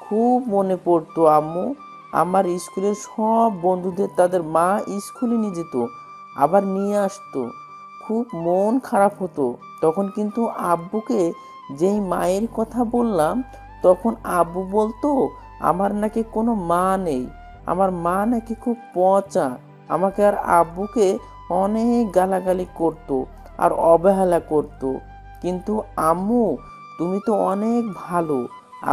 খুব মনে পড়তো আম্মু। আমার স্কুলের সব বন্ধুদের তাদের মা স্কুলে নিয়ে যেত, আবার নিয়ে আসতো। খুব মন খারাপ হতো তখন, কিন্তু আব্বুকে যেই মায়ের কথা বললাম তখন আব্বু বলতো আমার নাকি কোনো মা নেই, আমার মা নাকি খুব পচা। আমাকে আর আব্বুকে অনেক গালাগালি করতো আর অবহেলা করতো। কিন্তু আম্মু, তুমি তো অনেক ভালো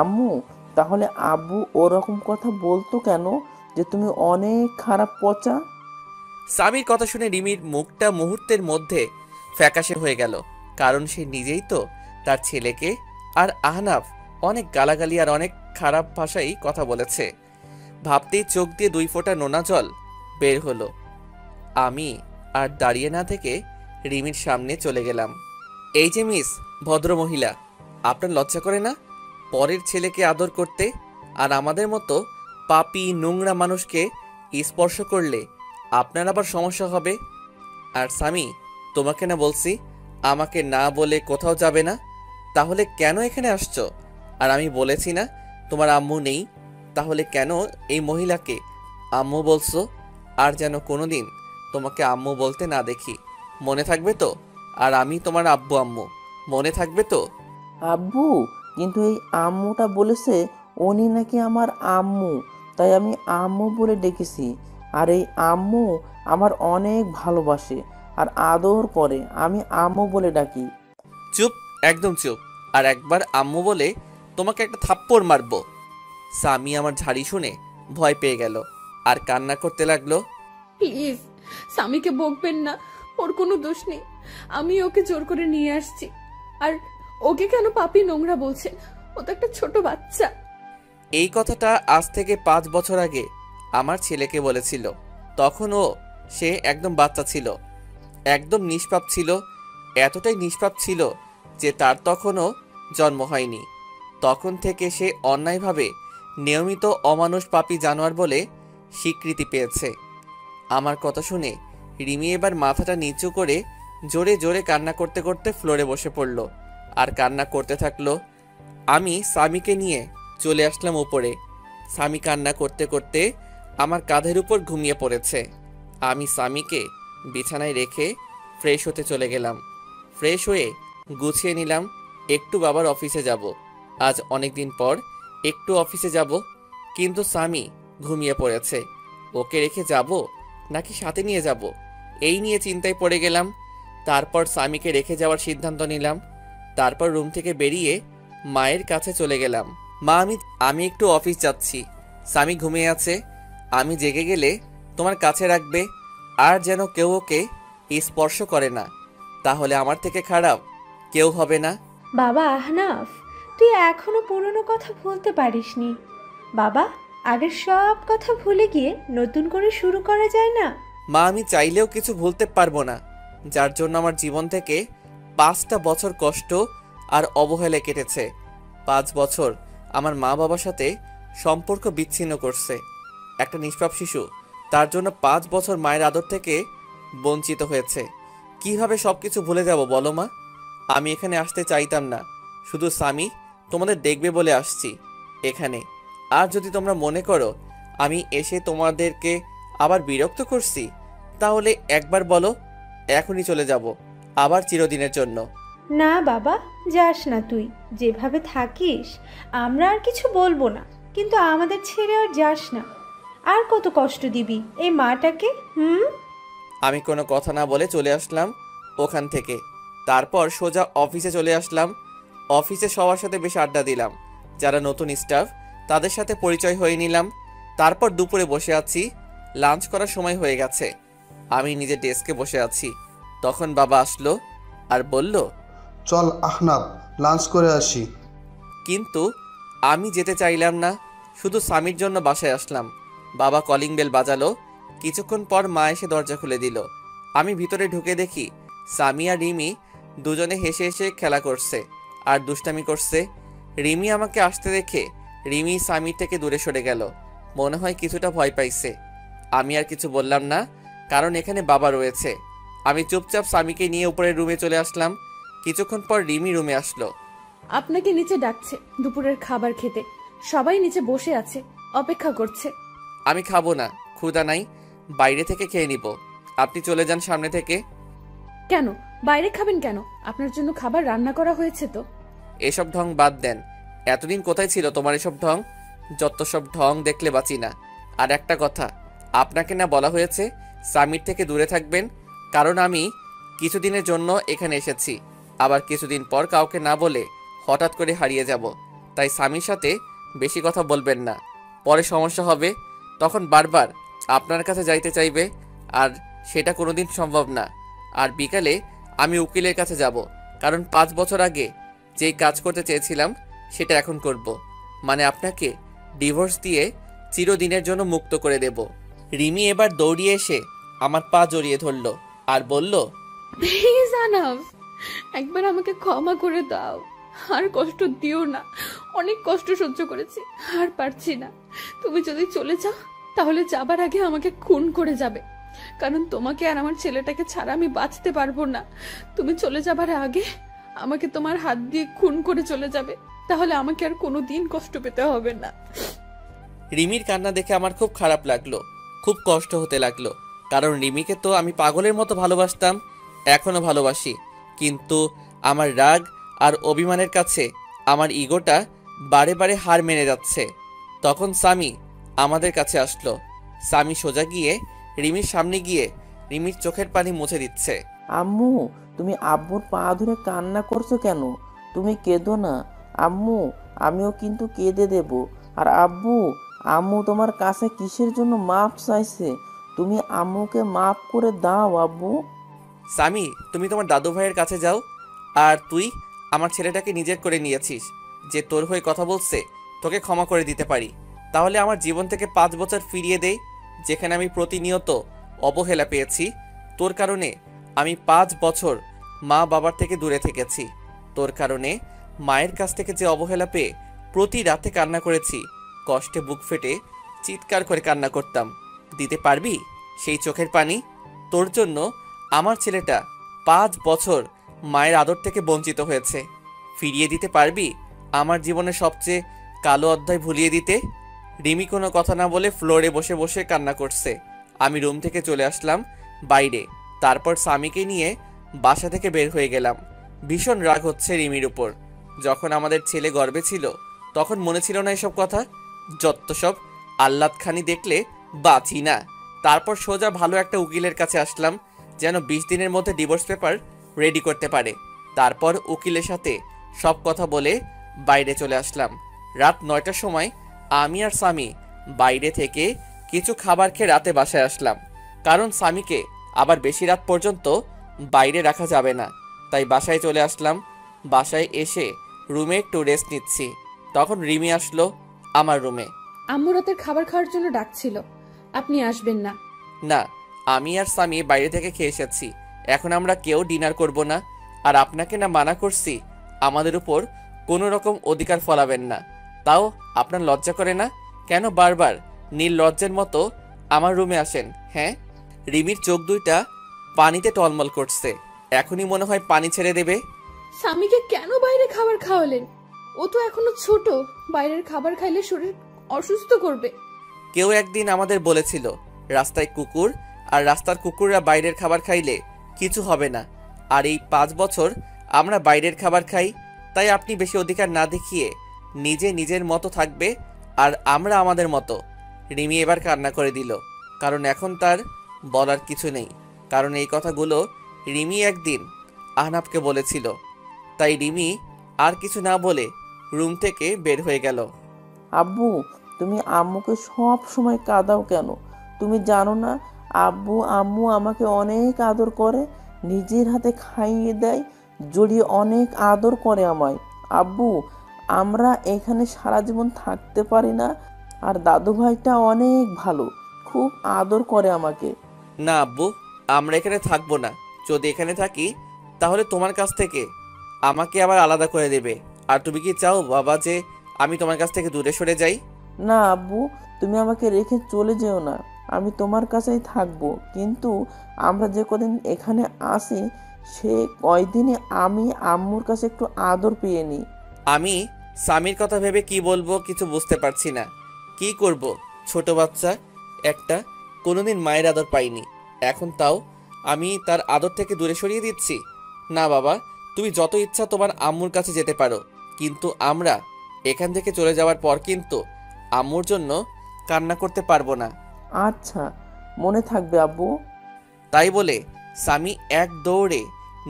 আম্মু, তাহলে আব্বু ওরকম কথা বলতো কেন যে তুমি অনেক খারাপ পচা? স্বামীর কথা শুনে রিমির মুখটা মুহূর্তের মধ্যে ফ্যাকাশে হয়ে গেল, কারণ সে নিজেই তো তার ছেলেকে আর আহনাফ অনেক গালাগালি আর অনেক খারাপ ভাষায় কথা বলেছে। ভাবতেই চোখ দিয়ে 2 ফোঁটা নোনা জল বের হলো। আমি আর দাঁড়িয়ে না থেকে রিমির সামনে চলে গেলাম। এই যে মিস ভদ্রমহিলা, আপনার লজ্জা করে না পরের ছেলেকে আদর করতে? আর আমাদের মতো পাপী নোংরা মানুষকে স্পর্শ করলে আপনার আবার সমস্যা হবে। আর স্বামী, তোমাকে না বলছি আমাকে না বলে কোথাও যাবে না, তাহলে কেন এখানে আসছো? আর আমি বলেছি না তোমার আম্মু নেই, তাহলে কেন এই মহিলাকে আম্মু বলছো? আর যেন কোনোদিন তোমাকে আম্মু বলতে না দেখি, মনে থাকবে তো? আর আমি তোমার আব্বু আম্মু, মনে থাকবে তো? আব্বু, কিন্তু এই আম্মুটা বলেছে উনি নাকি আমার আম্মু, তাই আমি আম্মু বলে ডেকেছি। আর এই আম্মু আমার অনেক ভালোবাসে আর আদর করে, আমি আম্মু বলে ডাকি। চুপ, একদম চুপ। আর একবার আম্মু বলে তোমাকে একটা থাপ্পড় মারবো। স্বামী আমার ঝাড়ি শুনে ভয় পেয়ে গেল আর কান্না করতে লাগলো। প্লিজ স্বামীকে বকবেন না, ওর কোনো দোষ নেই। আমি ওকে জোর করে নিয়ে আসছি। আর ওকে কেন পাপী নোংরা বলছেন? ও তো একটা ছোট বাচ্চা। এই কথাটা আজ থেকে 5 বছর আগে আমার ছেলেকে বলেছিল। তখন সে একদম বাচ্চা ছিল, একদম নিষ্পাপ ছিল। এতটাই নিষ্পাপ ছিল যে তার তখনও জন্ম হয়নি। তখন থেকে সে অন্যায়ভাবে নিয়মিত অমানুষ পাপী জানোয়ার বলে স্বীকৃতি পেয়েছে। আমার কথা শুনে রিমি এবার মাথাটা নিচু করে জোরে জোরে কান্না করতে করতে ফ্লোরে বসে পড়ল আর কান্না করতে থাকলো। আমি স্বামীকে নিয়ে চলে আসলাম উপরে। স্বামী কান্না করতে করতে আমার কাঁধের উপর ঘুমিয়ে পড়েছে। আমি স্বামীকে বিছানায় রেখে ফ্রেশ হতে চলে গেলাম। ফ্রেশ হয়ে গুছিয়ে নিলাম, একটু বাবার অফিসে যাব। আজ অনেক দিন পর একটু অফিসে যাব, কিন্তু স্বামী ঘুমিয়ে পড়েছে। ওকে রেখে যাব নাকি সাথে নিয়ে যাব, এই নিয়ে চিন্তায় পড়ে গেলাম। তারপর স্বামীকে রেখে যাওয়ার সিদ্ধান্ত নিলাম। তারপর রুম থেকে বেরিয়ে মায়ের কাছে চলে গেলাম। মা, আমি একটু অফিস যাচ্ছি, স্বামী ঘুমিয়ে আছে, আমি জেগে গেলে তোমার কাছে রাখবে, আর যেন কেউ ওকে স্পর্শ করে না। তাহলে আমার থেকে খারাপ কেউ হবে না। বাবা আহনাফ, তুই এখনো পুরনো কথা ভুলতে পারিসনি। বাবা, আগের সব কথা ভুলে গিয়ে নতুন করে শুরু করা যায় না? মা, আমি চাইলেও কিছু ভুলতে পারবো না, যার জন্য আমার জীবন থেকে 5টা বছর কষ্ট আর অবহেলায় কেটেছে। 5 বছর আমার মা বাবার সাথে সম্পর্ক বিচ্ছিন্ন করছে একটা নিষ্পাপ শিশু। তার জন্য 5 বছর মায়ের আদর থেকে বঞ্চিত হয়েছে। কিভাবে সব কিছু ভুলে যাব বলো মা? আমি এখানে আসতে চাইতাম না, শুধু স্বামী তোমাদের দেখবে বলে আসছি এখানে। আর যদি তোমরা মনে করো আমি এসে তোমাদেরকে আবার বিরক্ত করছি, তাহলে একবার বলো, এখনই চলে যাব, আবার চিরদিনের জন্য। না বাবা, যাস না তুই। যেভাবে থাকিস আমরা আর কিছু বলবো না, কিন্তু আমাদের ছেড়ে আর যাস না। আর কত কষ্ট দিবি এই মাটাকে? আমি কোনো কথা না বলে চলে আসলাম ওখান থেকে। তারপর সোজা অফিসে চলে আসলাম। অফিসে সবার সাথে বেশ আড্ডা দিলাম, যারা নতুন স্টাফ তাদের সাথে পরিচয় হয়ে নিলাম। তারপর দুপুরে বসে আছি, লাঞ্চ করার সময় হয়ে গেছে। আমি নিজের ডেস্কে বসে আছি, তখন বাবা আসলো আর বলল, চল আহনাফ, লাঞ্চ করে আসি। কিন্তু আমি যেতে চাইলাম না, শুধু স্বামীর জন্য বাসায় আসলাম। বাবা কলিং বেল বাজালো, কিছুক্ষণ পর মা এসে দরজা খুলে দিল। আমি ভিতরে ঢুকে দেখি স্বামী আর রিমি দুজনে হেসে হেসে খেলা করছে আর দুষ্টামি করছে। রিমি আমাকে আসতে দেখে রিমি স্বামীর থেকে দূরে সরে গেল, মনে হয় কিছুটা ভয় পাইছে। আমি আর কিছু বললাম না, কারণ এখানে বাবা রয়েছে। আমি চুপচাপ স্বামীকে নিয়ে উপরের রুমে চলে আসলাম। কিছুক্ষণ পর রিমি রুমে আসলো। আপনাকে নিচে ডাকছে দুপুরের খাবার খেতে। সবাই নিচে বসে আছে, অপেক্ষা করছে। আমি খাবো না, ক্ষুধা নাই, বাইরে থেকে খেয়ে নিব। আপনি চলে যান সামনে থেকে। কেন বাইরে খাবেন কেন? আপনার জন্য খাবার রান্না করা হয়েছে তো। এসব ঢং বাদ দেন। এতদিন কোথায় ছিল তোমার এসব ঢং? যত সব ঢং দেখলে বাঁচি না। আর একটা কথা, আপনাকে না বলা হয়েছে স্বামীর থেকে দূরে থাকবেন? কারণ আমি কিছুদিনের জন্য এখানে এসেছি, আবার কিছুদিন পর কাউকে না বলে হঠাৎ করে হারিয়ে যাব। তাই স্বামীর সাথে বেশি কথা বলবেন না, পরে সমস্যা হবে। তখন বারবার আপনার কাছে যাইতে চাইবে, আর সেটা কোনোদিন সম্ভব না। আর বিকালে আমি উকিলের কাছে যাব, কারণ 5 বছর আগে যেই কাজ করতে চেয়েছিলাম সেটা এখন করব। মানে আপনাকে ডিভোর্স দিয়ে চিরদিনের জন্য মুক্ত করে দেব। রিমি এবার দৌড়িয়ে এসে আমার পা জড়িয়ে ধরল আর বলল, প্লিজ আনাফ, একবার আমাকে ক্ষমা করে দাও। আর কষ্ট দিও না, অনেক কষ্ট সহ্য করেছি, আর পারছি না। তুমি যদি চলে যাও তাহলে যাবার আগে আমাকে খুন করে যাবে, কারণ তোমাকে আর আমার ছেলেটাকে ছাড়া আমি বাঁচতে পারবো না। তুমি চলে যাবার আগে আমাকে তোমার হাত দিয়ে খুন করে চলে যাবে, তাহলে আমাকে আর কোনোদিন কষ্ট পেতে হবে না। রিমির কান্না দেখে আমার খুব খারাপ লাগলো, খুব কষ্ট হতে লাগলো। কারণ রিমিকে তো আমি পাগলের মতো ভালোবাসতাম, এখনো ভালোবাসি। কিন্তু আমার রাগ আর অভিমানের কাছে আমার ইগোটা বারে বারে হার মেনে যাচ্ছে। তখন স্বামী আমাদের কাছে আসলো। স্বামী সোজা গিয়ে রিমির সামনে গিয়ে রিমির চোখের পানি মুছে দিচ্ছে। আম্মু, তুমি আব্বুর পা ধরে কান্না করছো কেন? তুমি কেঁদো না আম্মু, আমিও কিন্তু কেঁদে দেব। আর আব্বু, আম্মু তোমার কাছে কিসের জন্য মাপ চাইছে? তুমি আম্মুকে মাপ করে দাও আব্বু। স্বামী, তুমি তোমার দাদু ভাইয়ের কাছে যাও। আর তুই আমার ছেলেটাকে নিজের করে নিয়েছিস, যে তোর হয়ে কথা বলছে তোকে ক্ষমা করে দিতে পারি। তাহলে আমার জীবন থেকে 5 বছর ফিরিয়ে দেই, যেখানে আমি প্রতিনিয়ত অবহেলা পেয়েছি। তোর কারণে আমি 5 বছর মা বাবার থেকে দূরে থেকেছি। তোর কারণে মায়ের কাছ থেকে যে অবহেলা পেয়ে প্রতি রাতে কান্না করেছি, কষ্টে বুক ফেটে চিৎকার করে কান্না করতাম। দিতে পারবি সেই চোখের পানি? তোর জন্য আমার ছেলেটা 5 বছর মায়ের আদর থেকে বঞ্চিত হয়েছে। ফিরিয়ে দিতে পারবি আমার জীবনের সবচেয়ে কালো অধ্যায় ভুলিয়ে দিতে? রিমি কোনো কথা না বলে ফ্লোরে বসে বসে কান্না করছে। আমি রুম থেকে চলে আসলাম বাইরে। তারপর স্বামীকে নিয়ে বাসা থেকে বের হয়ে গেলাম। ভীষণ রাগ হচ্ছে রিমির উপর। যখন আমাদের ছেলে গর্ভে ছিল তখন মনে ছিল না এসব কথা? যত সব আহ্লাদখানি দেখলে বাঁচি না। তারপর সোজা ভালো একটা উকিলের কাছে আসলাম, যেন 20 দিনের মধ্যে ডিভোর্স পেপার রেডি করতে পারে। তারপর উকিলের সাথে সব কথা বলে বাইরে চলে আসলাম। রাত 9টার সময় আমি আর স্বামী বাইরে থেকে কিছু খাবার খেয়ে রাতে বাসায় আসলাম, কারণ স্বামীকে আবার বেশি রাত পর্যন্ত বাইরে রাখা যাবে না, তাই বাসায় চলে আসলাম। বাসায় এসে রুমে একটু রেস্ট নিচ্ছি, তখন রিমি আসলো আমার রুমে। আম্মু রাতের খাবার খাওয়ার জন্য ডাকছিল, আপনি আসবেন না? না, আমি আর স্বামী বাইরে থেকে খেয়ে এসেছি, এখন আমরা কেউ ডিনার করব না। আর আপনাকে না মানা করছি আমাদের উপর কোনো রকম অধিকার ফলাবেন না, তাও আপনার লজ্জা করে না? কেন বারবার নীল লজ্জের মতো আমার রুমে আসেন? হ্যাঁ? রিমির চোখ দুইটা পানিতে টলমল করছে, এখনই মনে হয় পানি ছেড়ে দেবে। স্বামীকে কেন বাইরে খাবার খাওয়ালেন? ও তো এখনো ছোট, বাইরের খাবার খাইলে শরীর অসুস্থ করবে। কেউ একদিন আমাদের বলেছিল রাস্তায় কুকুর, আর রাস্তার কুকুররা বাইরের খাবার খাইলে কিছু হবে না। আর এই 5 বছর আমরা বাইরের খাবার খাই, তাই আপনি বেশি অধিকার না দেখিয়ে নিজে নিজের মতো থাকবে, আর আমরা আমাদের মতো। রিমি এবার কান্না করে দিল, কারণ এখন তার বলার কিছু নেই, কারণ এই কথাগুলো রিমি একদিন আহনাফকে বলেছিল। তাই রিমি আর কিছু না বলে রুম থেকে বের হয়ে গেল। আব্বু, তুমি আম্মুকে সব সময় কাঁদাও কেন? তুমি জানো না আব্বু আম্মু আমাকে অনেক আদর করে, নিজের হাতে খাইয়ে দেয়, জড়িয়ে অনেক আদর করে আমায়। আব্বু, আমরা এখানে সারা জীবন থাকতে পারি না, আর দাদু ভাইটা অনেক ভালো, খুব আদর করে আমাকে। না আব্বু, আমরা এখানে থাকবো না। যদি এখানে থাকি তাহলে তোমার কাছ থেকে আমাকে আবার আলাদা করে দেবে। আর তুমি কি চাও বাবা যে আমি তোমার কাছ থেকে দূরে সরে যাই? না আব্বু, তুমি আমাকে রেখে চলে যেও না, আমি তোমার কাছেই থাকবো। কিন্তু আমরা যে কদিন এখানে আসি সে কয়দিনে আমি আম্মুর কাছে একটু আদর পেয়ে নিই। আমি স্বামীর কথা ভেবে কি বলবো কিছু বুঝতে পারছি না। কি করব? ছোট বাচ্চা একটা, কোনোদিন মায়ের আদর পাইনি, এখন তাও আমি তার আদর থেকে দূরে সরিয়ে দিচ্ছি? না বাবা, তুমি যত ইচ্ছা তোমার আম্মুর কাছে যেতে পারো, কিন্তু আমরা এখান থেকে চলে যাওয়ার পর কিন্তু আম্মুর জন্য কান্না করতে পারবো না। আচ্ছা, মনে থাকবে আব্বু। তাই বলে স্বামী এক দৌড়ে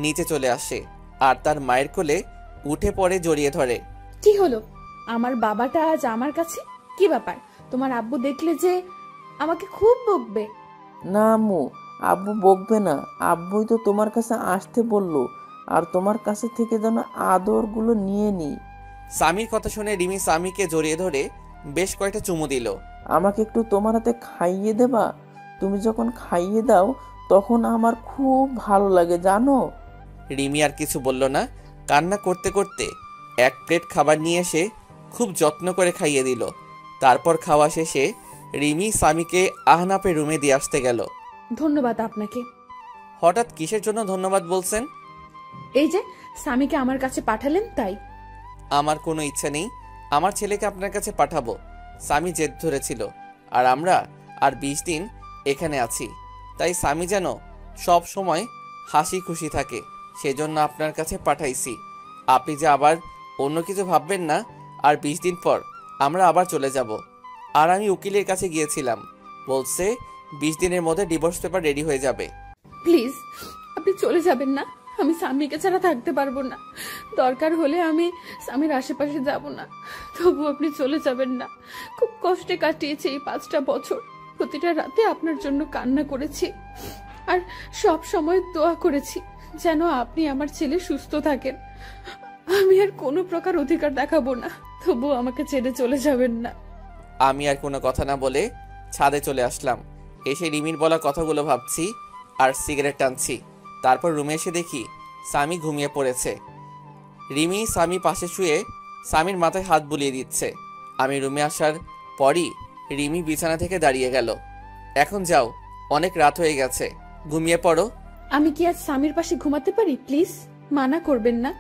নিচে চলে আসে আর তার মায়ের কোলে উঠে পড়ে জড়িয়ে ধরে। কি হলো? আমার বাবাটা আজ আমার কাছে? কি ব্যাপার? তোমার আব্বু দেখলে যে আমাকে খুব বকবে। না আম্মু, আব্বু বকবে না, আব্বুই তো তোমার কাছে আসতে বললো, আর তোমার কাছে থেকে যেন আদরগুলো নিয়ে নিই। স্বামীর কথা শুনে রিমি স্বামীকে জড়িয়ে ধরে বেশ কয়েকটা চুমু দিল। আমাকে একটু তোমার হাতে খাইয়ে দেবা? তুমি যখন খাইয়ে দাও তখন আমার খুব ভালো লাগে জানো। রিমি আর কিছু বলল না, কান্না করতে করতে এক প্লেট খাবার নিয়ে এসে খুব যত্ন করে খাইয়ে দিল। তারপর খাওয়া শেষে রিমি স্বামীকে আহনাফের রুমে দিয়ে আসতে গেল। ধন্যবাদ আপনাকে। হঠাৎ কিসের জন্য ধন্যবাদ বলছেন? এই যে স্বামীকে আমার কাছে পাঠালেন তাই। আমার কোনো ইচ্ছা নেই আমার ছেলেকে আপনার কাছে পাঠাবো। স্বামী জেদ ধরেছিল, আর আমরা আর 20 দিন এখানে আছি, তাই স্বামী যেন সব সময় হাসি খুশি থাকে, সেজন্য আপনার কাছে পাঠাইছি। আপনি যে আবার অন্য কিছু ভাববেন না, আর 20 দিন পর আমরা আবার চলে যাব। আর আমি উকিলের কাছে গিয়েছিলাম, বলছে 20 দিনের মধ্যে ডিভোর্স পেপার রেডি হয়ে যাবে। প্লিজ আপনি চলে যাবেন না, আমি স্বামীকে ছাড়া থাকতে পারবো না। দরকার হলে আমি স্বামীর আশেপাশে যাব না, তবু আপনি চলে যাবেন না। খুব কষ্টে কাটিয়েছি এই 5টা বছর, প্রতিটা রাতে আপনার জন্য কান্না করেছি, আর সব সময় দোয়া করেছি যেন আপনি আমার ছেলে সুস্থ থাকেন। আমি আর কোনো প্রকার অধিকার দেখাবো না, তবু আমাকে ছেড়ে চলে যাবেন না। আমি আর কোনো কথা না বলে ছাদে চলে আসলাম। এসে রিমির বলা কথাগুলো ভাবছি আর সিগারেট টানছি। তারপর রুমে এসে দেখি স্বামী ঘুমিয়ে পড়েছে। রিমি স্বামী পাশে শুয়ে স্বামীর মাথায় হাত বুলিয়ে দিচ্ছে। আমি রুমে আসার পরই রিমি বিছানা থেকে দাঁড়িয়ে গেল। এখন যাও, অনেক রাত হয়ে গেছে, ঘুমিয়ে পড়ো। আমি কি আজ স্বামীর পাশে ঘুমাতে পারি? প্লিজ মানা করবেন না।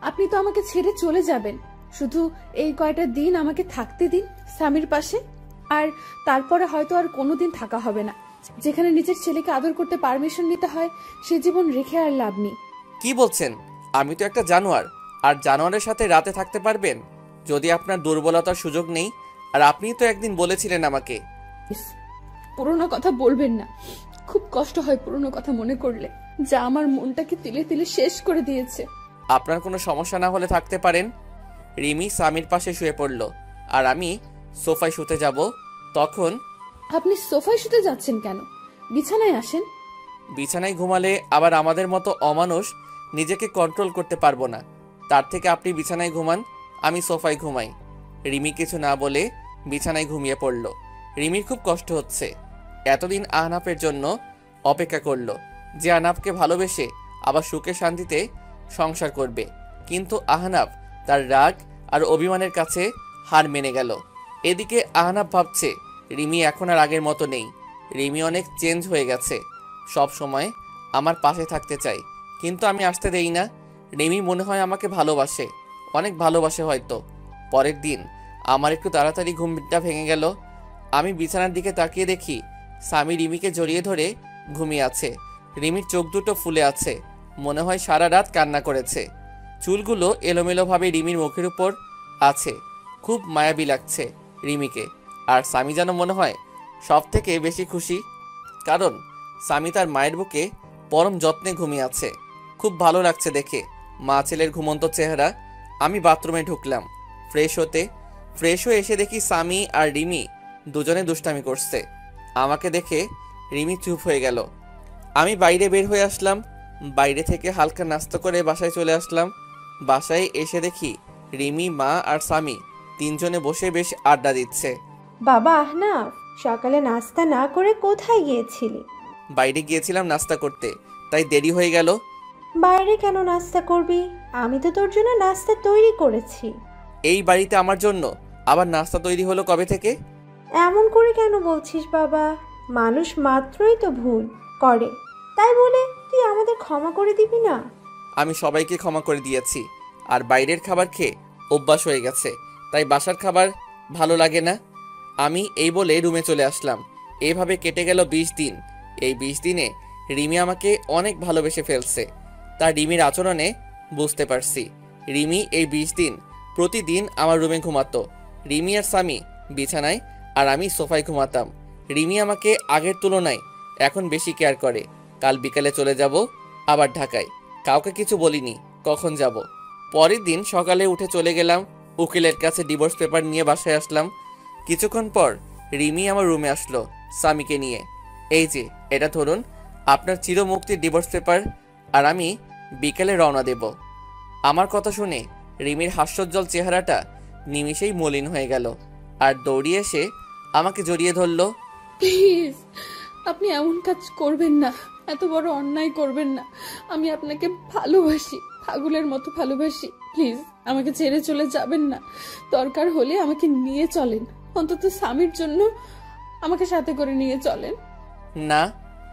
আপনি তো আমাকে ছেড়ে চলে যাবেন, শুধু এই কয়টা দিন আমাকে থাকতে দিন স্বামীর পাশে, আর তারপরে হয়তো আর কোনোদিন থাকা হবে না। যেখানে নিজের ছেলেকে আদর করতে পারমিশন নিতে হয় সে জীবন রেখে আর লাভ নেই। কি বলছেন? আমি তো একটা জানোয়ার, আর জানোয়ারের সাথে রাতে থাকতে পারবেন যদি আপনার দুর্বলতার সুযোগ নেই? আর আপনি তো একদিন বলেছিলেন আমাকে। পুরোনো কথা বলবেন না, খুব কষ্ট হয় পুরোনো কথা মনে করলে, যা আমার মনটাকে তিলে তিলে শেষ করে দিয়েছে। আপনার কোনো সমস্যা না হলে থাকতে পারেন। রিমি স্বামীর পাশে শুয়ে পড়ল, আর আমি সোফায় শুতে যাব তখন আপনি সোফায় শুতে যাচ্ছেন কেন? বিছানায় আসেন। বিছানায় ঘুমালে আবার আমাদের মতো অমানুষ নিজেকে কন্ট্রোল করতে পারবো না। তার থেকে আপনি বিছানায় ঘুমান, আমি সোফায় ঘুমাই। রিমি কিছু না বলে বিছানায় ঘুমিয়ে পড়ল। রিমির খুব কষ্ট হচ্ছে। এতদিন আহনাফের জন্য অপেক্ষা করলো, যে আহনাফকে ভালোবেসে আবার সুখে শান্তিতে সংসার করবে। কিন্তু আহনাফ তার রাগ আর অভিমানের কাছে হার মেনে গেল। এদিকে আহনাফ ভাবছে রিমি এখন আর আগের মতো নেই। রিমি অনেক চেঞ্জ হয়ে গেছে। সব সময় আমার পাশে থাকতে চাই, কিন্তু আমি আসতে দেই না। রিমি মনে হয় আমাকে ভালোবাসে, অনেক ভালোবাসে হয়তো। পরের দিন আমার একটু তাড়াতাড়ি ঘুমটা ভেঙে গেল। আমি বিছানার দিকে তাকিয়ে দেখি স্বামী রিমিকে জড়িয়ে ধরে ঘুমিয়ে আছে। রিমির চোখ দুটো ফুলে আছে, মনে হয় সারা রাত কান্না করেছে। চুলগুলো এলোমেলোভাবে রিমির মুখের উপর আছে। খুব মায়াবী লাগছে রিমিকে। আর স্বামী যেন মনে হয় সব থেকে বেশি খুশি, কারণ স্বামী তার মায়ের বুকে পরম যত্নে ঘুমিয়ে আছে। খুব ভালো লাগছে দেখে মা ছেলের ঘুমন্ত চেহারা। আমি বাথরুমে ঢুকলাম ফ্রেশ হয়ে এসে দেখি স্বামী আর রিমি দুজনে দুষ্টামি করছে। আমাকে দেখে রিমি চুপ হয়ে গেল। আমি বাইরে বের হয়ে আসলাম। বাইরে থেকে হালকা নাস্তা করে বাসায় চলে আসলাম। বাসায় এসে দেখি রিমি, মা আর স্বামী তিনজনে বসে বেশ আড্ডা দিচ্ছে। বাবা আহনাফ, সকালে নাস্তা না করে কোথায় গিয়েছিলি? বাইরে গিয়েছিলাম নাস্তা করতে, তাই দেরি হয়ে গেল। বাইরে কেন নাস্তা করবি? আমি তো তোর জন্য নাস্তা তৈরি করেছি। এই বাড়িতে আমার জন্য আবার নাস্তা তৈরি হলো কবে থেকে? এমন করে কেন বলছিস বাবা? মানুষ মাত্রই তো ভুল করে, তাই বলে তুই আমাদের ক্ষমা করে দিবি না? আমি সবাইকে ক্ষমা করে দিয়েছি। আর বাইরের খাবার খেয়ে অভ্যাস হয়ে গেছে, তাই বাসার খাবার ভালো লাগে না। আমি এই বলে রুমে চলে আসলাম। এইভাবে কেটে গেল 20 দিন। এই 20 দিনে রিমি আমাকে অনেক ভালোবেসে ফেলছে। তা রিমির আচরণে বুঝতে পারছি। রিমি এই 20 দিন প্রতিদিন আমার রুমে ঘুমাতো। রিমি আর স্বামী বিছানায় আর আমি সোফায় ঘুমাতাম। রিমি আমাকে আগের তুলনায় এখন বেশি কেয়ার করে। কাল বিকালে চলে যাব আবার ঢাকায়। কাউকে কিছু বলিনি কখন যাব। পরের দিন সকালে উঠে চলে গেলাম উকিলের কাছে, ডিভোর্স পেপার নিয়ে বাসায় আসলাম। কিছুক্ষণ পর রিমি আমার রুমে আসলো স্বামীকে নিয়ে। এই যে এটা ধরুন আপনার চিরমুক্তির ডিভোর্স পেপার, আর আমি বিকেলে রওনা দেব। আমার কথা শুনে রিমির হাস্যোজ্জ্বল চেহারাটা নিমিষেই মলিন হয়ে গেল, আর দৌড়িয়ে এসে আমাকে জড়িয়ে ধরলো। প্লিজ, আপনি এমন কাজ করবেন না, এত বড় অন্যায় করবেন না। আমি আপনাকে ভালোবাসি, পাগলের মতো ভালোবাসি। প্লিজ আমাকে ছেড়ে চলে যাবেন না। দরকার হলে আমাকে নিয়ে চলেন, অন্তত স্বামীর জন্য আমাকে সাথে করে নিয়ে চলেন। না,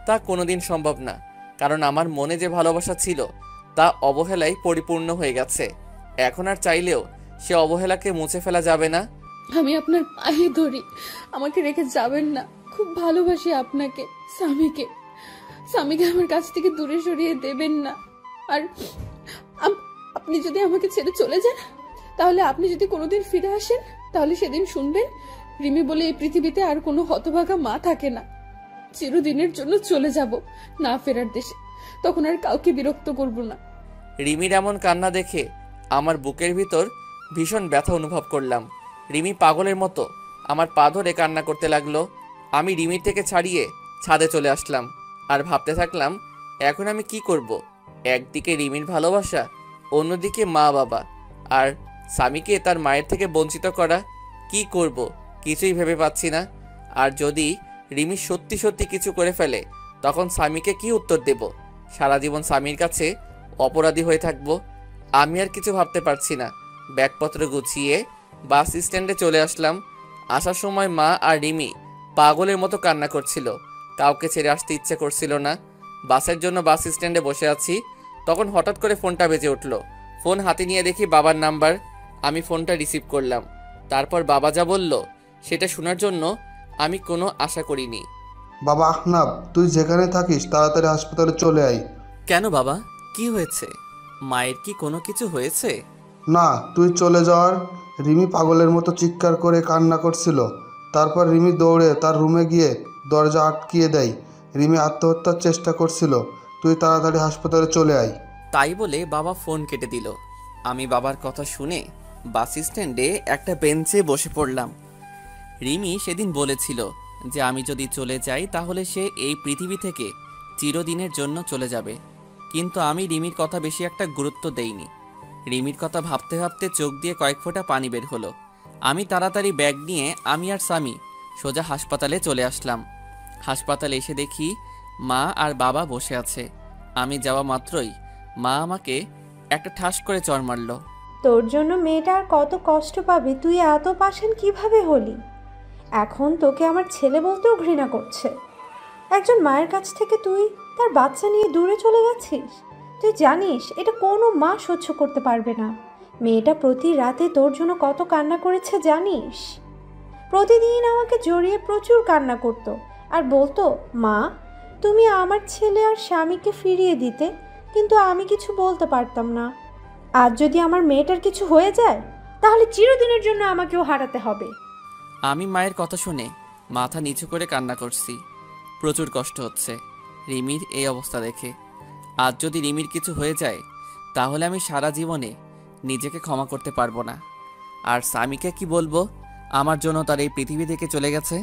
তা কোনোদিন সম্ভব না, কারণ আমার মনে যে ভালোবাসা ছিল তা অবহেলায় পরিপূর্ণ হয়ে গেছে। এখন আর চাইলেও সে অবহেলাকে মুছে ফেলা যাবে না। আমি আপনার পায়ে ধরি, আমাকে রেখে যাবেন না। খুব ভালোবাসি আপনাকে, স্বামীকে আমার কাছ থেকে দূরে সরিয়ে দেবেন না। আর আপনি যদি আমাকে ছেড়ে চলে যান, তাহলে আপনি যদি কোনোদিন ফিরে আসেন, তাহলে সেদিন শুনবেন রিমি বলে এই পৃথিবীতে আর কোনো হতভাগা মা থাকে না। চিরদিনের জন্য চলে যাব না ফেরার দেশে, তখন আর কাউকে বিরক্ত করব না। রিমির এমন কান্না দেখে আমার বুকের ভিতর ভীষণ ব্যথা অনুভব করলাম। রিমি পাগলের মতো আমার পা ধরে কান্না করতে লাগলো। আমি রিমির থেকে ছাড়িয়ে ছাদে চলে আসলাম আর ভাবতে থাকলাম এখন আমি কি করব। একদিকে রিমির ভালোবাসা, অন্যদিকে মা বাবা আর স্বামীকে তার মায়ের থেকে বঞ্চিত করা। কি করব কিছুই ভেবে পাচ্ছি না। আর যদি রিমি সত্যি সত্যি কিছু করে ফেলে, তখন স্বামীকে কি উত্তর দেব? সারা জীবন স্বামীর কাছে অপরাধী হয়ে থাকব। আমি আর কিছু ভাবতে পারছি না। ব্যাগপত্র গুছিয়ে বাস স্ট্যান্ডে চলে আসলাম। আসার সময় মা আর রিমি পাগলের মতো কান্না করছিল। কাউকে ছেড়ে আসতে ইচ্ছে করছিল না। বাসের জন্য বাস স্ট্যান্ডে বসে আছি, তখন হঠাৎ করে ফোনটা বেজে উঠল। ফোন হাতে নিয়ে দেখি বাবার নাম্বার। আমি ফোনটা রিসিভ করলাম। তারপর বাবা যা বলল সেটা শোনার জন্য আমি কোনো আশা করিনি। বাবা আহনাফ, তুই যেখানে থাকিস তাড়াতাড়ি হাসপাতালে চলে আয়। কেন বাবা, কি হয়েছে? মায়ের কি কোনো কিছু হয়েছে? না, তুই চলে যাওয়ার রিমি পাগলের মতো চিৎকার করে কান্না করছিল। তারপর রিমি দৌড়ে তার রুমে গিয়ে দরজা আটকিয়ে দেয়। রিমি আত্মহত্যার চেষ্টা করছিল। তুই তাড়াতাড়ি হাসপাতালে চলে আয়। তাই বলে বাবা ফোন কেটে দিল। আমি বাবার কথা শুনে বাস স্ট্যান্ডে একটা বেঞ্চে বসে পড়লাম। রিমি সেদিন বলেছিল যে আমি যদি চলে যাই তাহলে সে এই পৃথিবী থেকে চিরদিনের জন্য চলে যাবে, কিন্তু আমি রিমির কথা বেশি একটা গুরুত্ব দেইনি। রিমির কথা ভাবতে ভাবতে চোখ দিয়ে কয়েক ফোঁটা পানি বের হলো। আমি তাড়াতাড়ি ব্যাগ নিয়ে আমি আর স্বামী সোজা হাসপাতালে চলে আসলাম। হাসপাতালে এসে দেখি মা আর বাবা বসে আছে। আমি যাওয়া মাত্রই মা আমাকে একটা ঠাস করে চড় মারল। তোর জন্য মেয়েটা আর কত কষ্ট পাবে, তুই এত পাষাণ কিভাবে হলি? এখন তোকে আমার ছেলে বলতেও ঘৃণা করছে। একজন মায়ের কাছ থেকে তুই তার বাচ্চা নিয়ে দূরে চলে গেছিস। তুই জানিস এটা কোনো মা সহ্য করতে পারবে না। মেয়েটা প্রতি রাতে তোর জন্য কত কান্না করেছে জানিস? প্রতিদিন আমাকে জড়িয়ে প্রচুর কান্না করতো আর বলতো, মা তুমি আমার ছেলে আর স্বামীকে ফিরিয়ে দিতে, কিন্তু আমি কিছু বলতে পারতাম না। আজ যদি আমার মেয়েটার কিছু হয়ে যায় তাহলে চিরদিনের জন্য আমাকেও হারাতে হবে। আমি মায়ের কথা শুনে মাথা নিচু করে কান্না করছি। প্রচুর কষ্ট হচ্ছে রিমির এই অবস্থা দেখে। আজ যদি রিমির কিছু হয়ে যায় তাহলে আমি সারা জীবনে নিজেকে ক্ষমা করতে পারবো না। আর স্বামীকে কি বলবো আমার জন্য তার এই পৃথিবী থেকে চলে গেছে।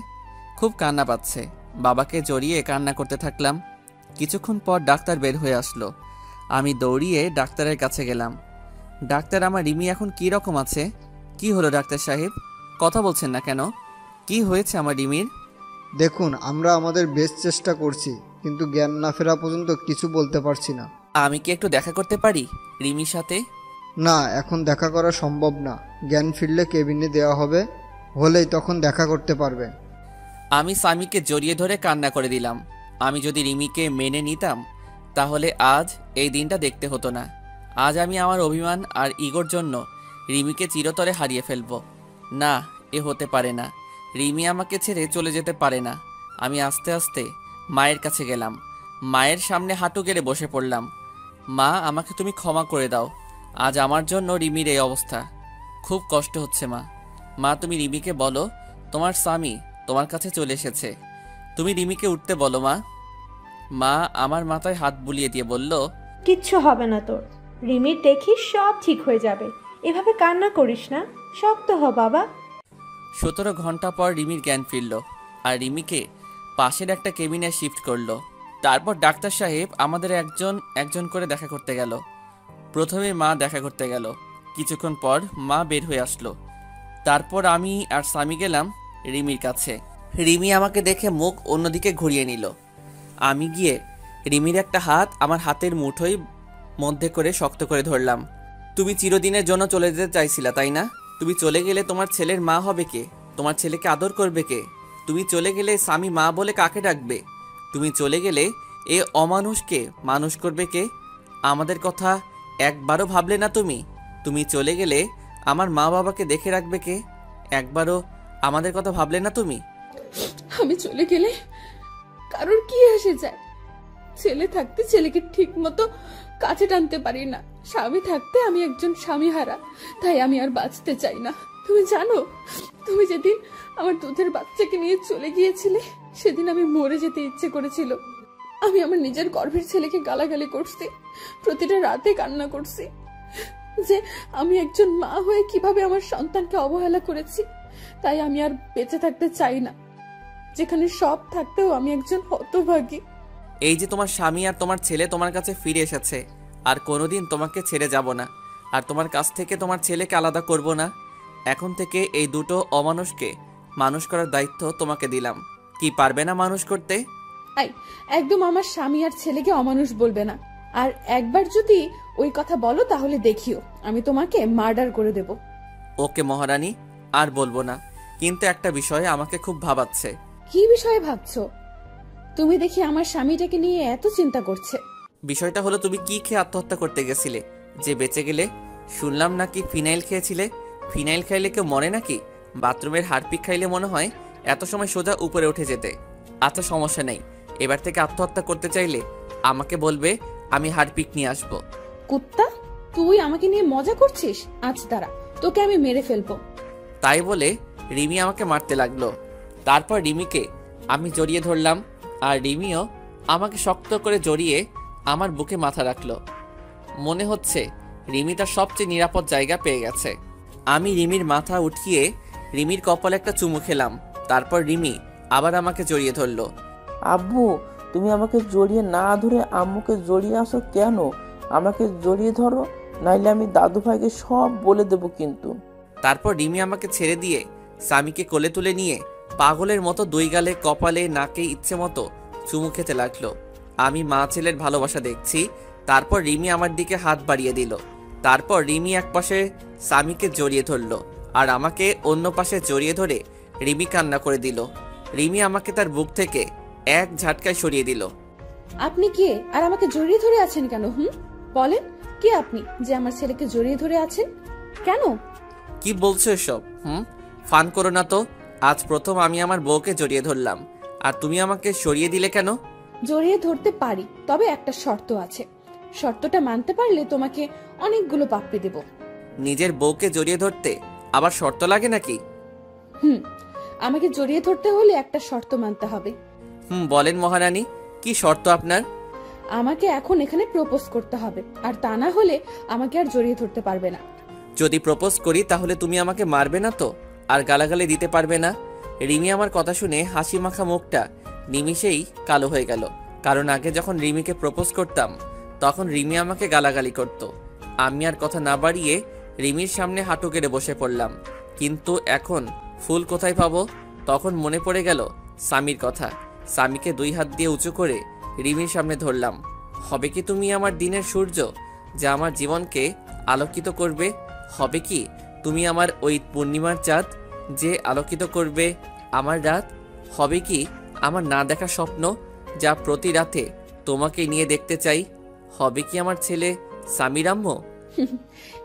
খুব কান্না পাচ্ছে, বাবাকে জড়িয়ে কান্না করতে থাকলাম। কিছুক্ষণ পর ডাক্তার বের হয়ে আসলো। আমি দৌড়িয়ে ডাক্তারের কাছে গেলাম। ডাক্তার, আমার রিমি এখন কি রকম আছে? কি হলো ডাক্তার সাহেব, কথা বলছেন না কেন? কি হয়েছে আমার রিমির? দেখুন, আমরা আমাদের বেস্ট চেষ্টা করছি, কিন্তু জ্ঞান না ফেরা পর্যন্ত কিছু বলতে পারছি না। আমি কি একটু দেখা করতে পারি রিমির সাথে? না, এখন দেখা করা সম্ভব না। জ্ঞান ফিরলে কেবিনে দেওয়া হবে, হলেই তখন দেখা করতে পারবেন। আমি স্বামীকে জড়িয়ে ধরে কান্না করে দিলাম। আমি যদি রিমিকে মেনে নিতাম তাহলে আজ এই দিনটা দেখতে হতো না। আজ আমি আমার অভিমান আর ইগোর জন্য রিমিকে চিরতরে হারিয়ে ফেলবো। না, এ হতে পারে না। রিমি আমাকে ছেড়ে চলে যেতে পারে না। আমি আস্তে আস্তে মায়ের কাছে গেলাম। মায়ের সামনে হাঁটু গেড়ে বসে পড়লাম। মা, আমাকে তুমি ক্ষমা করে দাও। আজ আমার জন্য রিমির এই অবস্থা। খুব কষ্ট হচ্ছে মা। মা, তুমি রিমিকে বলো তোমার স্বামী তোমার কাছে চলে এসেছে। তুমি রিমিকে উঠতে বলো মা। মা আমার মাথায় হাত বুলিয়ে দিয়ে বলল, কিচ্ছু হবে না তোর। রিমির দেখিস সব ঠিক হয়ে যাবে। এভাবে কান্না করিস না, শক্ত হ বাবা। 17 ঘন্টা পর রিমির জ্ঞান ফিরল আর রিমিকে পাশের একটা কেবিনে শিফট করলো। তারপর ডাক্তার সাহেব আমাদের একজন একজন করে দেখা করতে গেল। প্রথমে মা দেখা করতে গেল। কিছুক্ষণ পর মা বের হয়ে আসলো। তারপর আমি আর স্বামী গেলাম রিমির কাছে। রিমি আমাকে দেখে মুখ অন্যদিকে ঘুরিয়ে নিল। আমি গিয়ে রিমির একটা হাত আমার হাতের মুঠোয় মধ্যে করে শক্ত করে ধরলাম। তুমি চিরদিনের জন্য চলে যেতে চাইছিলা, তাই না? তুমি চলে গেলে তোমার ছেলের মা হবে কে? তোমার ছেলেকে আদর করবে কে? তুমি চলে গেলে স্বামী মা বলে কাকে ডাকবে? তুমি চলে গেলে এ অমানুষকে মানুষ করবে কে? আমাদের কথা একবারও ভাবলে না তুমি? তুমি চলে গেলে আমার মা বাবাকে দেখে রাখবে কে? একবারও আমাদের কথা ভাবলে না তুমি? আমি চলে গেলে কারোর কি এসে যায়? ছেলে থাকতে ছেলেকে ঠিক মতো কাছে টানতে পারি না, স্বামী থাকতে আমি একজন স্বামী হারা, তাই আমি আর বাঁচতে চাই না। তুমি জানো, তুমি যেদিন আমার দুধের বাচ্চাকে নিয়ে চলে গিয়েছিলে সেদিন আমি মরে যেতে ইচ্ছে করেছিল। আমি আমার নিজের গর্ভের ছেলেকে গালাগালি করছি, প্রতিটা রাতে কান্না করছি যে আমি একজন মা হয়ে কিভাবে আমার সন্তানকে অবহেলা করেছি। তাই আমি আর বেঁচে থাকতে চাই না, যেখানে সব থাকতেও আমি একজন হতভাগী। এই যে তোমার স্বামী আর তোমার ছেলে তোমার কাছে ফিরে এসেছে, আর কোনোদিন তোমাকে ছেড়ে যাব না, আর তোমার কাছ থেকে তোমার ছেলেকে আলাদা করব না। এখন থেকে এই দুটো অমানুষকে মানুষ করার দায়িত্ব তোমাকে দিলাম। কি পারবে না মানুষ করতে? একদম আমার স্বামী আর ছেলেকে অমানুষ বলবে না। আর একবার যদি ওই কথা বলো তাহলে দেখিও আমি তোমাকে মার্ডার করে দেব। ওকে মহারানী, আর বলবো না, কিন্তু একটা বিষয়ে আমাকে খুব ভাবাচ্ছে। কি বিষয়ে ভাবছো? তুমি দেখি আমার স্বামীটাকে নিয়ে এত চিন্তা করছে। বিষয়টা হলো, তুমি কি খেয়ে আত্মহত্যা করতে গেছিলে যে বেঁচে গেলে? শুনলাম নাকি ফিনাইল খেয়েছিলে। ফিনাইল খাইলে কেউ মরে নাকি? বাথরুমের হারপিক খাইলে মনে হয় এত সময় সোজা উপরে উঠে যেতে। আচ্ছা, সমস্যা নেই, এবার থেকে আত্মহত্যা করতে চাইলে আমাকে বলবে, আমি হারপিক নিয়ে আসবো। কুত্তা, তুই আমাকে নিয়ে মজা করছিস? আজ দাঁড়া, তোকে আমি মেরে ফেলবো। তাই বলে রিমি আমাকে মারতে লাগলো। তারপর রিমিকে আমি জড়িয়ে ধরলাম আর রিমিও আমাকে শক্ত করে জড়িয়ে আমার বুকে মাথা রাখলো। মনে হচ্ছে রিমি তার সবচেয়ে নিরাপদ জায়গা পেয়ে গেছে। আমি রিমির মাথা উঠিয়ে রিমির কপালে একটা চুমু খেলাম। তারপর রিমি আবার আমাকে জড়িয়ে ধরলো। আব্বু, তুমি আমাকে জড়িয়ে না ধরে আম্মুকে জড়িয়ে আসো কেন? আমাকে জড়িয়ে ধরো, নাইলে আমি দাদু ভাইকে সব বলে দেবো কিন্তু। তারপর রিমি আমাকে ছেড়ে দিয়ে স্বামীকে কোলে তুলে নিয়ে পাগলের মতো দুই গালে, কপালে, নাকে ইচ্ছে মতো চুমু খেতে লাগলো। আমি মা ছেলের ভালোবাসা দেখছি। তারপর রিমি আমার দিকে হাত বাড়িয়ে দিল। তারপর রিমি এক পাশে স্বামীকে জড়িয়ে ধরলো আর আমাকে অন্য পাশে জড়িয়ে ধরে রিমি কান্না করে দিল। রিমি আমাকে তার বুক থেকে এক ঝাটকায় সরিয়ে দিল। আপনি কে আর আমাকে জড়িয়ে ধরে আছেন কেন? বলেন, কে আপনি যে আমার ছেলেকে জড়িয়ে ধরে আছেন কেন? কি বলছো এসব? ফান করো না তো। আজ প্রথম আমি আমার বউকে জড়িয়ে ধরলাম, আর তুমি আমাকে সরিয়ে দিলে কেন? জড়িয়ে ধরতে পারি, তবে একটা শর্ত আছে। শর্তটা মানতে পারলে তোমাকে অনেকগুলো পাপ্পি দেব। নিজের বউকে জড়িয়ে ধরতে আবার শর্ত লাগে নাকি? আমাকে জড়িয়ে ধরতে হলে একটা শর্ত মানতে হবে। বলেন মহারানী, কি শর্ত আপনার? আমাকে এখন এখানে প্রপোজ করতে হবে, আর তা না হলে আমাকে আর জড়িয়ে ধরতে পারবে না। যদি প্রপোজ করি তাহলে তুমি আমাকে মারবে না তো, আর গালাগালি দিতে পারবে না? রিমি আমার কথা শুনে হাসি মাখা মুখটা নিমিষেই কালো হয়ে গেল। কারণ আগে যখন রিমিকে প্রপোজ করতাম তখন রিমি আমাকে গালাগালি করত। আমি আর কথা না বাড়িয়ে রিমির সামনে হাঁটু গেড়ে বসে পড়লাম। কিন্তু এখন ফুল কোথায় পাবো? তখন মনে পড়ে গেল স্বামীর কথা। স্বামীকে দুই হাত দিয়ে উঁচু করে রিমির সামনে ধরলাম। হবে কি তুমি আমার দিনের সূর্য, যা আমার জীবনকে আলোকিত করবে? হবে কি তুমি আমার ওই পূর্ণিমার চাঁদ, যে আলোকিত করবে আমার রাত? হবে কি আমার না দেখা স্বপ্ন, যা প্রতি রাতে তোমাকে নিয়ে দেখতে চাই? হবে কি আমার ছেলে স্বামীর আম্মু?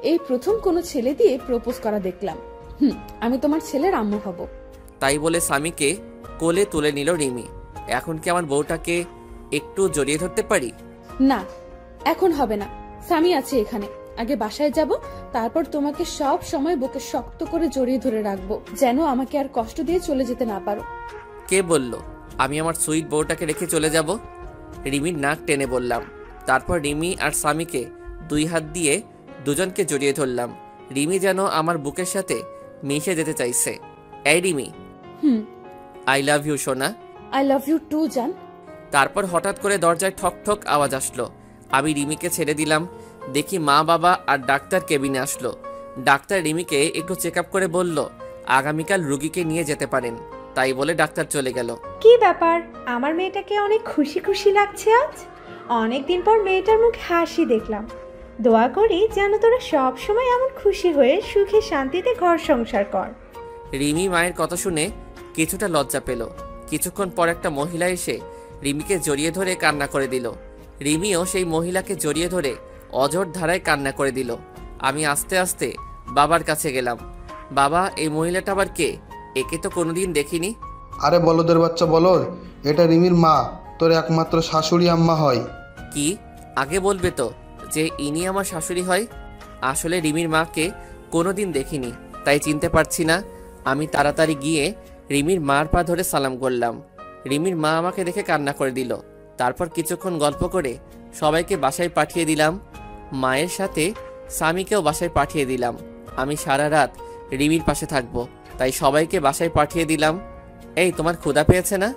এই প্রথম কোনো ছেলে দিয়ে প্রপোজ করা দেখলাম। আমি তোমার ছেলের আম্মু হব। তাই বলে স্বামীকে কোলে তুলে নিল রিমি। এখন কি আমার বউটাকে একটু জড়িয়ে ধরতে পারি? না, এখন হবে না। স্বামী আছে এখানে, আগে বাসায় যাব, তারপর তোমাকে সব সময় বুকে শক্ত করে জড়িয়ে ধরে রাখবো, যেন আমাকে আর কষ্ট দিয়ে চলে যেতে না পারো। কে বলল আমি আমার সুইট বউটাকে রেখে চলে যাব? রিমির নাক টেনে বললাম। তারপর রিমি আর স্বামীকে দুই হাত দিয়ে দুজনকে জড়িয়ে ধরলাম। রিমি যেন আমার বুকের সাথে মিশে যেতে চাইছে। এই রিমি, আই লাভ ইউ সোনা। আই লাভ ইউ টু জান। তারপর হঠাৎ করে দরজায় ঠক ঠক আওয়াজ আসলো। আমি রিমিকে ছেড়ে দিলাম। দেখি মা, বাবা আর ডাক্তার কেবিনে আসলো। ডাক্তার রিমিকে একটু চেক আপ করে বলল আগামীকাল রুগীকে নিয়ে যেতে পারেন। তাই বলে ডাক্তার চলে গেল। কি ব্যাপার, আমার মেয়েটাকে অনেক খুশি খুশি লাগছে আজ। অনেকদিন পর মেয়েটার মুখে হাসি দেখলাম। দোয়া করি যেন তোরা সব সময় এমন খুশি হয়ে সুখে শান্তিতে ঘর সংসার কর। রিমি মায়ের কথা শুনে কিছুটা লজ্জা পেল। কিছুক্ষণ পর একটা মহিলা এসে রিমিকে জড়িয়ে ধরে কান্না করে দিল। রিমিও সেই মহিলাকে জড়িয়ে ধরে অঝোর ধারায় কান্না করে দিল। আমি আস্তে আস্তে বাবার কাছে গেলাম। বাবা, এই মহিলাটা আবার কে? একে তো কোনোদিন দেখিনি। আরে বলদের বাচ্চা বলদ, এটা রিমির মা, তোর একমাত্র শাশুড়ি আম্মা হয়। কি? আগে বলবে তো যে ইনি আমার শাশুড়ি হয়। আসলে রিমির মাকে কোনোদিন দেখিনি, তাই চিনতে পারছি না। আমি তাড়াতাড়ি গিয়ে রিমির মার পা ধরে সালাম করলাম। রিমির মা আমাকে দেখে কান্না করে দিল। তারপর কিছুক্ষণ গল্প করে সবাইকে বাসায় পাঠিয়ে দিলাম। মায়ের সাথে স্বামীকেও বাসায় পাঠিয়ে দিলাম। আমি সারা রাত রিমির পাশে থাকবো, তাই সবাইকে বাসায় পাঠিয়ে দিলাম। এই, তোমার ক্ষুধা পেয়েছে না?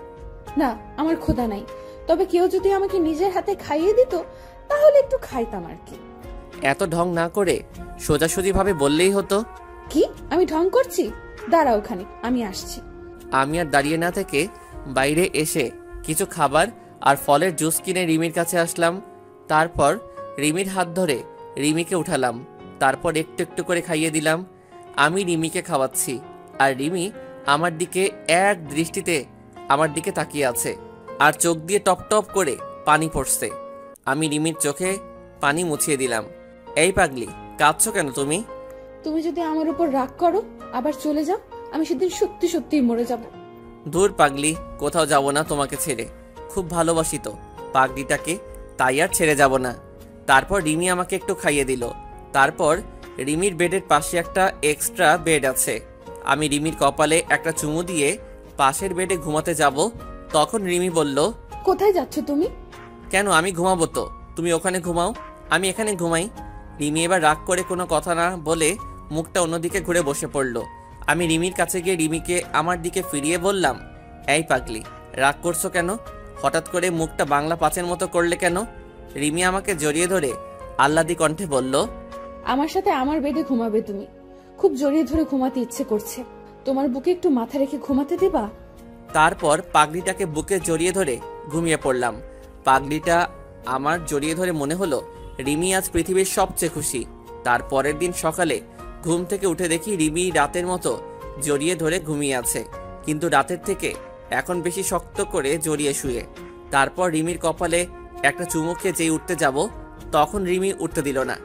না, আমার ক্ষুধা নাই, তবে কেউ যদি আমাকে নিজের হাতে খাইয়ে দিত তাহলে একটু খাইতাম আর কি। এত ঢং না করে সোজাসুজি ভাবে বললেই হতো। কি আমি ঢং করছি? দাঁড়া ওখানে, আমি আসছি। আমি আর দাঁড়িয়ে না থেকে বাইরে এসে কিছু খাবার আর ফলের জুস কিনে রিমির কাছে আসলাম। তারপর রিমির হাত ধরে রিমিকে উঠালাম। তারপর একটু একটু করে খাইয়ে দিলাম। আমি রিমিকে খাওয়াচ্ছি আর রিমি আমার দিকে এক দৃষ্টিতে আমার দিকে তাকিয়ে আছে, আর চোখ দিয়ে টপ টপ করে পানি পড়ছে। আমি রিমির চোখে পানি মুছিয়ে দিলাম। এই পাগলি, কাঁদছো কেন তুমি? তুমি যদি আমার উপর রাগ করো আবার চলে যাও, আমি সেদিন সত্যি সত্যি মরে যাব। দূর পাগলি, কোথাও যাব না তোমাকে ছেড়ে। খুব ভালোবাসি তো পাগলিটাকে, তাই আর ছেড়ে যাব না। তারপর রিমি আমাকে একটু খাইয়ে দিল। তারপর রিমির বেডের পাশে একটা এক্সট্রা বেড আছে। আমি রিমির কপালে একটা চুমু দিয়ে পাশের বেডে ঘুমাতে যাব। তখন রিমি বলল, কোথায় যাচ্ছ তুমি? কেন, আমি ঘুমাবো তো, তুমি ওখানে ঘুমাও, আমি এখানে ঘুমাই। রিমি এবার রাগ করে কোনো কথা না বলে মুখটা অন্যদিকে ঘুরে বসে পড়ল। আমি রিমির কাছে গিয়ে রিমিকে আমার দিকে ফিরিয়ে বললাম, এই পাগলি, রাগ করছো কেন? হঠাৎ করে মুখটা বাংলা পাঁচের মতো করলে কেন? রিমি আমাকে জড়িয়ে ধরে আহ্লাদি কণ্ঠে বলল, আমার সাথে আমার বেডে ঘুমাবে তুমি। খুব জড়িয়ে ধরে ঘুমাতে ইচ্ছে করছে। তোমার বুকে একটু মাথা রেখে ঘুমাতে দেবা? তারপর পাগলিটাকে বুকে জড়িয়ে ধরে ঘুমিয়ে পড়লাম। পাগলিটা আমার জড়িয়ে ধরে মনে হলো রিমি আজ পৃথিবীর সবচেয়ে খুশি। তার পরের দিন সকালে ঘুম থেকে উঠে দেখি রিমি রাতের মতো জড়িয়ে ধরে ঘুমিয়ে আছে, কিন্তু রাতের থেকে এখন বেশি শক্ত করে জড়িয়ে শুয়ে। তারপর রিমির কপালে একটা চুমু খেয়ে যেই উঠতে যাব, তখন রিমি উঠতে দিল না।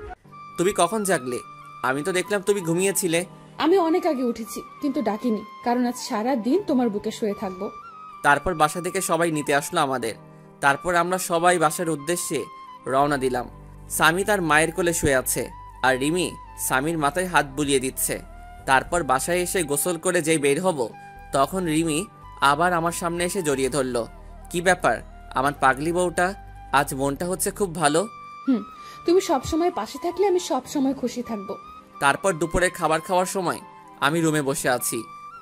তুমি কখন জাগলে? আমি তো দেখলাম তুমি ঘুমিয়েছিলে। আমি অনেক আগে উঠেছি, কিন্তু ডাকিনি, কারণ আজ সারা দিন তোমার বুকে শুয়ে থাকবো। তারপর বাসা থেকে সবাই নিতে আসলো আমাদের। তারপর আমরা সবাই বাসার উদ্দেশ্যে রওনা দিলাম। সামি তার মায়ের কোলে শুয়ে আছে, আর রিমি সামির মাথায় হাত বুলিয়ে দিচ্ছে। তারপর বাসায় এসে গোসল করে যেই বের হব, তখন রিমি আবার আমার সামনে এসে জড়িয়ে ধরল। কি ব্যাপার আমার পাগলি বউটা, আজ মনটা হচ্ছে খুব ভালো। তুমি সবসময় পাশে থাকলে আমি সবসময় খুশি থাকবো। তারপর দুপুরে খাবার খাওয়ার সময় আমি রুমে বসে আছি,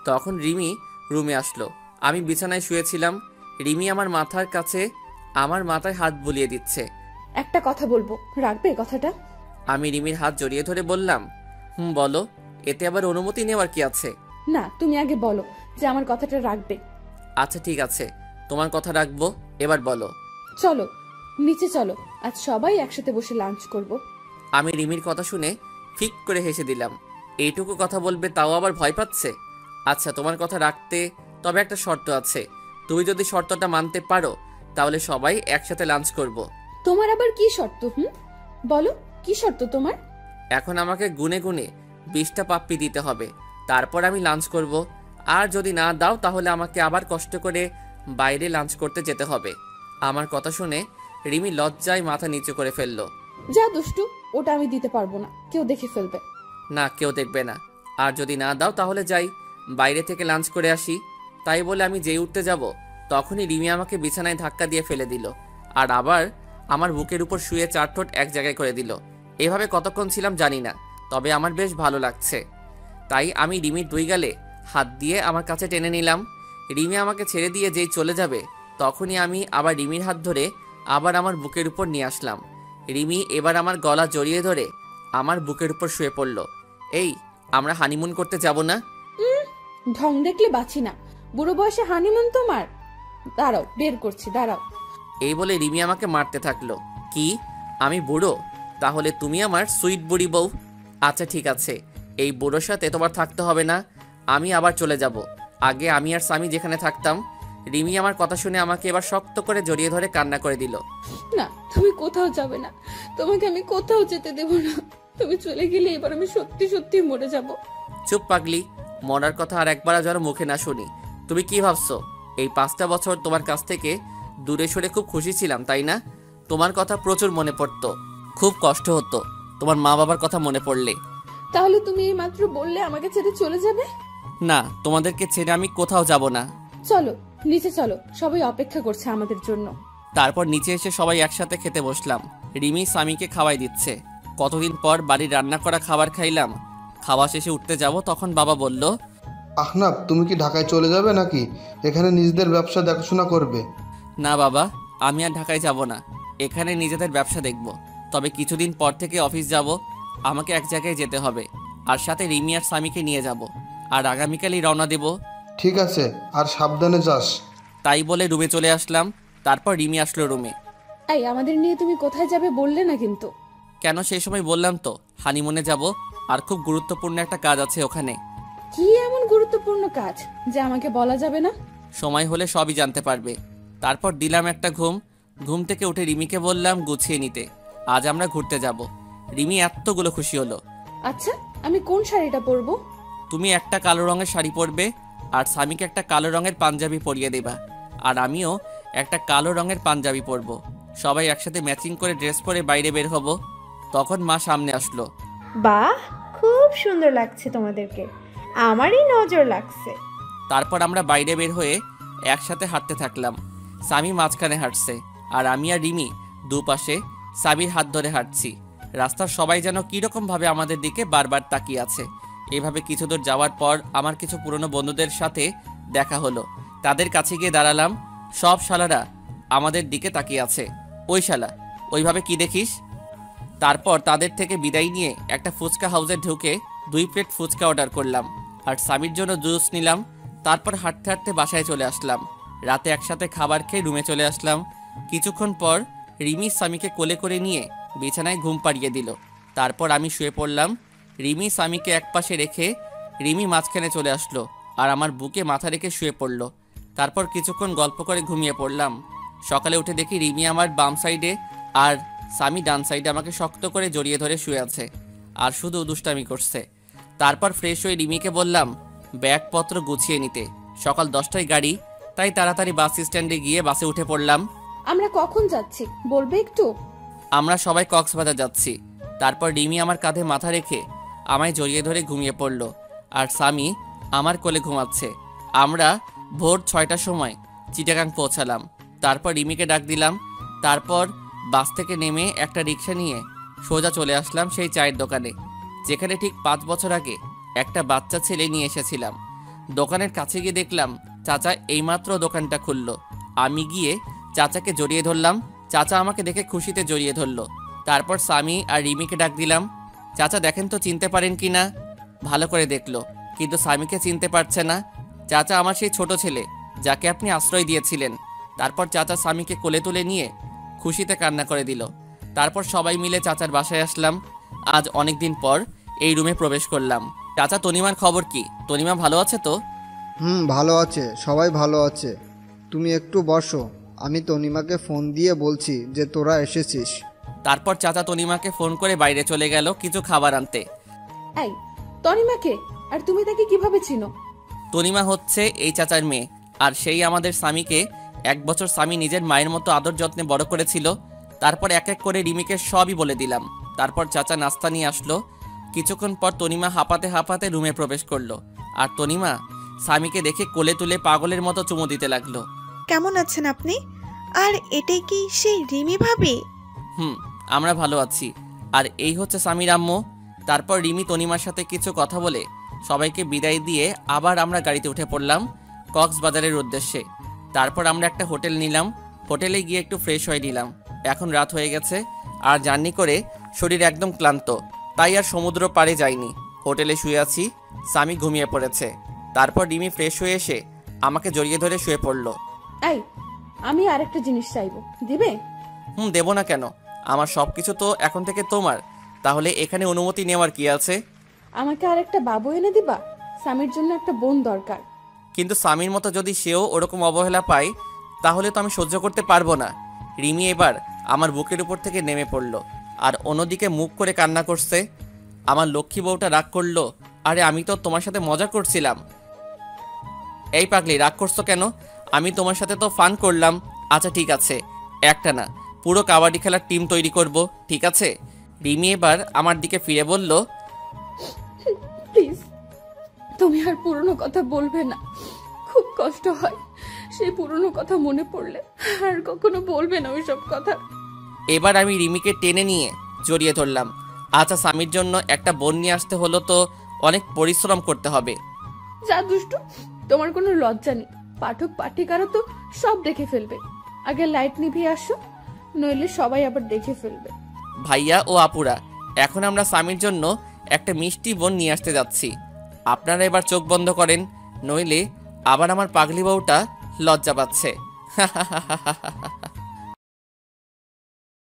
তখন রিমি রুমে আসলো। আমি বিছানায় শুয়েছিলাম, রিমি আমার মাথার কাছে আমার মাথায় হাত বুলিয়ে দিচ্ছে। একটা কথা বলবো, রাখবে কথাটা? আমি রিমির হাত জড়িয়ে ধরে বললাম, বলো। এতে আবার অনুমতি নেওয়ার কি আছে? না, তুমি আগে বলো যে আমার কথাটা রাখবে। আচ্ছা ঠিক আছে, তোমার কথা রাখবো, এবার বলো। চলো নিচে চলো, আজ সবাই একসাথে বসে লাঞ্চ করব। আমি রিমির কথা শুনে ফিক করে হেসে দিলাম। এইটুকু কথা বলবে তাও আবার ভয় পাচ্ছে। আচ্ছা তোমার কথা রাখতে তবে একটা শর্ত আছে। তুমি যদি শর্তটা মানতে পারো তাহলে সবাই একসাথে লাঞ্চ করব। তোমার আবার কি শর্ত? বলো, কি শর্ত তোমার? এখন আমাকে গুনে গুনে 20টা পাপ্পি দিতে হবে, তারপর আমি লাঞ্চ করব। আর যদি না দাও তাহলে আমাকে আবার কষ্ট করে বাইরে লাঞ্চ করতে যেতে হবে। আমার কথা শুনে রিমি লজ্জায় মাথা নিচু করে ফেললো। যা দুষ্টু, ওটা আমি দিতে পারবো না, কেউ দেখে ফেলবে। না, কেউ দেখবে না। আর যদি না দাও তাহলে যাই বাইরে থেকে লাঞ্চ করে আসি। তাই বলে আমি যেই উঠতে যাব, তখনই রিমি আমাকে বিছানায় ধাক্কা দিয়ে ফেলে দিল, আর আবার আমার বুকের উপর শুয়ে 4 ঠোঁট এক জায়গায় করে দিল। এভাবে কতক্ষণ ছিলাম জানি না, তবে আমার বেশ ভালো লাগছে। তাই আমি রিমির 2 গালে হাত দিয়ে আমার কাছে টেনে নিলাম। রিমি আমাকে ছেড়ে দিয়ে যেই চলে যাবে, তখনই আমি আবার রিমির হাত ধরে আবার আমার বুকের উপর নিয়ে আসলাম। রিমি এবার আমার গলা জড়িয়ে ধরে আমার বুকের উপর শুয়ে পড়ল। এই, আমরা হানিমুন করতে যাব না? ঢং দেখলে বাঁচি না। বুড়ো বয়সে হানিমুন তোমার? দাঁড়াও, বের করছি, দাঁড়াও। এই বলে রিমি আমাকে মারতে থাকলো। কি, আমি বুড়ো? তাহলে তুমি আমার সুইট বুড়ি বউ। আচ্ছা ঠিক আছে, এই বুড়োর সাথে তোমার থাকতে হবে না, আমি আবার চলে যাব। আগে আমি আর স্বামী যেখানে থাকতাম। রিমি আমার কথা শুনে আমাকে এবার শক্ত করে জড়িয়ে ধরে কান্না করে দিল। না, তুমি কোথাও যাবে না, তোমাকে আমি কোথাও যেতে দেব না। তুমি চলে গেলে এবার আমি সত্যি সত্যি মরে যাব। চুপ পাগলি, মরার কথা আর একবার যেন মুখে না শুনি। তুমি কি ভাবছো এই 5টা বছর তোমার কাছ থেকে দূরে সরে খুব খুশি ছিলাম, তাই না? তোমার কথা প্রচুর মনে পড়তো, খুব কষ্ট হতো তোমার মা বাবার কথা মনে পড়লে। তাহলে তুমি এই মাত্র বললে আমাকে ছেড়ে চলে যাবে? না, তোমাদেরকে ছেড়ে আমি কোথাও যাব না। চলো নিচে চলো, সবাই অপেক্ষা করছে আমাদের জন্য। তারপর নিচে এসে সবাই একসাথে খেতে বসলাম। রিমি স্বামীকে খাওয়াই দিচ্ছে। কতদিন পর বাড়ির রান্না করা খাবার খাইলাম। খাওয়া শেষে উঠতে যাব, তখন বাবা বলল, আহনাফ, তুমি কি ঢাকায় চলে যাবে নাকি এখানে নিজেদের ব্যবসা দেখাশোনা করবে? না বাবা, আমি আর ঢাকায় যাব না, এখানে নিজেদের ব্যবসা দেখব। তবে কিছুদিন পর থেকে অফিস যাব, আমাকে এক জায়গায় যেতে হবে, আর সাথে রিমি আর স্বামীকে নিয়ে যাব, আর আগামীকালই রওনা দেব। ঠিক আছে, আর সাবধানে যাস। তাই বলে রুমে চলে আসলাম। তারপর রিমি আসলো রুমে। এই, আমাদের নিয়ে তুমি কোথায় যাবে বললে না কিন্তু। কেন, সেই সময় বললাম তো হানিমুনে যাব, আর খুব গুরুত্বপূর্ণ একটা কাজ আছে ওখানে। কি এমন গুরুত্বপূর্ণ কাজ যে আমাকে বলা যাবে না? সময় হলে সবই জানতে পারবে। তারপর দিলাম একটা ঘুম থেকে উঠে রিমিকে বললাম গুছিয়ে নিতে, আজ আমরা ঘুরতে যাব। রিমি এতগুলো খুশি হলো। আচ্ছা, আমি কোন শাড়িটা পরবো? তুমি একটা কালো রঙের শাড়ি পরবে, আর স্বামীকে একটা কালো রঙের পাঞ্জাবি পরিয়ে দেবা, আর আমিও একটা কালো রঙের পাঞ্জাবি পরবো। সবাই একসাথে ম্যাচিং করে ড্রেস পরে বাইরে বের হব। তখন মা সামনে আসলো। বাহ, খুব সুন্দর লাগছে তোমাদেরকে, আমারই নজর লাগছে। তারপর আমরা বাইরে বের হয়ে একসাথে হাঁটতে থাকলাম। স্বামী মাঝখানে হাঁটছে, আর আমি আর রিমি দুপাশে স্বামীর হাত ধরে হাঁটছি। রাস্তার সবাই যেন কীরকম ভাবে আমাদের দিকে বারবার তাকিয়ে আছে। এভাবে কিছু দূর যাওয়ার পর আমার কিছু পুরনো বন্ধুদের সাথে দেখা হলো। তাদের কাছে গিয়ে দাঁড়ালাম। সব শালারা আমাদের দিকে তাকিয়ে আছে। ওই শালা, ওইভাবে কি দেখিস? তারপর তাদের থেকে বিদায় নিয়ে একটা ফুচকা হাউসে ঢুকে 2 প্লেট ফুচকা অর্ডার করলাম আর স্বামীর জন্য জুস নিলাম। তারপর হাঁটতে হাঁটতে বাসায় চলে আসলাম। রাতে একসাথে খাবার খেয়ে রুমে চলে আসলাম। কিছুক্ষণ পর রিমি স্বামীকে কোলে করে নিয়ে বিছানায় ঘুম পাড়িয়ে দিল। তারপর আমি শুয়ে পড়লাম। রিমি স্বামীকে একপাশে রেখে রিমি মাঝখানে চলে আসলো আর আমার বুকে মাথা রেখে শুয়ে পড়লো। তারপর কিছুক্ষণ গল্প করে ঘুমিয়ে পড়লাম। সকালে উঠে দেখি রিমি আমার বাম সাইডে আর স্বামী ডান সাইডে আমাকে শক্ত করে জড়িয়ে ধরে শুয়ে আছে আর শুধু দুষ্টামি করছে। তারপর ফ্রেশ হয়ে রিমিকে বললাম ব্যাগপত্র গুছিয়ে নিতে। সকাল 10টায় গাড়ি, তাই তাড়াতাড়ি বাস স্ট্যান্ডে গিয়ে বাসে উঠে পড়লাম। আমরা কখন যাচ্ছি বলবে একটু? আমরা সবাই কক্সবাজার যাচ্ছি। তারপর রিমি আমার কাঁধে মাথা রেখে আমায় জড়িয়ে ধরে ঘুমিয়ে পড়ল আর স্বামী আমার কোলে ঘুমাচ্ছে। আমরা ভোর 6টার সময় চিটাগাং পৌঁছালাম। তারপর রিমিকে ডাক দিলাম। তারপর বাস থেকে নেমে একটা রিক্সা নিয়ে সোজা চলে আসলাম সেই চায়ের দোকানে, যেখানে ঠিক 5 বছর আগে একটা বাচ্চা ছেলে নিয়ে এসেছিলাম। দোকানের কাছে গিয়ে দেখলাম চাচা এইমাত্র দোকানটা খুলল। আমি গিয়ে চাচাকে জড়িয়ে ধরলাম। চাচা আমাকে দেখে খুশিতে জড়িয়ে ধরলো। তারপর স্বামী আর রিমিকে ডাক দিলাম। চাচা দেখেন তো চিনতে পারেন কি না। ভালো করে দেখলো, কিন্তু স্বামীকে চিনতে পারছে না। চাচা আমার সেই ছোট ছেলে যাকে আপনি আশ্রয় দিয়েছিলেন। তারপর চাচা স্বামীকে কোলে তুলে নিয়ে খুশিতে কান্না করে দিল। তারপর সবাই মিলে চাচার বাসায় আসলাম। আজ অনেক দিন পর এই রুমে প্রবেশ করলাম। চাচা, তনিমার খবর কি? তনিমা ভালো আছে তো? ভালো আছে, সবাই ভালো আছে। তুমি একটু বসো, আমি তনিমাকে ফোন দিয়ে বলছি যে তোরা এসেছিস। তারপর চাচা তনিমাকে ফোন করে বাইরে চলে গেল কিছু খাবার আনতে। এই তনিমাকে, আর তুমি তাকে কিভাবে চিনো? তনিমা হচ্ছে এই চাচার মেয়ে, আর সেই আমাদের স্বামীকে 1 বছর স্বামী নিজের মায়ের মতো আদর যত্নে বড় করেছিল। তারপর এক এক করে রিমিকে সবই বলে দিলাম। তারপর চাচা নাস্তা নিয়ে আসলো। কিছুক্ষণ পর তনিমা হাঁপাতে হাঁপাতে রুমে প্রবেশ করলো আর তনিমা স্বামীকে দেখে কোলে তুলে পাগলের মতো চুমু দিতে লাগলো। কেমন আছেন আপনি? আর এটাই কি সেই রিমি ভাবি? আমরা ভালো আছি। আর এই হচ্ছে স্বামীর আম্মু। তারপর রিমি তনিমার সাথে কিছু কথা বলে সবাইকে বিদায় দিয়ে আবার আমরা গাড়িতে উঠে পড়লাম কক্সবাজারের উদ্দেশ্যে। তারপর আমরা একটা হোটেল নিলাম। হোটেলে গিয়ে একটু ফ্রেশ হয়ে নিলাম। এখন রাত হয়ে গেছে আর জার্নি করে শরীর একদম ক্লান্ত, তাই আর সমুদ্র পাড়ে যাইনি। হোটেলে শুয়ে আছি, স্বামী ঘুমিয়ে পড়েছে। তারপর রিমি ফ্রেশ হয়ে এসে আমাকে জড়িয়ে ধরে শুয়ে পড়লো। এই আমি আরেকটা জিনিস চাইবো, দিবে? দেবো না কেন? আমার সবকিছু তো এখন থেকে তোমার। তাহলে এখানে অনুমতি নেওয়ার কি আছে? আমাকে আরেকটা বাবু এনে দিবা? স্বামীর জন্য একটা বোন দরকার। কিন্তু স্বামীর মতো যদি সেও ওরকম অবহেলা পায় তাহলে তো আমি সহ্য করতে পারবো না। রিমি এবার আমার বুকের উপর থেকে নেমে পড়লো আর অন্যদিকে মুখ করে কান্না করছে। আমার লক্ষ্মী বউটা রাগ করলো। আরে আমি তো তোমার সাথে মজা করছিলাম। এই পাগলি, রাগ করছো কেন? আমি তোমার সাথে তো ফান করলাম। আচ্ছা ঠিক আছে, একটা না পুরো কাবাডি খেলার টিম তৈরি করব, ঠিক আছে? রিমি এবার আমার দিকে ফিরে বলল, প্লিজ তুমি আর পুরনো কথা বলবে না, খুব কষ্ট হয় সেই পুরনো কথা মনে পড়লে। আর কখনো বলবে না ওইসব কথা। এবার আমি রিমিকে টেনে নিয়ে জড়িয়ে ধরলাম। আচ্ছা, স্বামীর জন্য একটা বোন নিয়ে আসতে হলো তো অনেক পরিশ্রম করতে হবে। যা দুষ্টু, তোমার কোনো লজ্জা নেই। পাঠক পাঠিকারা তো সব দেখে ফেলবে। আগে লাইট নিভিয়ে আসো, নইলে সবাই আবার দেখে ফেলবে। ভাইয়া ও আপুরা, এখন আমরা স্বামীর জন্য একটা মিষ্টি বোন নিয়ে আসতে যাচ্ছি। আপনারা এবার চোখ বন্ধ করেন, নইলে আবার আমার পাগলি বউটা লজ্জা পাচ্ছে।